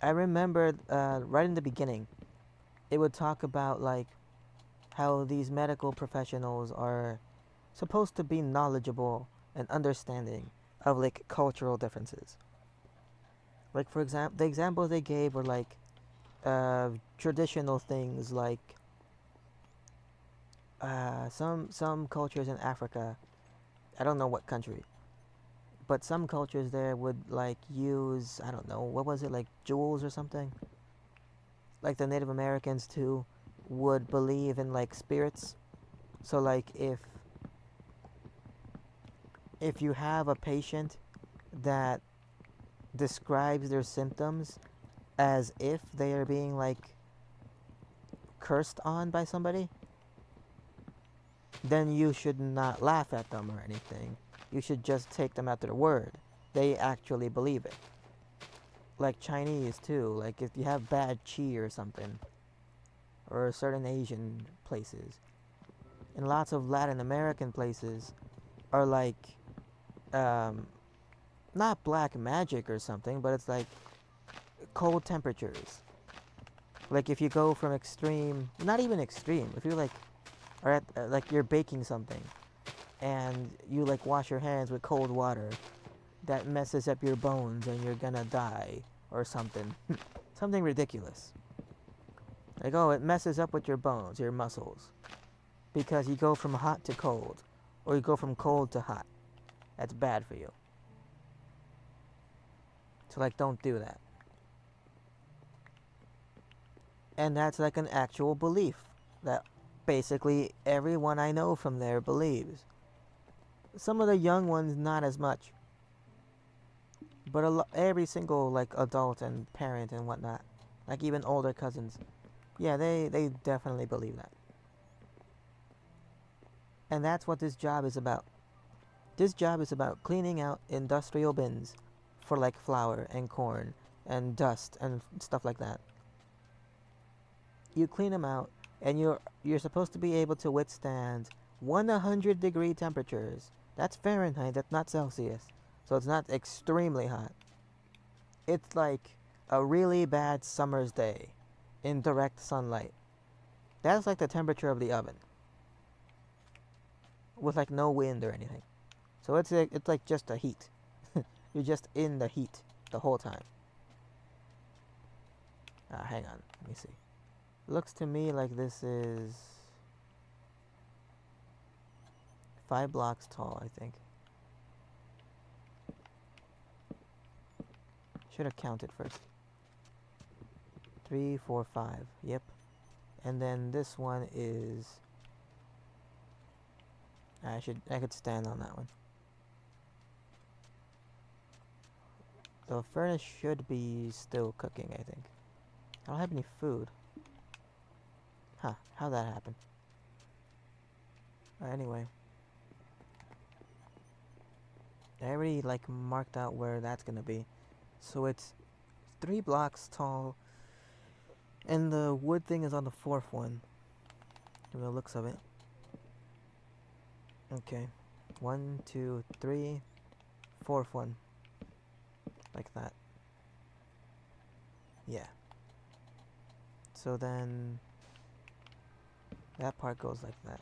I remember, right in the beginning, it would talk about, like, how these medical professionals are supposed to be knowledgeable and understanding of, like, cultural differences. Like, for example, the examples they gave were, like, traditional things, like, some cultures in Africa, I don't know what country, but some cultures there would, like, use, I don't know, what was it, like, jewels or something? Like, the Native Americans, too, would believe in, like, spirits. So, like, if you have a patient that describes their symptoms as if they are being, like, cursed on by somebody, then you should not laugh at them or anything. You should just take them at their word. They actually believe it. Like Chinese too, like if you have bad qi or something, or certain Asian places, and lots of Latin American places are like, not black magic or something, but it's like cold temperatures. Like if you go from extreme, not even extreme, if you're like, or at, like you're baking something, and you like wash your hands with cold water, that messes up your bones and you're gonna die or something. Something ridiculous. Like, oh, it messes up with your bones, your muscles, because you go from hot to cold, or you go from cold to hot. That's bad for you. So, like, don't do that. And that's like an actual belief that basically everyone I know from there believes. Some of the young ones, not as much. But every single like adult and parent and whatnot, like even older cousins, yeah, they definitely believe that. And that's what this job is about. This job is about cleaning out industrial bins for like flour and corn and dust and stuff like that. You clean them out, and you're supposed to be able to withstand 100-degree temperatures. That's Fahrenheit, that's not Celsius. So it's not extremely hot. It's like a really bad summer's day in direct sunlight. That's like the temperature of the oven with like no wind or anything. So it's like just a heat. You're just in the heat the whole time. Hang on, let me see. Looks to me like this is 5 blocks tall, I think. Should have counted first. 3, 4, 5. Yep. And then this one is. I could stand on that one. The furnace should be still cooking, I think. I don't have any food. Huh, how'd that happen? Anyway. I already like marked out where that's gonna be. So it's 3 blocks tall. And the wood thing is on the 4th one. From the looks of it. Okay. 1, 2, 3. 4th one. Like that. Yeah. So then that part goes like that.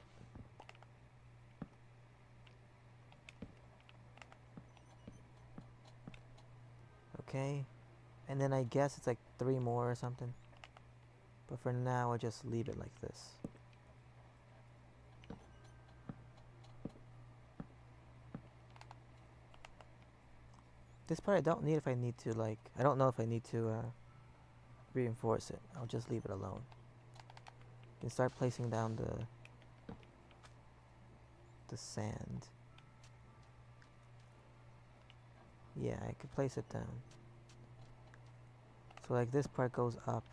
Okay. And then I guess it's like 3 more or something. But for now, I'll just leave it like this. This part I don't need if I need to, like, I don't know if I need to reinforce it. I'll just leave it alone. You can start placing down the sand. Yeah, I could place it down. So like this part goes up.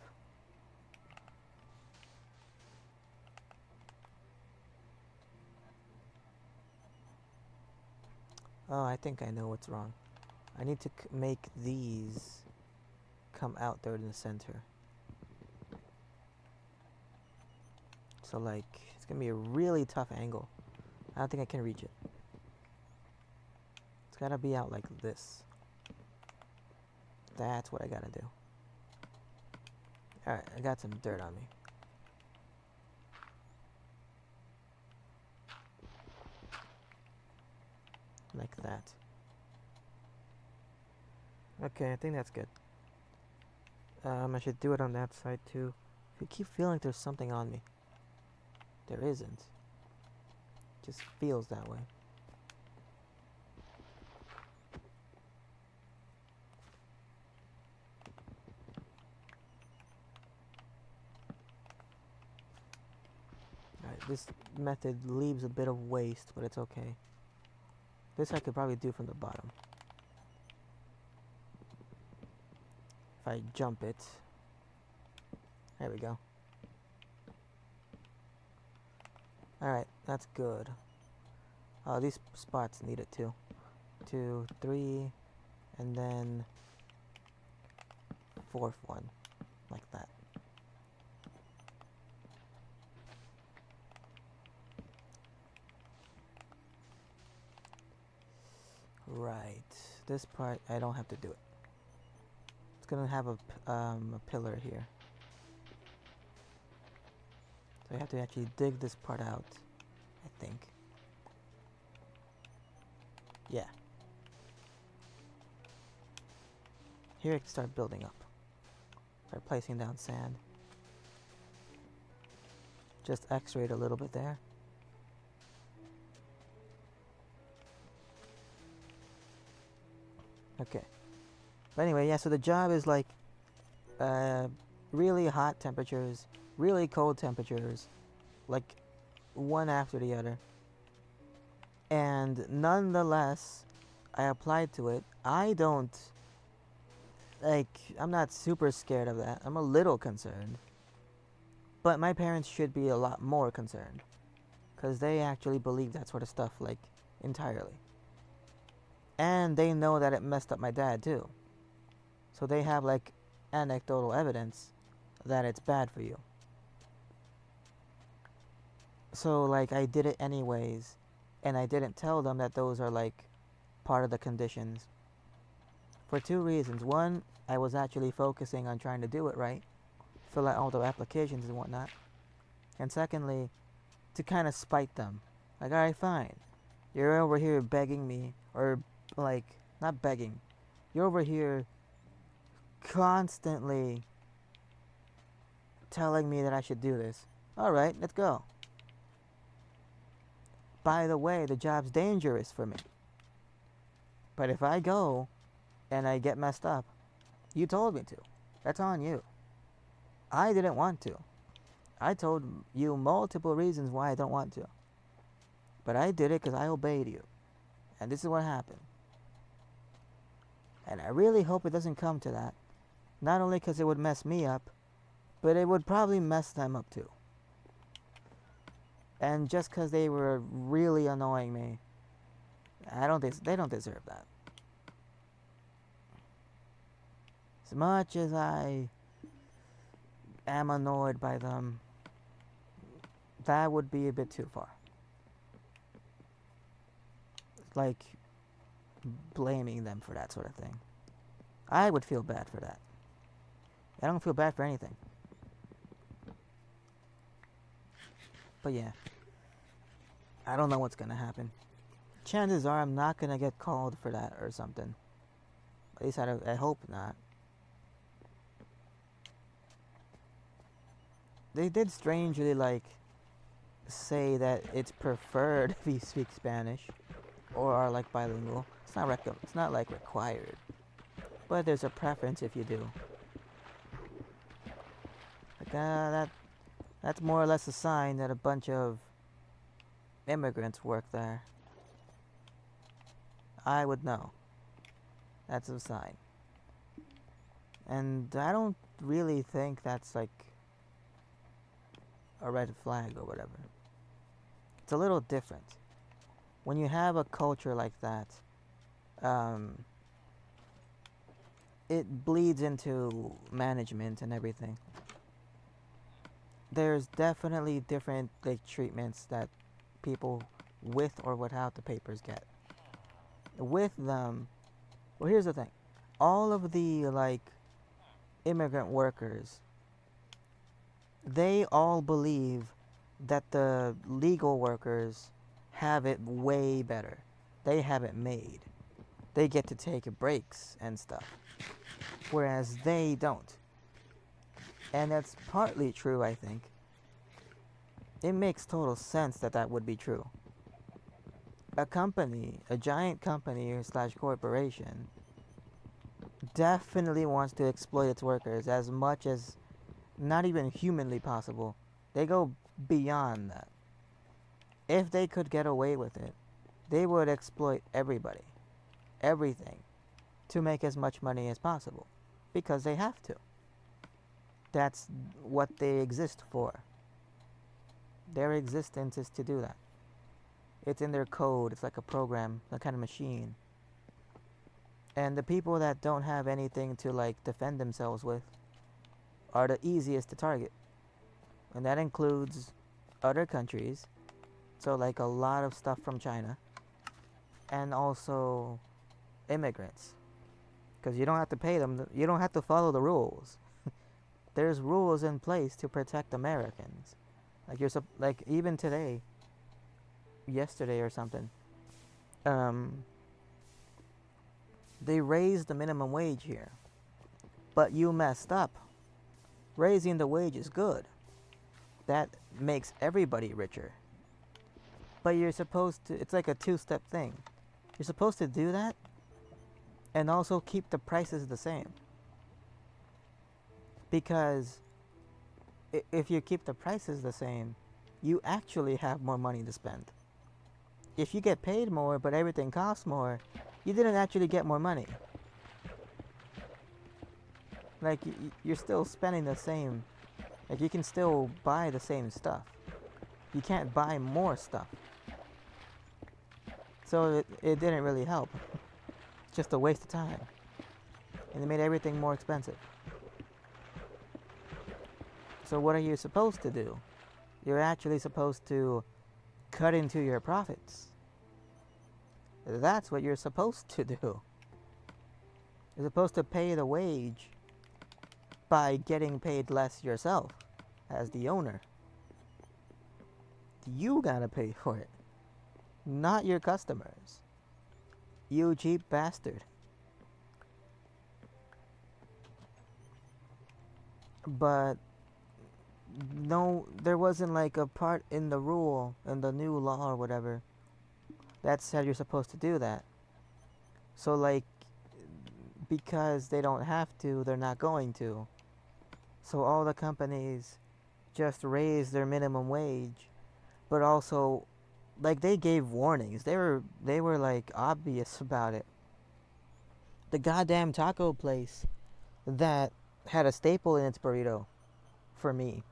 Oh, I think I know what's wrong. I need to make these come out there in the center. So like, it's gonna be a really tough angle. I don't think I can reach it. It's gotta be out like this. That's what I gotta do. Alright, I got some dirt on me. Like that. Okay, I think that's good. I should do it on that side too. I keep feeling like there's something on me. There isn't. It just feels that way. Alright, this method leaves a bit of waste, but it's okay. This I could probably do from the bottom. If I jump it. There we go. Alright, that's good. Oh, these spots need it too. 2, 3, and then 4th one. Like that. Right. This part, I don't have to do it. It's gonna have a pillar here. So I have to actually dig this part out, I think. Yeah. Here I can start building up. Start placing down sand. Just x-ray it a little bit there. Okay. But anyway, yeah, so the job is like really hot temperatures, really cold temperatures, like one after the other. And nonetheless, I applied to it. I don't Like, I'm not super scared of that. I'm a little concerned. But my parents should be a lot more concerned. Because they actually believe that sort of stuff, like, entirely. And they know that it messed up my dad, too. So they have, like, anecdotal evidence that it's bad for you. So, like, I did it anyways. And I didn't tell them that those are, like, part of the conditions. For two reasons. One, I was actually focusing on trying to do it right. Fill out all the applications and whatnot. And secondly, to kind of spite them. Like, alright, fine. You're over here begging me. Or, like, not begging. You're over here constantly telling me that I should do this. Alright, let's go. By the way, the job's dangerous for me. But if I go and I get messed up, you told me to. That's on you. I didn't want to. I told you multiple reasons why I don't want to. But I did it because I obeyed you. And this is what happened. And I really hope it doesn't come to that. Not only because it would mess me up, but it would probably mess them up too. And just because they were really annoying me, they don't deserve that. As much as I am annoyed by them, that would be a bit too far. Like, blaming them for that sort of thing. I would feel bad for that. I don't feel bad for anything. But yeah, I don't know what's gonna happen. Chances are I'm not gonna get called for that or something. At least I hope not. They did strangely, like, say that it's preferred if you speak Spanish or are, like, bilingual. It's not like required, but there's a preference if you do. Like, that's more or less a sign that a bunch of immigrants work there. I would know. That's a sign. And I don't really think that's, like, a red flag or whatever. It's a little different. When you have a culture like that, it bleeds into management and everything. There's definitely different, like, treatments that people with or without the papers get. With them, well, here's the thing. All of the, like, immigrant workers, they all believe that the legal workers have it way better. They have it made. They get to take breaks and stuff, whereas they don't. And that's partly true, I think. It makes total sense that that would be true. A company, a giant company slash corporation, definitely wants to exploit its workers as much as not even humanly possible. They go beyond that. If they could get away with it, they would exploit everybody, everything, to make as much money as possible, because they have to. That's what they exist for. Their existence is to do that. It's in their code. It's like a program, a kind of machine. And the people that don't have anything to, like, defend themselves with are the easiest to target. And that includes other countries. So, like, a lot of stuff from China. And also immigrants. Because you don't have to pay them. You don't have to follow the rules. There's rules in place to protect Americans. Like, even today, yesterday or something, they raised the minimum wage here. But you messed up. Raising the wage is good. That makes everybody richer. But you're supposed to, it's like a two-step thing. You're supposed to do that and also keep the prices the same. Because if you keep the prices the same, you actually have more money to spend. If you get paid more but everything costs more, you didn't actually get more money. Like you're still spending the same. Like you can still buy the same stuff. You can't buy more stuff. So it didn't really help. Just a waste of time. And it made everything more expensive. So what are you supposed to do? You're actually supposed to cut into your profits. That's what you're supposed to do. You're supposed to pay the wage by getting paid less yourself as the owner. You gotta pay for it, not your customers. You cheap bastard. But no, there wasn't like a part in the rule, in the new law or whatever, that said you're supposed to do that. So like, because they don't have to, they're not going to. So all the companies just raised their minimum wage, but also, like, they gave warnings. They were like obvious about it. The goddamn taco place that had a staple in its burrito for me,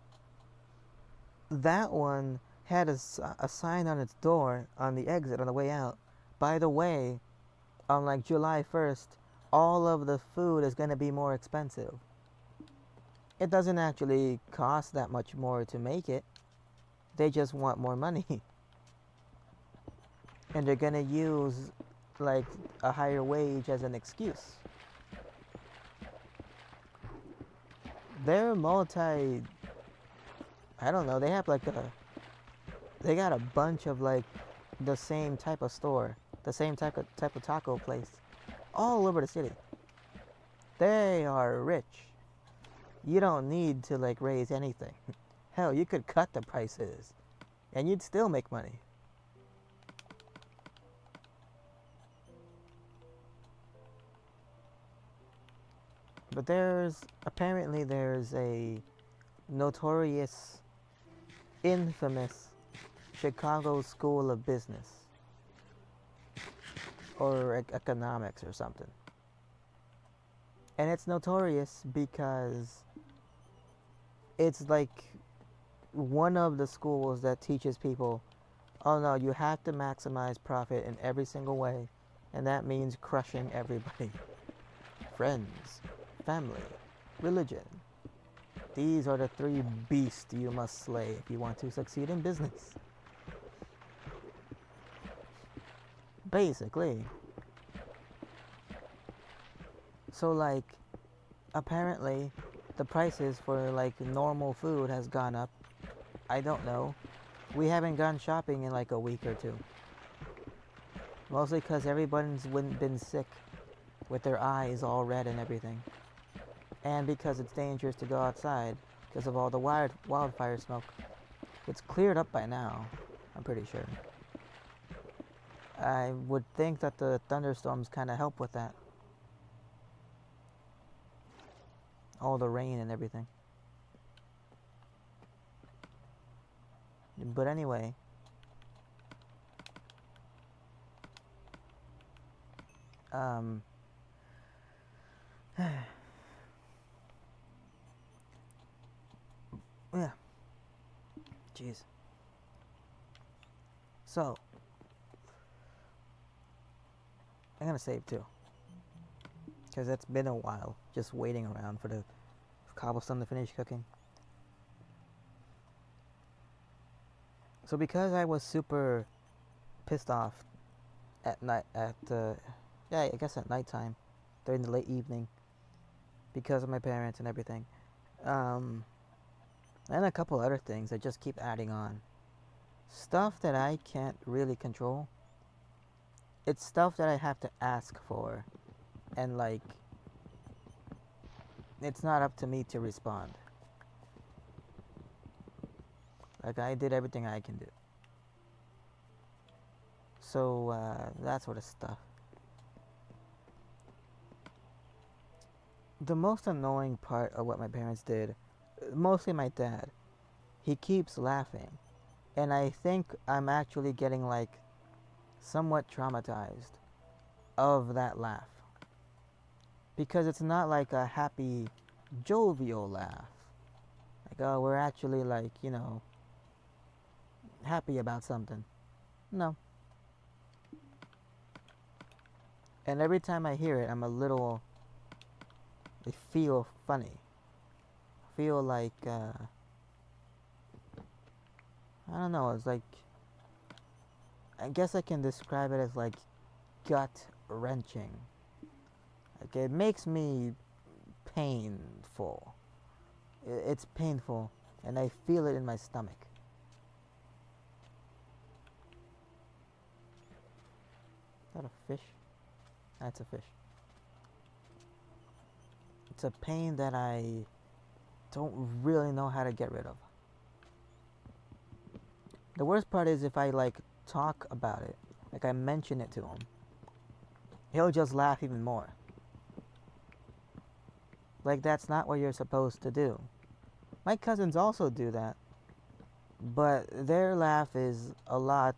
that one had a sign on its door on the exit on the way out. By the way, on like July 1st, all of the food is going to be more expensive. It doesn't actually cost that much more to make it. They just want more money. And they're going to use like a higher wage as an excuse. They're I don't know, they have like they got a bunch of like the same type of store, the same type of taco place all over the city. They are rich. You don't need to like raise anything. Hell, you could cut the prices and you'd still make money. But apparently there's a notorious, infamous Chicago School of Business or economics or something. And it's notorious because it's like one of the schools that teaches people, oh no, you have to maximize profit in every single way, and that means crushing everybody. Friends, family, religion. These are the three beasts you must slay if you want to succeed in business. Basically. So like, apparently the prices for like normal food has gone up. I don't know. We haven't gone shopping in like a week or two. Mostly because everyone's been sick with their eyes all red and everything. And because it's dangerous to go outside because of all the wildfire smoke. It's cleared up by now, I'm pretty sure. I would think that the thunderstorms kind of help with that. All the rain and everything. But anyway, yeah. Jeez. So, I'm gonna save too. Because it's been a while just waiting around for the cobblestone to finish cooking. So because I was super pissed off at night, I guess at nighttime, during the late evening, because of my parents and everything, and a couple other things that just keep adding on. Stuff that I can't really control. It's stuff that I have to ask for, and like, it's not up to me to respond. Like, I did everything I can do. So, that sort of stuff. The most annoying part of what my parents did, mostly my dad, he keeps laughing. And I think I'm actually getting, like, somewhat traumatized of that laugh. Because it's not like a happy jovial laugh. Like, oh, we're actually like, you know, happy about something. No. And every time I hear it, I feel funny. I feel like, I don't know, it's like, I guess I can describe it as like gut wrenching. Like, it makes me painful. It's painful, and I feel it in my stomach. Is that a fish? That's a fish. It's a pain that I don't really know how to get rid of. The worst part is if I like talk about it, like I mention it to him, he'll just laugh even more. Like, that's not what you're supposed to do. My cousins also do that, but their laugh is a lot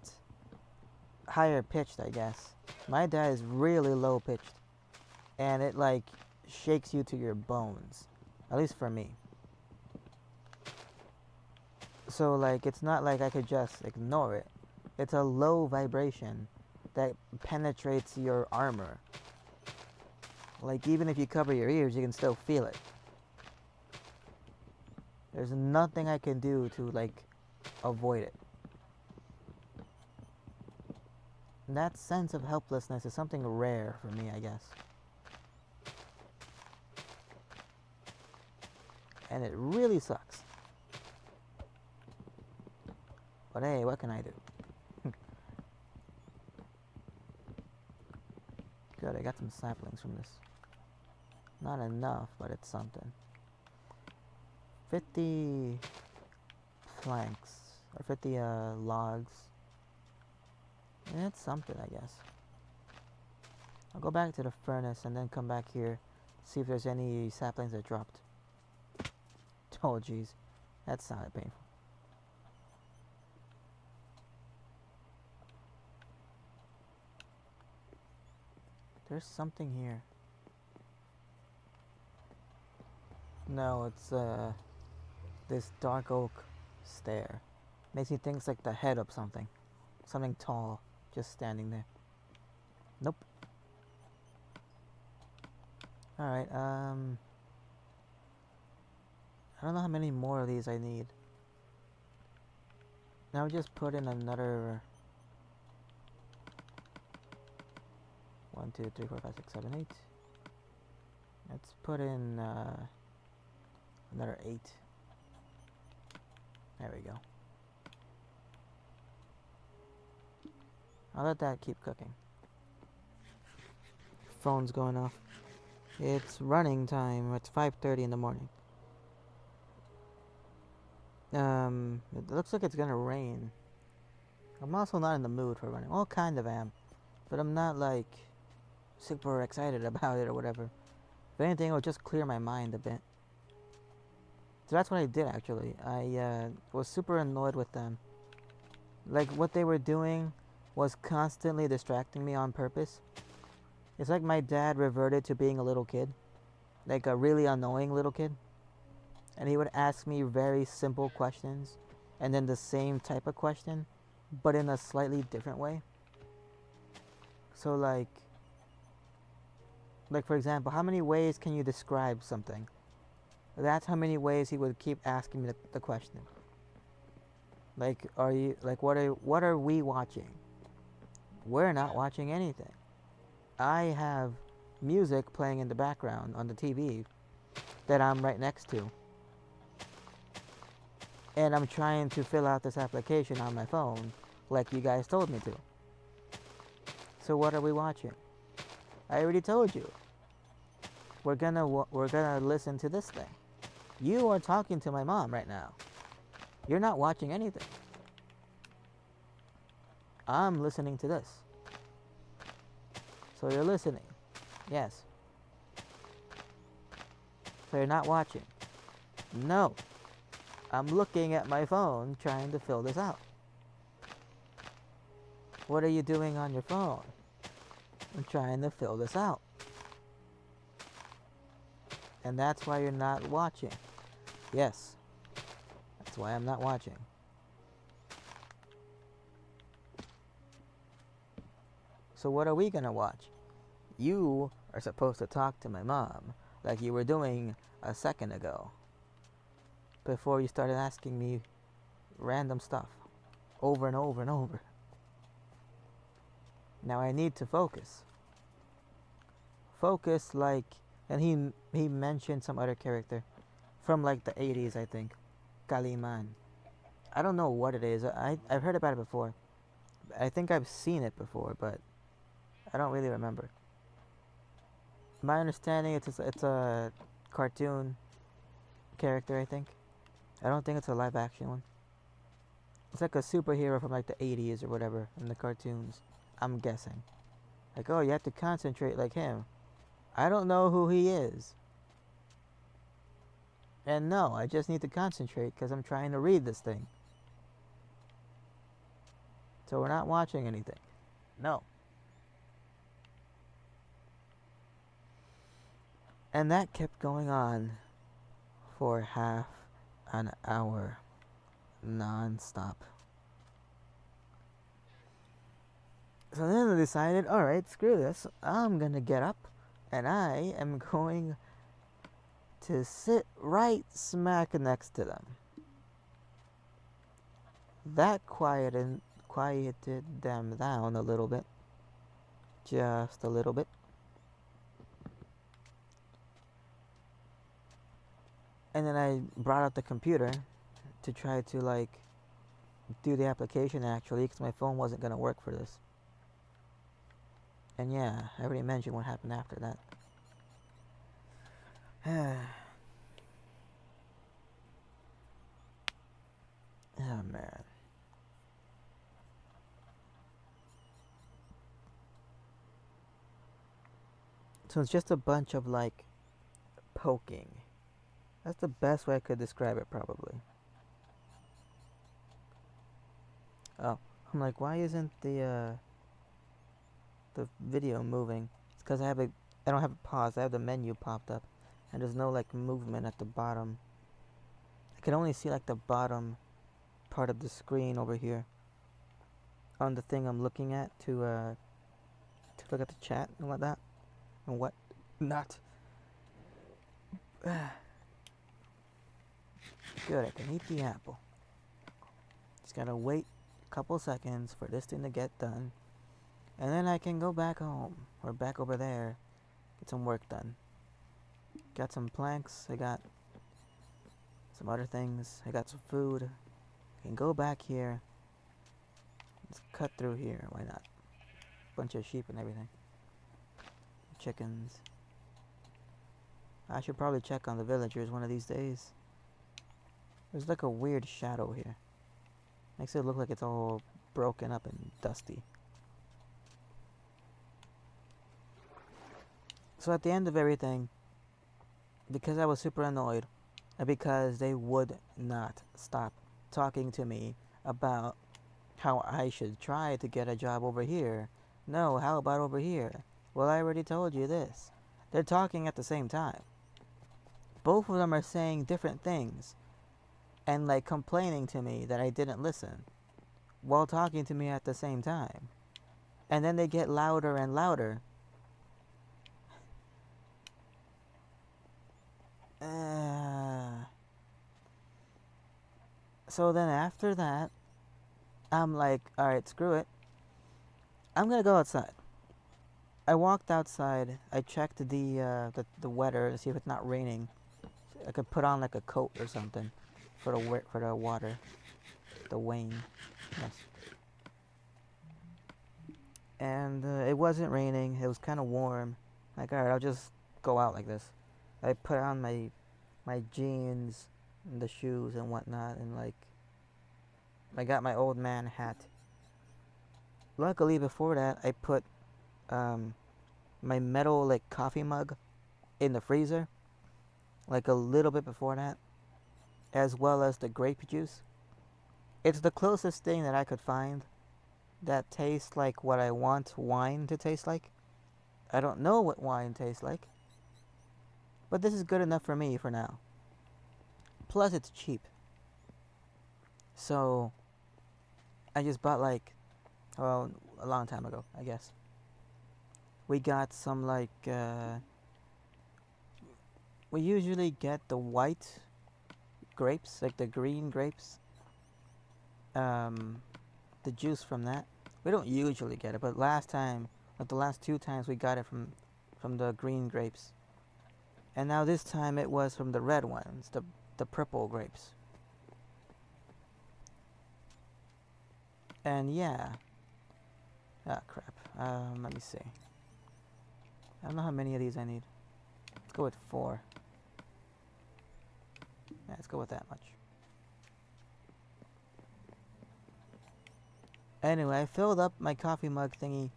higher pitched, I guess. My dad is really low pitched, and it like shakes you to your bones, at least for me. So like, it's not like I could just ignore it. It's a low vibration that penetrates your armor. Like, even if you cover your ears, you can still feel it. There's nothing I can do to like avoid it. And that sense of helplessness is something rare for me, I guess. And it really sucks. But hey, what can I do? Good, I got some saplings from this. Not enough, but it's something. 50 planks, or 50 logs. It's something, I guess. I'll go back to the furnace and then come back here, see if there's any saplings that dropped. Oh jeez, that sounded painful. There's something here. No, it's this dark oak stair. Makes me think it's like the head of something. Something tall, just standing there. Nope. Alright, I don't know how many more of these I need. Now we just put in another 1, 2, 3, 4, 5, 6, 7, 8. Let's put in another 8. There we go. I'll let that keep cooking. Phone's going off. It's running time. It's 5:30 in the morning. It looks like it's gonna rain. I'm also not in the mood for running. Well, kind of am, but I'm not like super excited about it or whatever. If anything, it'll just clear my mind a bit. So that's what I did actually. I was super annoyed with them. Like, what they were doing was constantly distracting me on purpose. It's like my dad reverted to being a little kid. Like a really annoying little kid. And he would ask me very simple questions, and then the same type of question, but in a slightly different way. So like for example, how many ways can you describe something? That's how many ways he would keep asking me the question. Like, what are we watching? We're not watching anything. I have music playing in the background on the TV that I'm right next to. And I'm trying to fill out this application on my phone like you guys told me to. So what are we watching? I already told you. We're gonna listen to this thing. You are talking to my mom right now. You're not watching anything. I'm listening to this. So you're listening. Yes. So you're not watching. No. I'm looking at my phone trying to fill this out. What are you doing on your phone? I'm trying to fill this out. And that's why you're not watching. Yes, that's why I'm not watching. So what are we gonna watch? You are supposed to talk to my mom like you were doing a second ago, before you started asking me random stuff over and over and over. Now I need to focus. Focus like, and he mentioned some other character from like the 80s, I think. Kaliman. I don't know what it is. I've heard about it before. I think I've seen it before, but I don't really remember. My understanding, it's a cartoon character, I think. I don't think it's a live action one. It's like a superhero from like the 80s or whatever in the cartoons. I'm guessing. Like, oh, you have to concentrate like him. I don't know who he is. And no, I just need to concentrate because I'm trying to read this thing. So we're not watching anything. No. And that kept going on for half an hour. Non-stop. So then I decided, alright, screw this. I'm gonna get up and I am going to sit right smack next to them. That quieted them down a little bit. Just a little bit. And then I brought out the computer to try to like do the application actually, because my phone wasn't gonna work for this. And yeah, I already mentioned what happened after that. Oh man. So it's just a bunch of like poking. That's the best way I could describe it, probably. Oh, I'm like, why isn't the video moving? It's because I don't have a pause. I have the menu popped up, and there's no like movement at the bottom. I can only see like the bottom part of the screen over here on the thing I'm looking at to look at the chat and what that and what not. Good, I can eat the apple. Just gotta wait a couple seconds for this thing to get done, and then I can go back home or back over there, get some work done. Got some planks, I got some other things, I got some food. I can go back here. Let's cut through here, why not? Bunch of sheep and everything. Chickens. I should probably check on the villagers one of these days. There's like a weird shadow here. Makes it look like it's all broken up and dusty. So at the end of everything, because I was super annoyed, and because they would not stop talking to me about how I should try to get a job over here. No, how about over here? Well, I already told you this. They're talking at the same time. Both of them are saying different things and like complaining to me that I didn't listen while talking to me at the same time. And then they get louder and louder. So then after that, I'm like, alright, screw it. I'm gonna go outside. I walked outside. I checked the weather to see if it's not raining. I could put on like a coat or something for the water, the wane. Yes. And it wasn't raining. It was kind of warm. Like, alright, I'll just go out like this. I put on my jeans and the shoes and whatnot, and like I got my old man hat. Luckily, before that, I put my metal like coffee mug in the freezer, like a little bit before that, as well as the grape juice. It's the closest thing that I could find that tastes like what I want wine to taste like. I don't know what wine tastes like, But this is good enough for me for now. Plus, it's cheap. So, I just bought like, well, a long time ago, I guess. We got some like, we usually get the white grapes, like the green grapes. The juice from that. We don't usually get it, but last time, like the last 2 times, we got it from the green grapes. And now this time it was from the red ones, the purple grapes. And yeah. Ah, crap. Let me see. I don't know how many of these I need. Let's go with 4. Yeah, let's go with that much. Anyway, I filled up my coffee mug thingy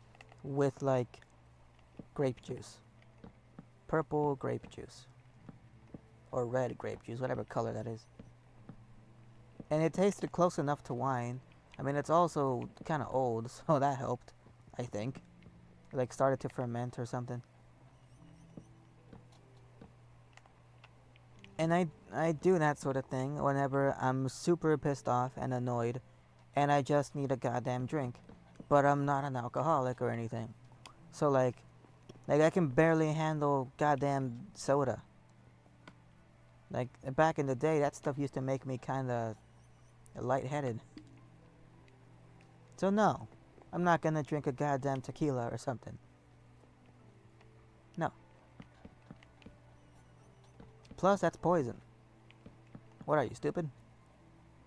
with like grape juice. Purple grape juice. Or red grape juice, whatever color that is. And it tasted close enough to wine. I mean, it's also kind of old, so that helped, I think. It, like, started to ferment or something. And I do that sort of thing whenever I'm super pissed off and annoyed and I just need a goddamn drink. But I'm not an alcoholic or anything. So, like I can barely handle goddamn soda. Like, back in the day, that stuff used to make me kind of lightheaded. So no, I'm not gonna drink a goddamn tequila or something. No. Plus, that's poison. What are you, stupid?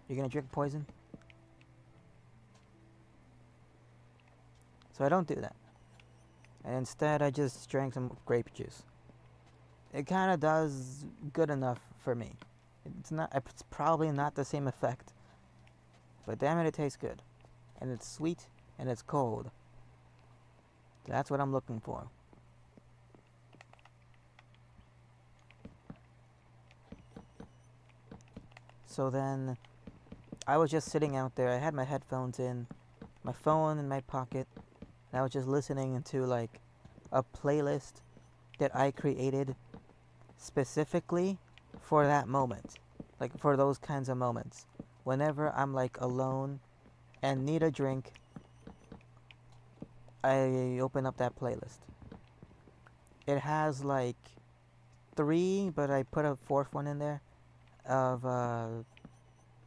You're gonna drink poison? So I don't do that. And instead, I just drank some grape juice. It kind of does good enough for me. It's probably not the same effect. But damn it, it tastes good. And it's sweet, and it's cold. That's what I'm looking for. So then, I was just sitting out there. I had my headphones in, my phone in my pocket, and I was just listening to like a playlist that I created specifically for that moment. Like, for those kinds of moments. Whenever I'm like alone and need a drink, I open up that playlist. It has like 3, but I put a 4th one in there of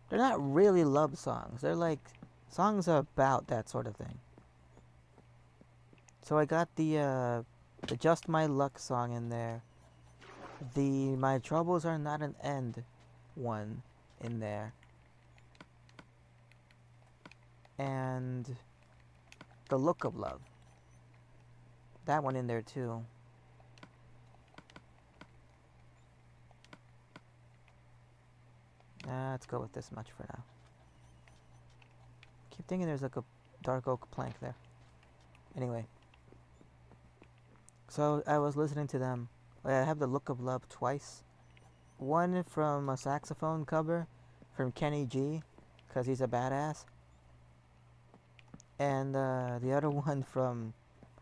they're not really love songs. They're like songs about that sort of thing. So I got the Just My Luck song in there. The My Troubles Are Not an End one in there. And The Look of Love. That one in there too. Let's go with this much for now. Keep thinking there's like a dark oak plank there. Anyway. So I was listening to them. I have The Look of Love twice. One from a saxophone cover from Kenny G, because he's a badass. And the other one from,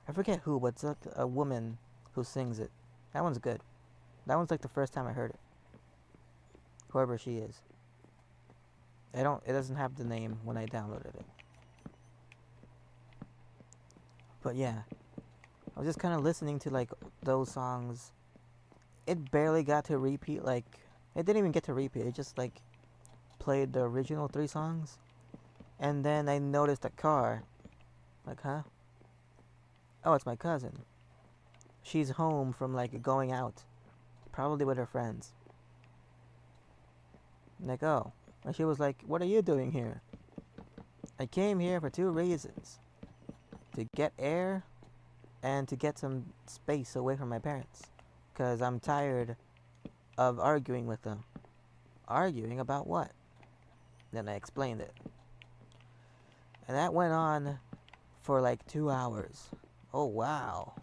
I forget who, but it's like a woman who sings it. That one's good. That one's like the first time I heard it. Whoever she is. It doesn't have the name when I downloaded it. But yeah. I was just kind of listening to like those songs. It barely got to repeat, like, it didn't even get to repeat. It just like played the original 3 songs. And then I noticed a car. Like, huh? Oh, it's my cousin. She's home from like going out. Probably with her friends. Like, oh. And she was like, what are you doing here? I came here for 2 reasons. To get air and to get some space away from my parents. Because I'm tired of arguing with them. Arguing about what? Then I explained it. And that went on for like 2 hours. Oh, wow.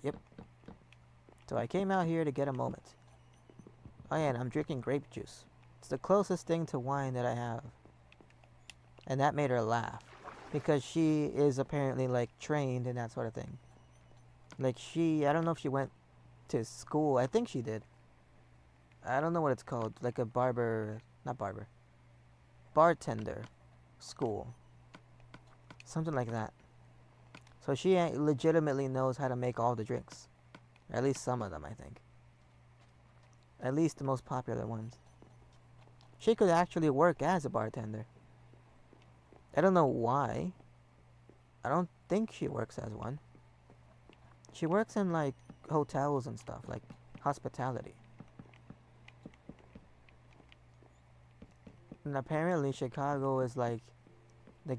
Yep. So I came out here to get a moment. Oh yeah, and I'm drinking grape juice. It's the closest thing to wine that I have. And that made her laugh. Because she is apparently like trained in that sort of thing. Like I don't know if she went to school. I think she did. I don't know what it's called, like a barber, not barber, bartender school, something like that. So she legitimately knows how to make all the drinks, or at least some of them, I think. At least the most popular ones. She could actually work as a bartender. I don't know why. I don't think she works as one. She works in like hotels and stuff, like hospitality. And apparently Chicago is like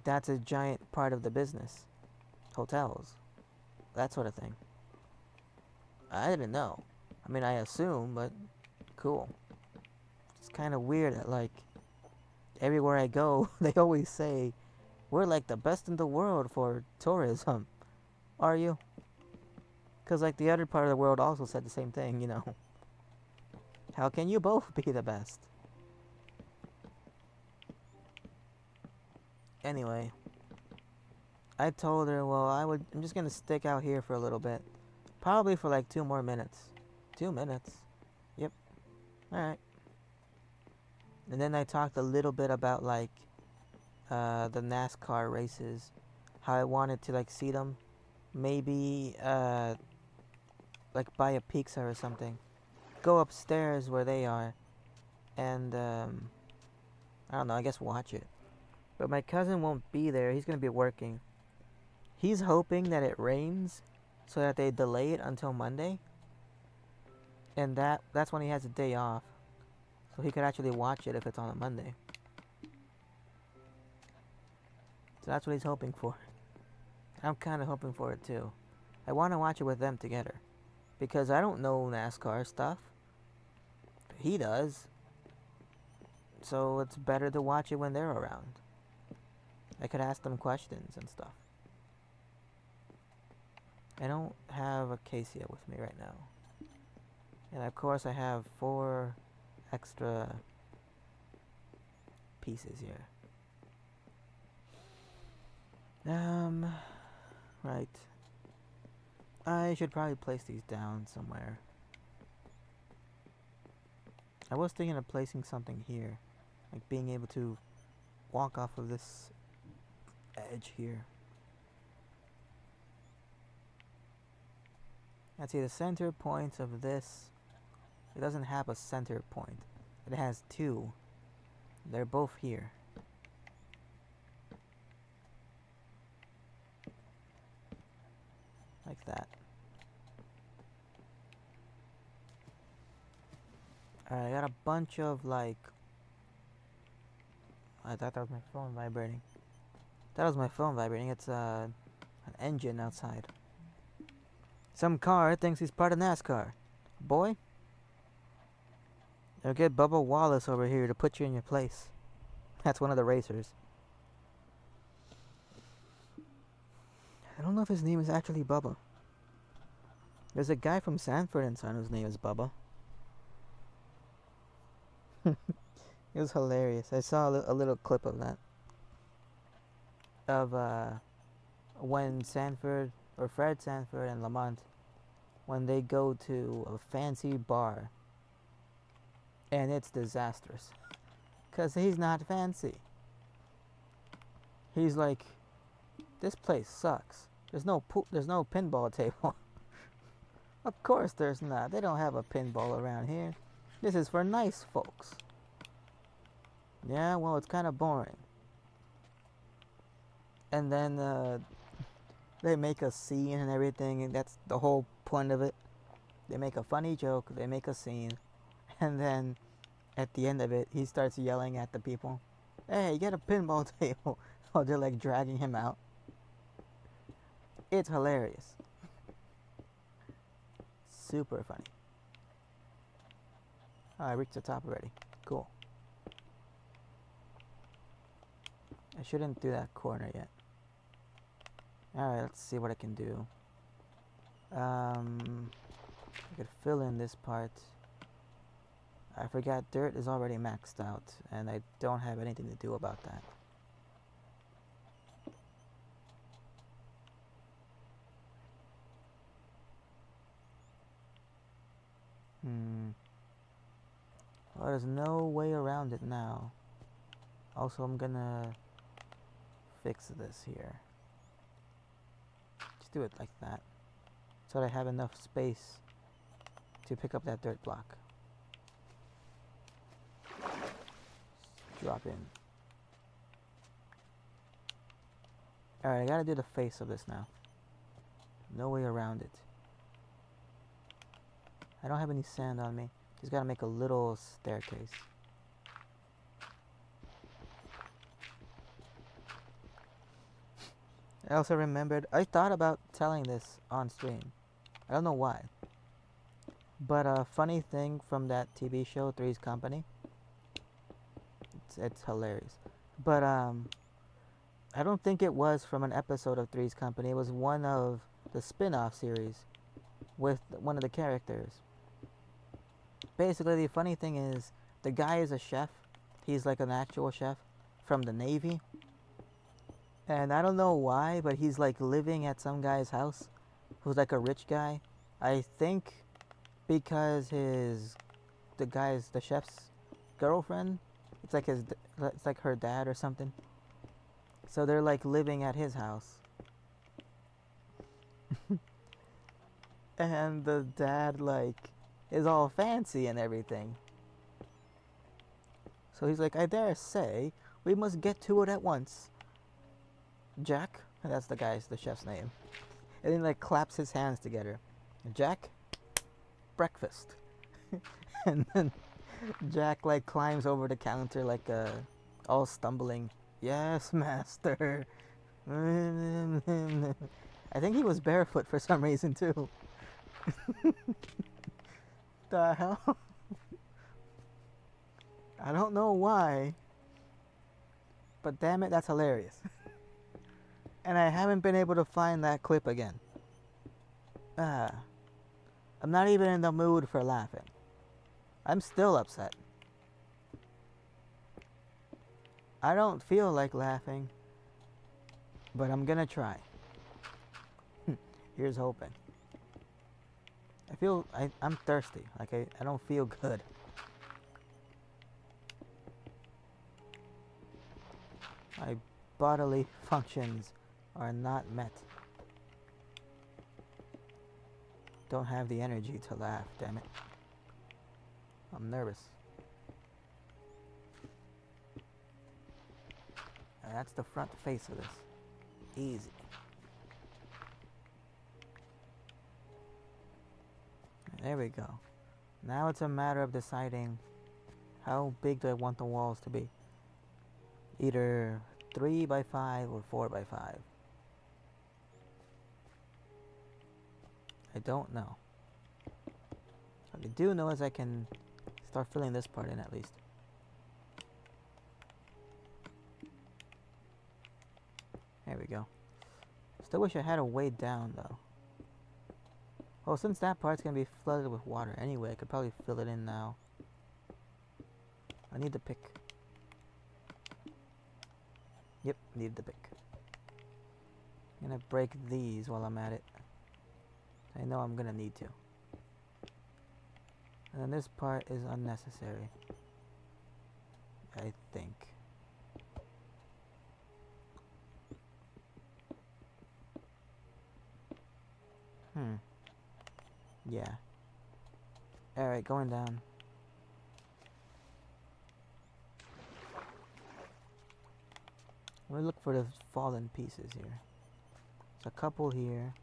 that's a giant part of the business. Hotels. That sort of thing. I didn't know. I mean, I assume, but cool. It's kind of weird that like everywhere I go, they always say we're like the best in the world for tourism. Are you? Because like the other part of the world also said the same thing, you know. How can you both be the best? Anyway, I told her, well, I'm just gonna stick out here for a little bit. Probably for like 2 more minutes. 2 minutes? Yep. Alright. And then I talked a little bit about like the NASCAR races. How I wanted to like see them. Maybe like buy a pizza or something. Go upstairs where they are. And I don't know, I guess watch it. But my cousin won't be there. He's gonna be working. He's hoping that it rains so that they delay it until Monday. And that's when he has a day off. So he could actually watch it if it's on a Monday. So that's what he's hoping for. I'm kind of hoping for it too. I want to watch it with them together. Because I don't know NASCAR stuff. He does. So it's better to watch it when they're around. I could ask them questions and stuff. I don't have a Cassia with me right now. And of course I have 4 extra pieces here. Right. I should probably place these down somewhere. I was thinking of placing something here. Like being able to walk off of this edge here. Let's see, the center points of this. It doesn't have a center point. It has 2. They're both here. Like that. Alright, I got a bunch of like... I thought that was my phone vibrating. That was my phone vibrating. It's an engine outside. Some car thinks he's part of NASCAR. Boy, you'll get Bubba Wallace over here to put you in your place. That's one of the racers. I don't know if his name is actually Bubba. There's a guy from Sanford and Son whose name is Bubba. It was hilarious. I saw a little clip of that. Of when Sanford, or Fred Sanford and Lamont, when they go to a fancy bar. And it's disastrous. Because he's not fancy. He's like, this place sucks. There's no pinball table. Of course there's not. They don't have a pinball around here. This is for nice folks. Yeah, well, it's kind of boring. And then they make a scene and everything, and that's the whole point of it. They make a funny joke, they make a scene, and then at the end of it, he starts yelling at the people, "Hey, get a pinball table!" While they're like dragging him out. It's hilarious. Super funny. Oh, I reached the top already. Cool. I shouldn't do that corner yet. Alright, let's see what I can do. I could fill in this part. I forgot dirt is already maxed out, and I don't have anything to do about that. Well, there's no way around it now. Also, I'm gonna fix this here. Just do it like that. So that I have enough space to pick up that dirt block. Drop in. Alright, I gotta do the face of this now. No way around it. I don't have any sand on me. Just gotta make a little staircase. I also remembered, I thought about telling this on stream. I don't know why. But a funny thing from that TV show, Three's Company. It's hilarious. But I don't think it was from an episode of Three's Company. It was one of the spin-off series with one of the characters. Basically, the funny thing is, the guy is a chef. He's like an actual chef from the Navy. And I don't know why, but he's like living at some guy's house who's like a rich guy. I think because the chef's girlfriend, it's like her dad or something. So they're like living at his house. And the dad like is all fancy and everything. So he's like, I dare say, we must get to it at once. Jack, that's the chef's name. And then like claps his hands together. Jack, breakfast. And then Jack like climbs over the counter like all stumbling. Yes, master. I think he was barefoot for some reason too. The hell? I don't know why. But damn it, that's hilarious. And I haven't been able to find that clip again. I'm not even in the mood for laughing. I'm still upset. I don't feel like laughing, but I'm gonna try. Here's hoping. I'm thirsty. Like I don't feel good. My bodily functions are not met. Don't have the energy to laugh, damn it. I'm nervous. That's the front face of this. Easy. There we go. Now it's a matter of deciding how big do I want the walls to be. Either 3 by 5 or 4 by 5. I don't know. What I do know is I can start filling this part in at least. There we go. Still wish I had a way down though. Well, since that part's gonna be flooded with water anyway, I could probably fill it in now. I need the pick. Yep, need the pick. I'm gonna break these while I'm at it. I know I'm gonna need to. And then this part is unnecessary, I think. Yeah. Alright, going down. I'm gonna look for the fallen pieces here. There's a couple here.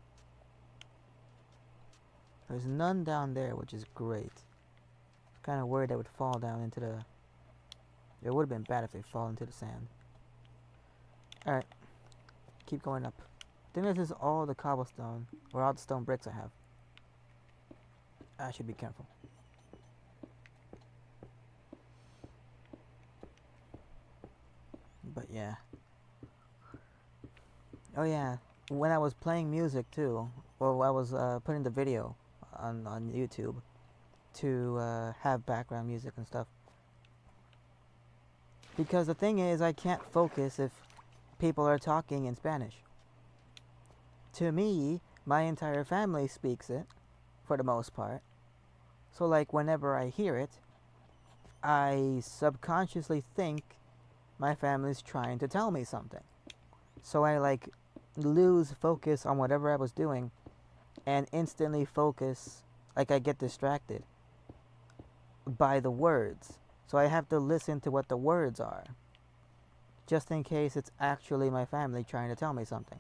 There's none down there, which is great. I was kind of worried they would fall down into the... It would have been bad if they fall into the sand. Alright. Keep going up. I think this is all the cobblestone, or all the stone bricks I have. I should be careful. But yeah. Oh yeah, when I was playing music too, well, I was putting the video on YouTube to have background music and stuff. Because the thing is, I can't focus if people are talking in Spanish. To me, my entire family speaks it, for the most part. So like whenever I hear it, I subconsciously think my family's trying to tell me something. So I like lose focus on whatever I was doing and instantly focus, like I get distracted by the words. So I have to listen to what the words are, just in case it's actually my family trying to tell me something.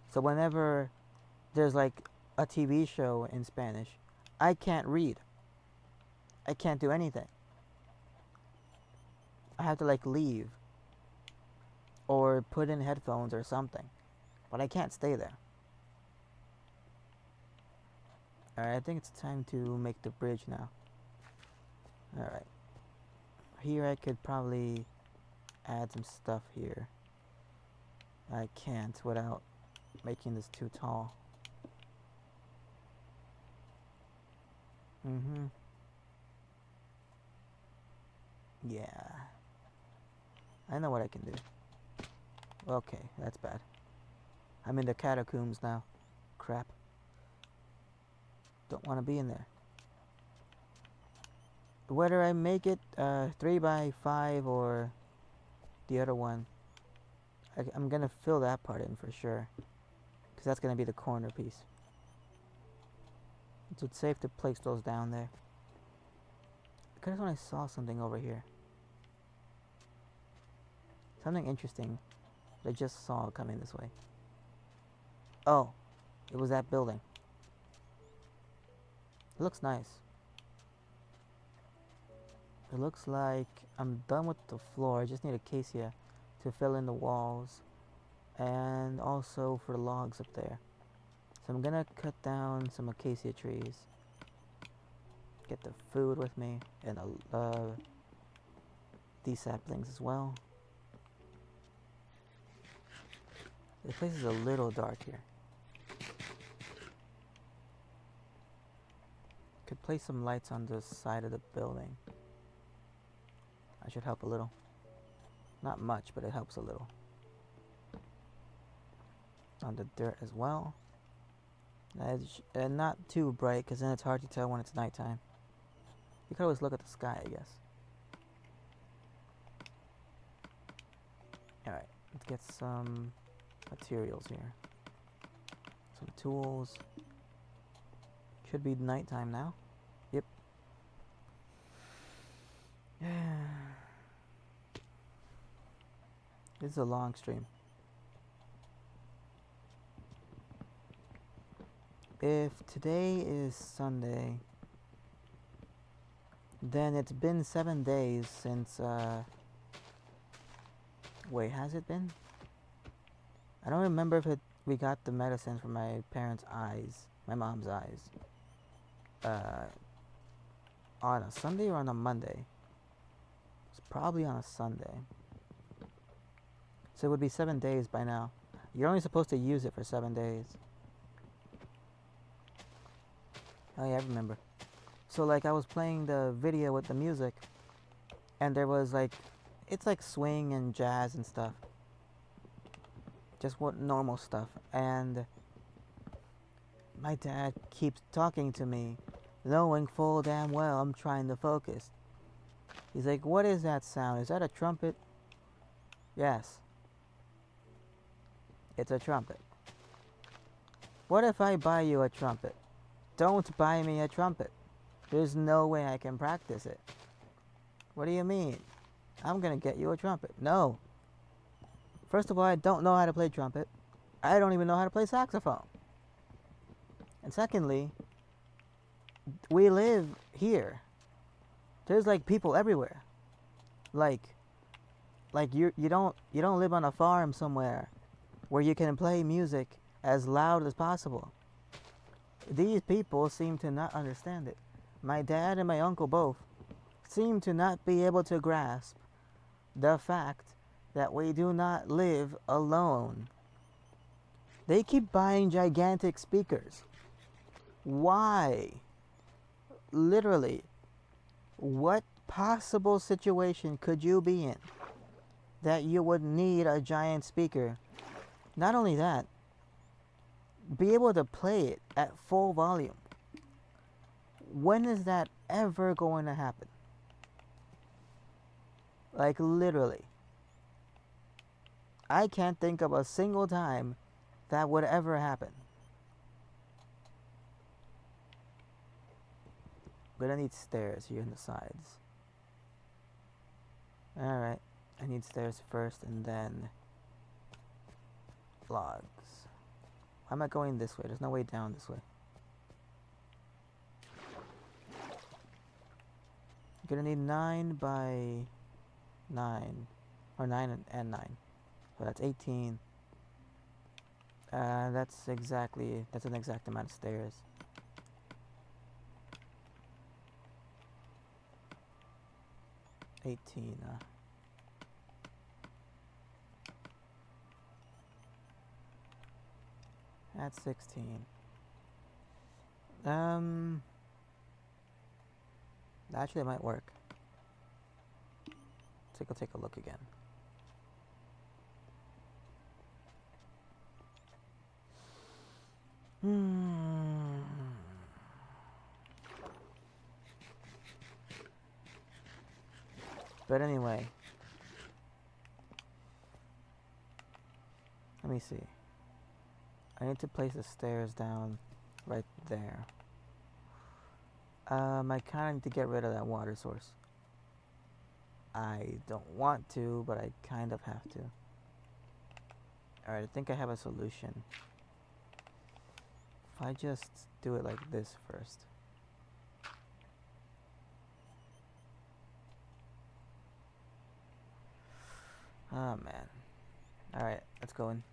So whenever there's like a TV show in Spanish, I can't read. I can't do anything. I have to like leave or put in headphones or something. But I can't stay there. Alright, I think it's time to make the bridge now. Alright. Here I could probably add some stuff here. I can't without making this too tall. Yeah. I know what I can do. Okay, that's bad. I'm in the catacombs now. Crap. Don't want to be in there. Whether I make it 3x5 or the other one, I'm gonna fill that part in for sure, because that's gonna be the corner piece. So it's safe to place those down there. I could have sworn I saw something over here. Something interesting that I just saw coming this way. Oh, it was that building. It looks nice. It looks like I'm done with the floor. I just need acacia to fill in the walls and also for the logs up there. So I'm gonna cut down some acacia trees. Get the food with me and these saplings as well. This place is a little dark here. Could place some lights on the side of the building. I should help a little. Not much, but it helps a little. On the dirt as well. And not too bright, because then it's hard to tell when it's nighttime. You could always look at the sky, I guess. Alright, let's get some materials here. Some tools. Should be nighttime now. Yep. This is a long stream. If today is Sunday, then it's been 7 days since, wait, has it been? I don't remember if we got the medicine for my parents' eyes, my mom's eyes, on a Sunday or on a Monday. It's probably on a Sunday. So it would be 7 days by now. You're only supposed to use it for 7 days. Oh yeah, I remember. So like I was playing the video with the music, and there was like, it's like swing and jazz and stuff. Just what normal stuff. And my dad keeps talking to me, knowing full damn well I'm trying to focus. He's like, what is that sound? Is that a trumpet? Yes. It's a trumpet. What if I buy you a trumpet? Don't buy me a trumpet. There's no way I can practice it. What do you mean? I'm gonna get you a trumpet. No. First of all, I don't know how to play trumpet. I don't even know how to play saxophone. And secondly, we live here. There's like people everywhere. Like you don't live on a farm somewhere where you can play music as loud as possible. These people seem to not understand it. My dad and my uncle both seem to not be able to grasp the fact that we do not live alone. They keep buying gigantic speakers. Why? Literally, what possible situation could you be in that you would need a giant speaker? Not only that, be able to play it at full volume. When is that ever going to happen? Like, literally. I can't think of a single time that would ever happen. We're gonna need stairs here on the sides. Alright. I need stairs first and then logs. Why am I going this way? There's no way down this way. I'm gonna need 9 by 9. Or 9 and 9. So that's 18. That's an exact amount of stairs. That's 16. Actually, it might work. Go take a look again. But anyway, let me see. I need to place the stairs down right there. I kind of need to get rid of that water source. I don't want to, but I kind of have to. Alright, I think I have a solution. If I just do it like this first. Oh man. Alright, let's go in.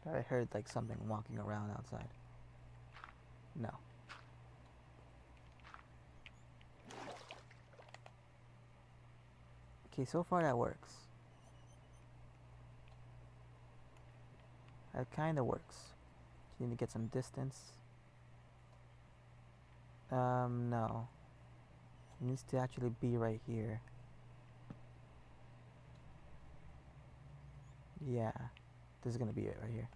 I heard like something walking around outside. No. Okay, so far that works. That kinda works. You need to get some distance. No. It needs to actually be right here. Yeah. This is gonna be it right here.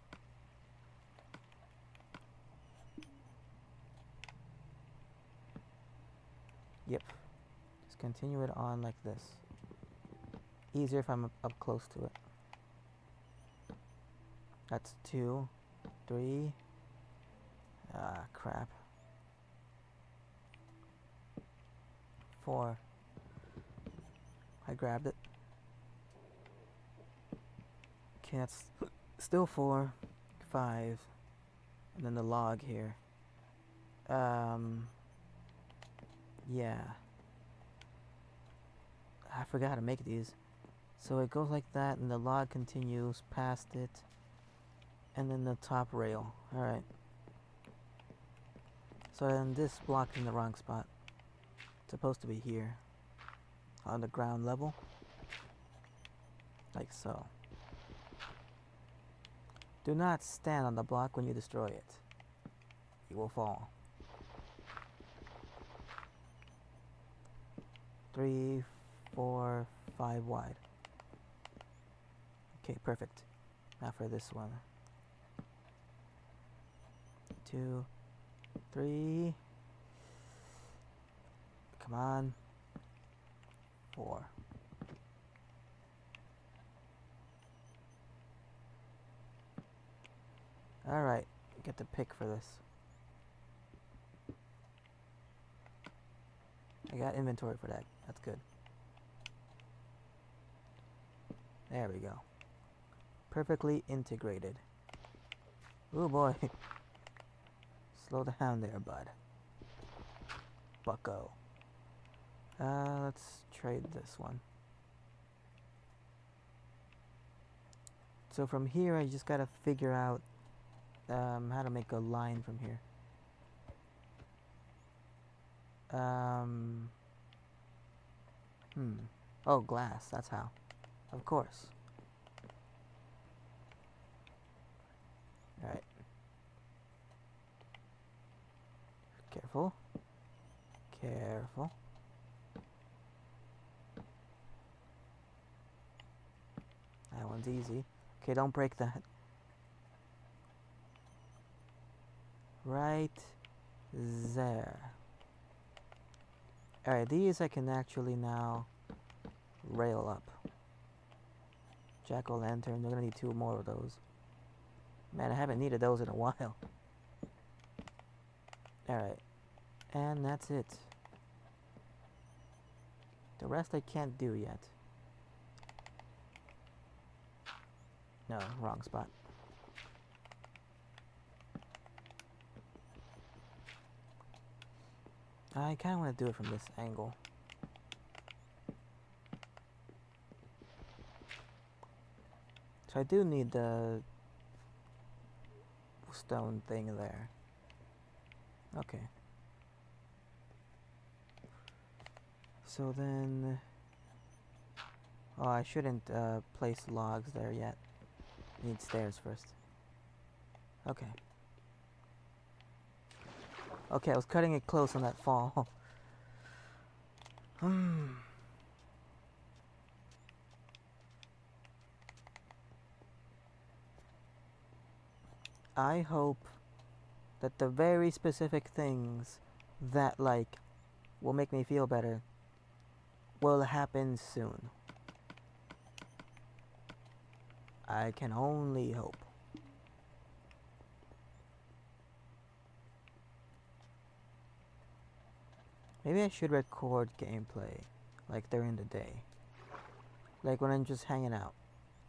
Yep. Just continue it on like this. Easier if I'm up close to it. That's 2, 3. Ah, crap. 4. I grabbed it. Okay, that's still 4, 5. And then the log here. Yeah. I forgot how to make these. So it goes like that, and the log continues past it. And then the top rail. Alright. So then this block's in the wrong spot. It's supposed to be here. On the ground level. Like so. Do not stand on the block when you destroy it. You will fall. 3, 4, 5 wide. Okay, perfect. Now for this one. 2, 3. Come on. 4. Alright, get the pick for this. I got inventory for that. That's good. There we go. Perfectly integrated. Ooh boy. Slow down there, bud. Bucko. Let's trade this one. So from here, I just gotta figure out how to make a line from here. Oh, glass. That's how. Of course. Alright. Careful. Careful. That one's easy. Okay, don't break that. Right there. Alright, these I can actually now rail up. Jack-o'-lantern, we're gonna need 2 more of those. Man, I haven't needed those in a while. Alright, and that's it. The rest I can't do yet. No, wrong spot. I kind of want to do it from this angle. So I do need the stone thing there. Okay. So then... Oh, I shouldn't place logs there yet. I need stairs first. Okay. Okay, I was cutting it close on that fall. I hope that the very specific things that, like, will make me feel better will happen soon. I can only hope. Maybe I should record gameplay, like during the day. Like when I'm just hanging out.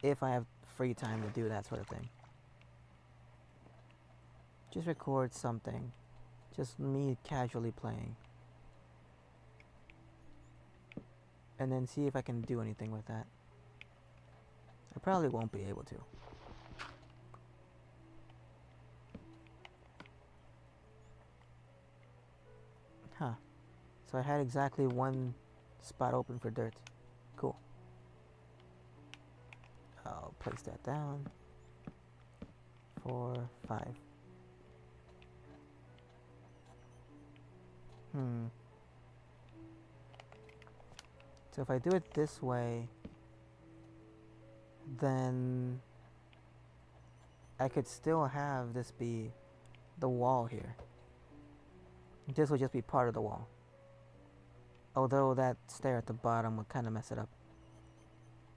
If I have free time to do that sort of thing. Just record something. Just me casually playing. And then see if I can do anything with that. I probably won't be able to. Huh. So I had exactly 1 spot open for dirt. Cool. I'll place that down. 4, 5. So if I do it this way, then I could still have this be the wall here. This would just be part of the wall. Although that stair at the bottom would kind of mess it up.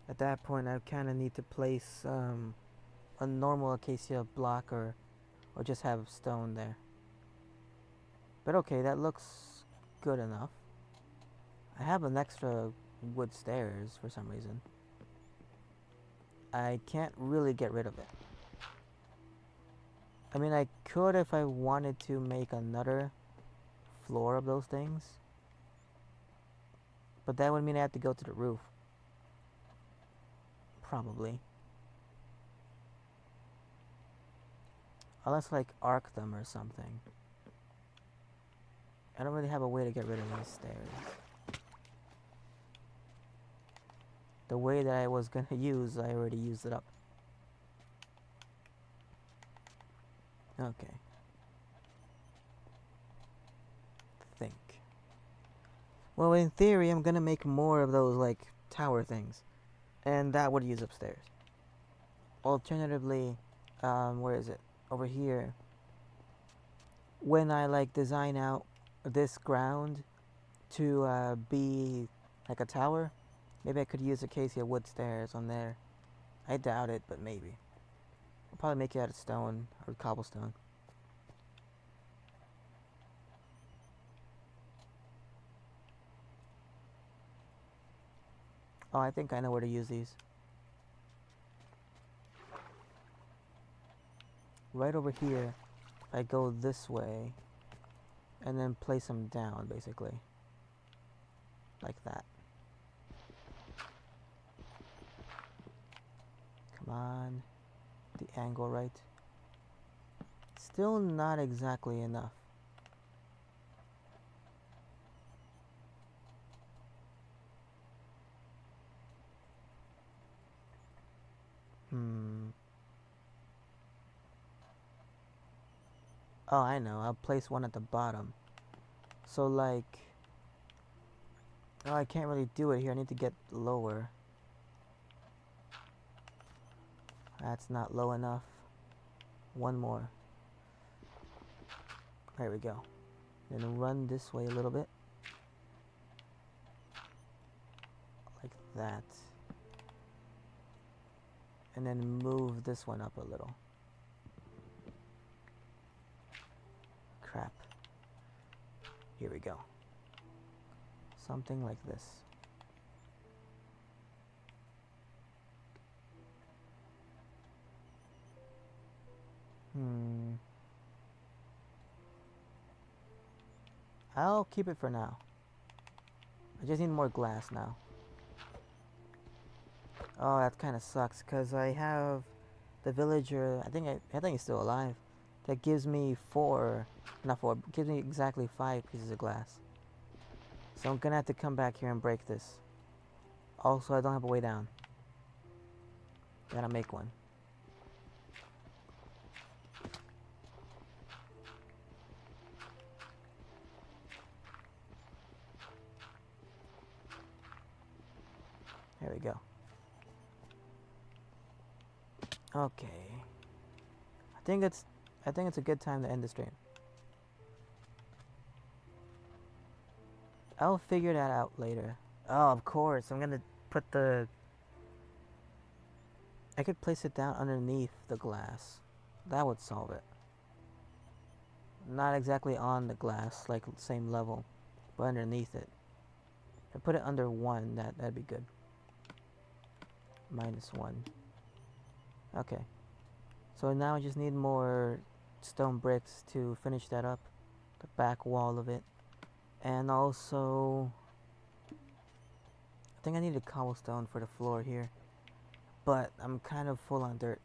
At that point, I kind of need to place a normal acacia block or just have stone there. But okay, that looks good enough. I have an extra wood stairs for some reason. I can't really get rid of it. I mean, I could if I wanted to make another floor of those things. But that would mean I have to go to the roof. Probably. Unless, like, arc them or something. I don't really have a way to get rid of these stairs. The way that I was gonna use, I already used it up. Okay. Think. Well, in theory, I'm gonna make more of those, like, tower things. And that would use upstairs. Alternatively, where is it? Over here. When I, like, design out this ground to be like a tower, maybe I could use acacia wood stairs on there. I doubt it, but maybe. I'll probably make it out of stone or cobblestone. Oh, I think I know where to use these. Right over here, I go this way and then place them down, basically. Like that. Come on. The angle right. Still not exactly enough. Oh, I know. I'll place one at the bottom. So, like... Oh, I can't really do it here. I need to get lower. That's not low enough. One more. There we go. Then run this way a little bit. that. And then move this one up a little. Crap. Here we go. Something like this. I'll keep it for now. I just need more glass now. Oh, that kind of sucks because I have the villager. I think he's still alive. That gives me gives me exactly 5 pieces of glass. So I'm gonna have to come back here and break this. Also, I don't have a way down. Gotta make one. There we go. Okay. I think it's a good time to end the stream. I'll figure that out later. Oh, of course. I'm gonna put I could place it down underneath the glass. That would solve it. Not exactly on the glass, like same level, but underneath it. If I put it under 1, that'd be good. -1. Okay. So now I just need more stone bricks to finish that up. The back wall of it. And also, I think I need a cobblestone for the floor here. But I'm kind of full on dirt.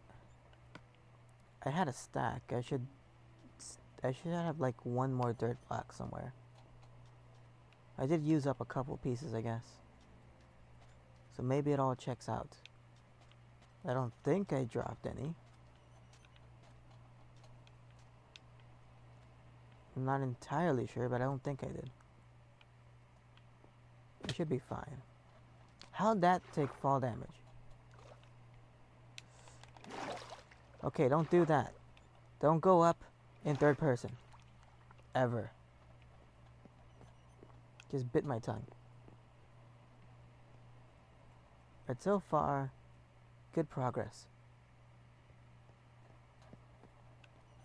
I had a stack. I should have like 1 more dirt block somewhere. I did use up a couple pieces, I guess. So maybe it all checks out. I don't think I dropped any. I'm not entirely sure, but I don't think I did. It should be fine. How'd that take fall damage? Okay, don't do that. Don't go up in 3rd person. Ever. Just bit my tongue. But so far, good progress.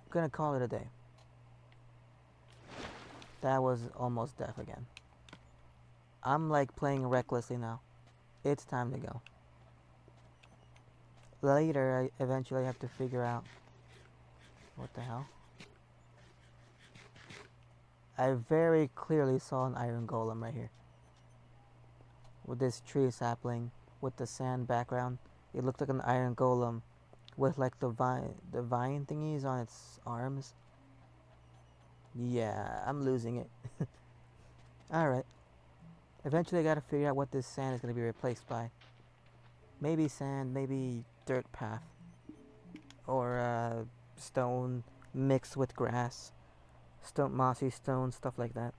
I'm gonna call it a day. That was almost death again. I'm like playing recklessly now. It's time to go. Later, I eventually have to figure out... What the hell? I very clearly saw an iron golem right here. With this tree sapling, with the sand background. It looked like an iron golem with like the vine thingies on its arms. Yeah, I'm losing it. Alright. Eventually I gotta figure out what this sand is gonna be replaced by. Maybe sand, maybe dirt path. Or stone mixed with grass. Mossy stone, stuff like that.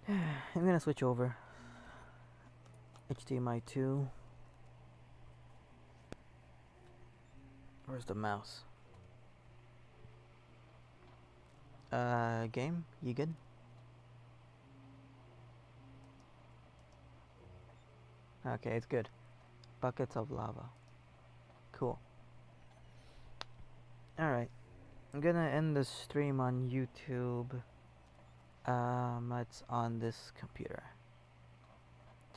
I'm gonna switch over. HDMI 2. Where's the mouse? Game? You good? Okay, it's good. Buckets of lava. Cool. Alright. I'm gonna end the stream on YouTube. It's on this computer.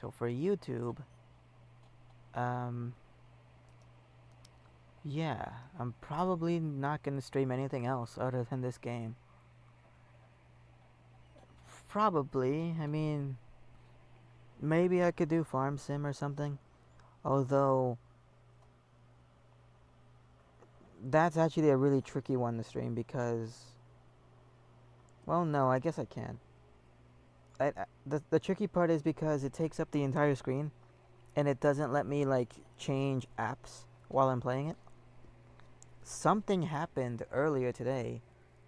So for YouTube, yeah, I'm probably not gonna stream anything else other than this game. Probably, I mean, maybe I could do Farm Sim or something. Although, that's actually a really tricky one to stream because, well, no, I guess I can. The tricky part is because it takes up the entire screen and it doesn't let me like change apps while I'm playing it. Something happened earlier today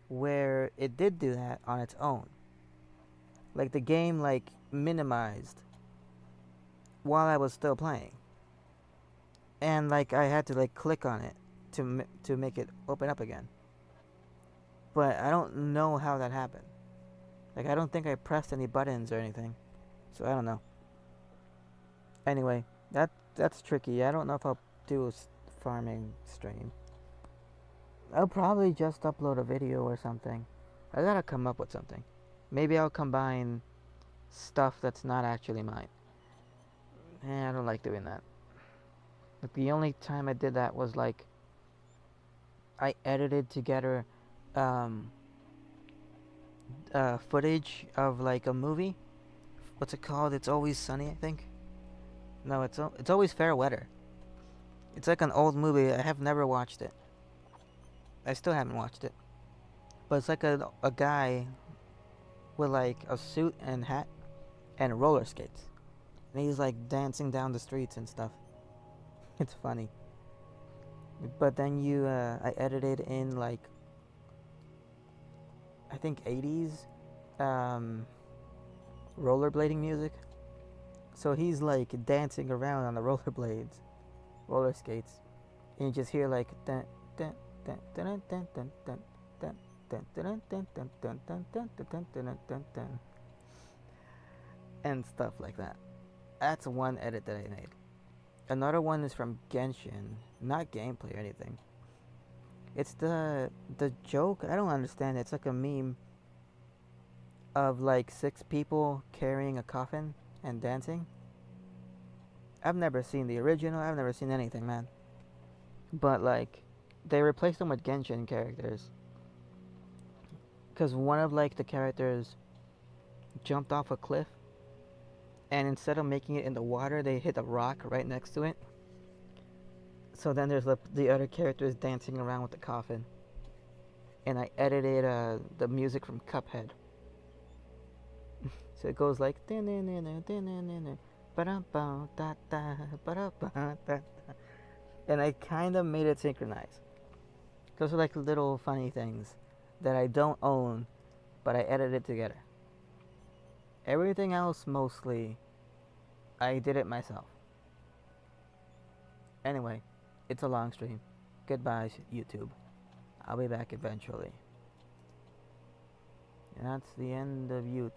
where it did do that on its own. Like the game like minimized while I was still playing. And like I had to like click on it to make it open up again. But I don't know how that happened. Like I don't think I pressed any buttons or anything. So I don't know. Anyway, that's tricky. I don't know if I'll do a farming stream. I'll probably just upload a video or something. I gotta come up with something. Maybe I'll combine stuff that's not actually mine. I don't like doing that. Like, the only time I did that was like I edited together um, footage of like a movie. What's it called? It's Always Sunny, I think. No, it's Always Fair Weather. It's like an old movie. I have never watched it. I still haven't watched it. But it's like a guy with like a suit and hat and roller skates. And he's like dancing down the streets and stuff. It's funny. But then I edited in like, I think 80s um, rollerblading music. So he's like dancing around on the rollerblades, roller skates. And you just hear like dun dun dun dun dun dun dun dun dun dun dun dun dun dun dun dun dun dun dun, and stuff like that. That's one edit that I made. Another one is from Genshin, not gameplay or anything. It's the joke. I don't understand. It's like a meme of like 6 people carrying a coffin and dancing. I've never seen the original. I've never seen anything, man. But like, they replaced them with Genshin characters. Cause one of like the characters jumped off a cliff, and instead of making it in the water, they hit a rock right next to it. So then there's the other characters dancing around with the coffin. And I edited the music from Cuphead. So it goes like and I kind of made it synchronize. Those are like little funny things that I don't own, but I edited together. Everything else, mostly, I did it myself. Anyway, it's a long stream. Goodbye, YouTube. I'll be back eventually. And that's the end of YouTube.